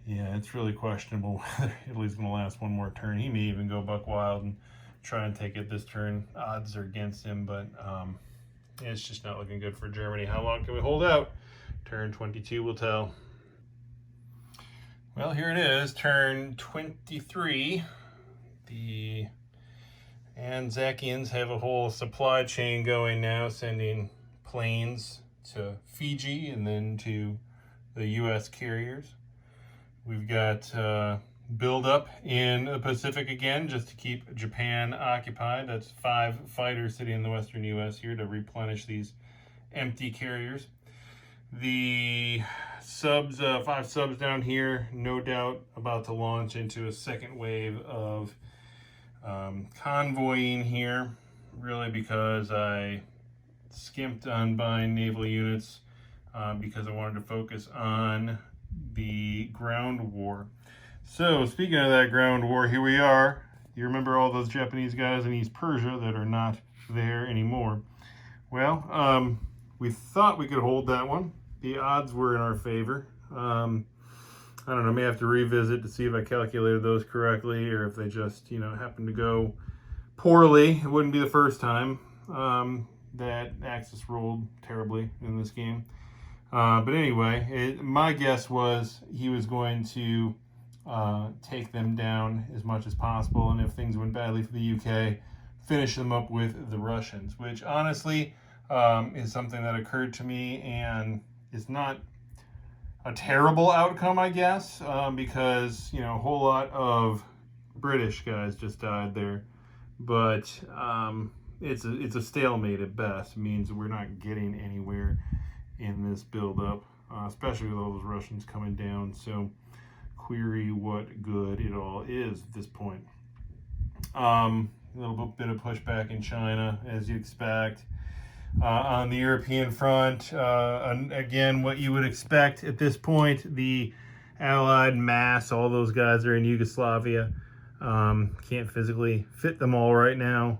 Yeah, it's really questionable whether Italy's going to last one more turn. He may even go buck wild and try and take it this turn. Odds are against him, but it's just not looking good for Germany. How long can we hold out? Turn 22 will tell. Well, here it is, turn 23. The Anzakians have a whole supply chain going now, sending planes to Fiji and then to the U.S. carriers. We've got buildup in the Pacific again, just to keep Japan occupied. That's 5 fighters sitting in the western U.S. here to replenish these empty carriers. The subs, 5 subs down here, no doubt about to launch into a second wave of convoying here, really because I skimped on buying naval units because I wanted to focus on the ground war. So speaking of that ground war, here we are. You remember all those Japanese guys in East Persia that are not there anymore. Well, we thought we could hold that one. The odds were in our favor. I don't know, may have to revisit to see if I calculated those correctly or if they just, you know, happened to go poorly. It wouldn't be the first time that Axis rolled terribly in this game. But anyway, my guess was he was going to take them down as much as possible, and if things went badly for the UK, finish them up with the Russians, which honestly is something that occurred to me, and it's not a terrible outcome, I guess, because, you know, a whole lot of British guys just died there, but it's a stalemate at best. It means we're not getting anywhere in this build-up, especially with all those Russians coming down. So query what good it all is at this point. A little bit of pushback in China, as you expect. On the European front, again, what you would expect at this point, the Allied mass, all those guys are in Yugoslavia. Can't physically fit them all right now,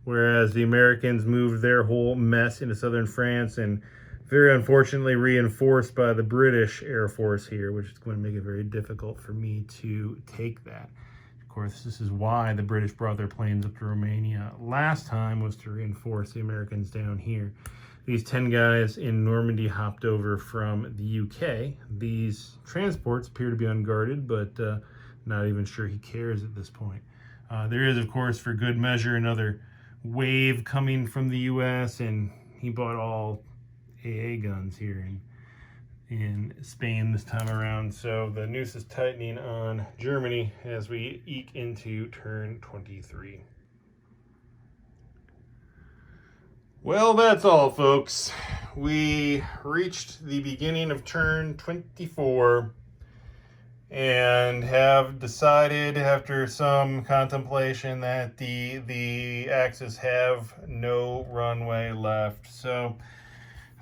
whereas the Americans moved their whole mess into southern France and very unfortunately reinforced by the British Air Force here, which is going to make it very difficult for me to take that. Of course, this is why the British brought their planes up to Romania last time, was to reinforce the Americans down here. These 10 guys in Normandy hopped over from the UK. These transports appear to be unguarded, but not even sure he cares at this point. There is, of course, for good measure, another wave coming from the US, and he bought all AA guns here in Spain this time around. So the noose is tightening on Germany as we eke into turn 23. Well, that's all, folks. We reached the beginning of turn 24 and have decided, after some contemplation, that the Axis have no runway left. So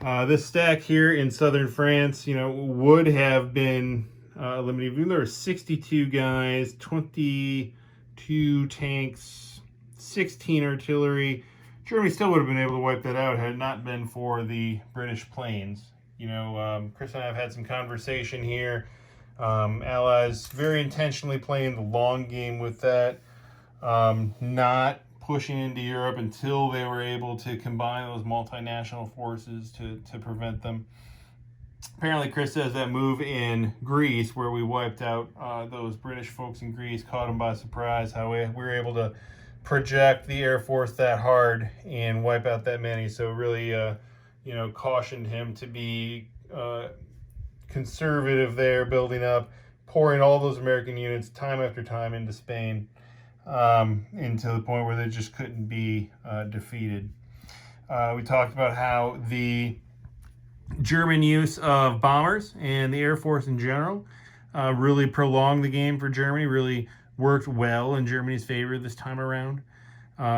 This stack here in southern France, would have been eliminated. Even though there were 62 guys, 22 tanks, 16 artillery. Germany still would have been able to wipe that out had it not been for the British planes. Chris and I have had some conversation here. Allies very intentionally playing the long game with that, not pushing into Europe until they were able to combine those multinational forces to prevent them. Apparently, Chris says that move in Greece, where we wiped out those British folks in Greece, caught them by surprise, how we were able to project the Air Force that hard and wipe out that many. So really, cautioned him to be conservative there, building up, pouring all those American units time after time into Spain, into the point where they just couldn't be defeated. We talked about how the German use of bombers and the Air Force in general really prolonged the game for Germany, really worked well in Germany's favor this time around.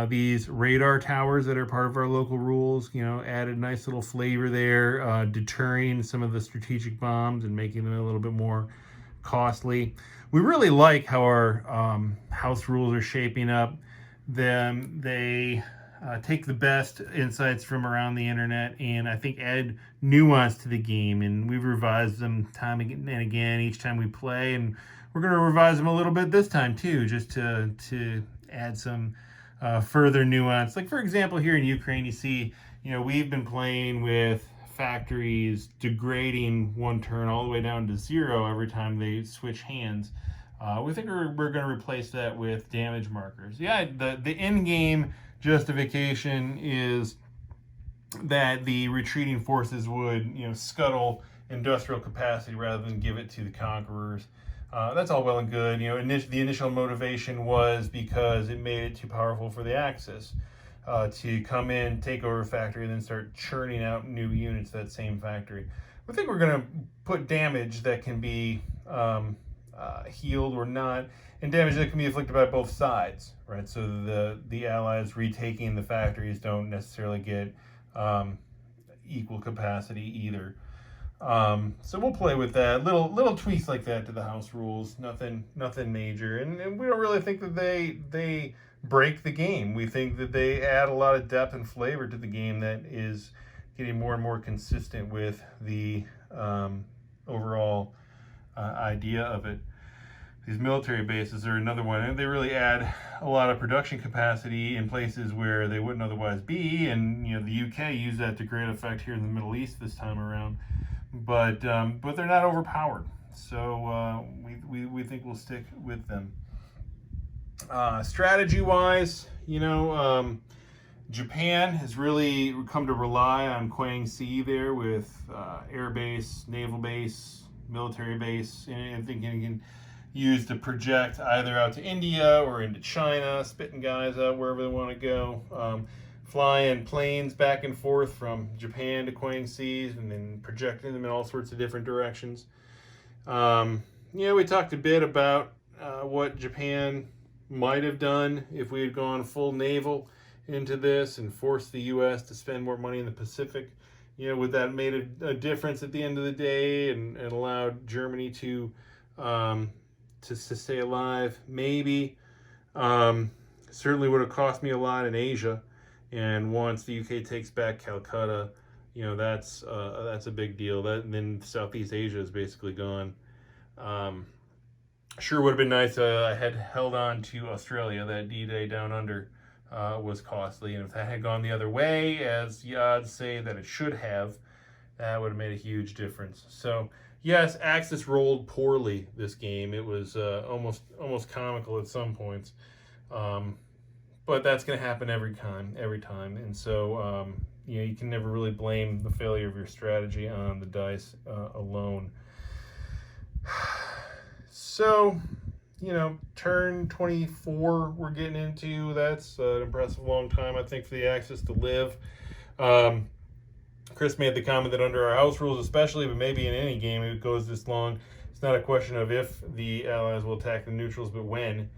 These radar towers that are part of our local rules, added a nice little flavor there, deterring some of the strategic bombs and making them a little bit more costly. We really like how our house rules are shaping up. They take the best insights from around the internet and I think add nuance to the game. And we've revised them time and again each time we play. And we're going to revise them a little bit this time too, just to add some further nuance. Like, for example, here in Ukraine, you see, we've been playing with factories degrading one turn all the way down to 0 every time they switch hands. We think we're going to replace that with damage markers. Yeah, the in-game justification is that the retreating forces would, scuttle industrial capacity rather than give it to the conquerors. That's all well and good. The initial motivation was because it made it too powerful for the Axis to come in, take over a factory, and then start churning out new units to that same factory. We think we're going to put damage that can be healed or not, and damage that can be inflicted by both sides, right? So the Allies retaking the factories don't necessarily get equal capacity either. So we'll play with that, little tweaks like that to the house rules, nothing major, and we don't really think that they break the game. We think that they add a lot of depth and flavor to the game that is getting more and more consistent with the overall idea of it. These military bases are another one, and they really add a lot of production capacity in places where they wouldn't otherwise be, and the UK used that to great effect here in the Middle East this time around. But they're not overpowered, so we think we'll stick with them. Strategy-wise, Japan has really come to rely on Kwang Sea there with air base, naval base, military base, and thinking it can use to project either out to India or into China, spitting guys out wherever they want to go. Flying planes back and forth from Japan to Kwang Seas and then projecting them in all sorts of different directions. We talked a bit about what Japan might have done if we had gone full naval into this and forced the U.S. to spend more money in the Pacific. Would that made a difference at the end of the day and allowed Germany to stay alive? Maybe. Certainly would have cost me a lot in Asia. And once the UK takes back Calcutta, that's a big deal. And then Southeast Asia is basically gone. Sure would have been nice. I had held on to Australia. That D-Day down under was costly, and if that had gone the other way, as the odds say that it should have, that would have made a huge difference. So yes, Axis rolled poorly this game. It was almost comical at some points. But that's going to happen every time. And so, you can never really blame the failure of your strategy on the dice alone. So, turn 24 we're getting into. That's an impressive long time, I think, for the Axis to live. Chris made the comment that under our house rules especially, but maybe in any game it goes this long, it's not a question of if the Allies will attack the neutrals, but when.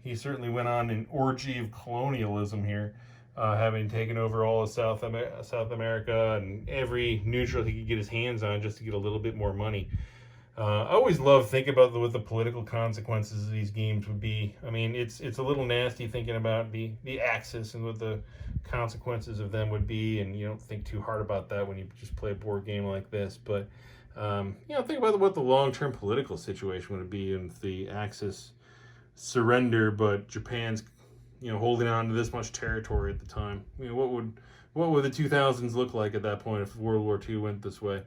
He certainly went on an orgy of colonialism here. having taken over all of South America and every neutral he could get his hands on just to get a little bit more money. I always love thinking about what the political consequences of these games would be. I mean, it's a little nasty thinking about the Axis and what the consequences of them would be, and you don't think too hard about that when you just play a board game like this. But think about what the long-term political situation would be if the Axis surrender, but Japan's holding on to this much territory at the time. What would the 2000s look like at that point if World War II went this way?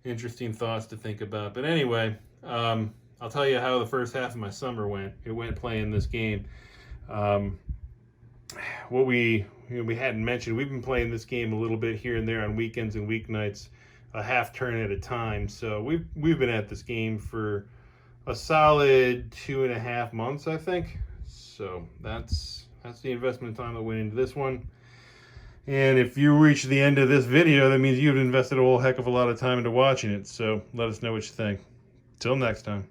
Interesting thoughts to think about. But anyway, I'll tell you how the first half of my summer went. It went playing this game. What we hadn't mentioned, we've been playing this game a little bit here and there on weekends and weeknights, a half turn at a time. So we've been at this game for a solid 2.5 months, I think. So that's the investment time that went into this one. And if you reach the end of this video, that means you've invested a whole heck of a lot of time into watching it. So let us know what you think. Till next time.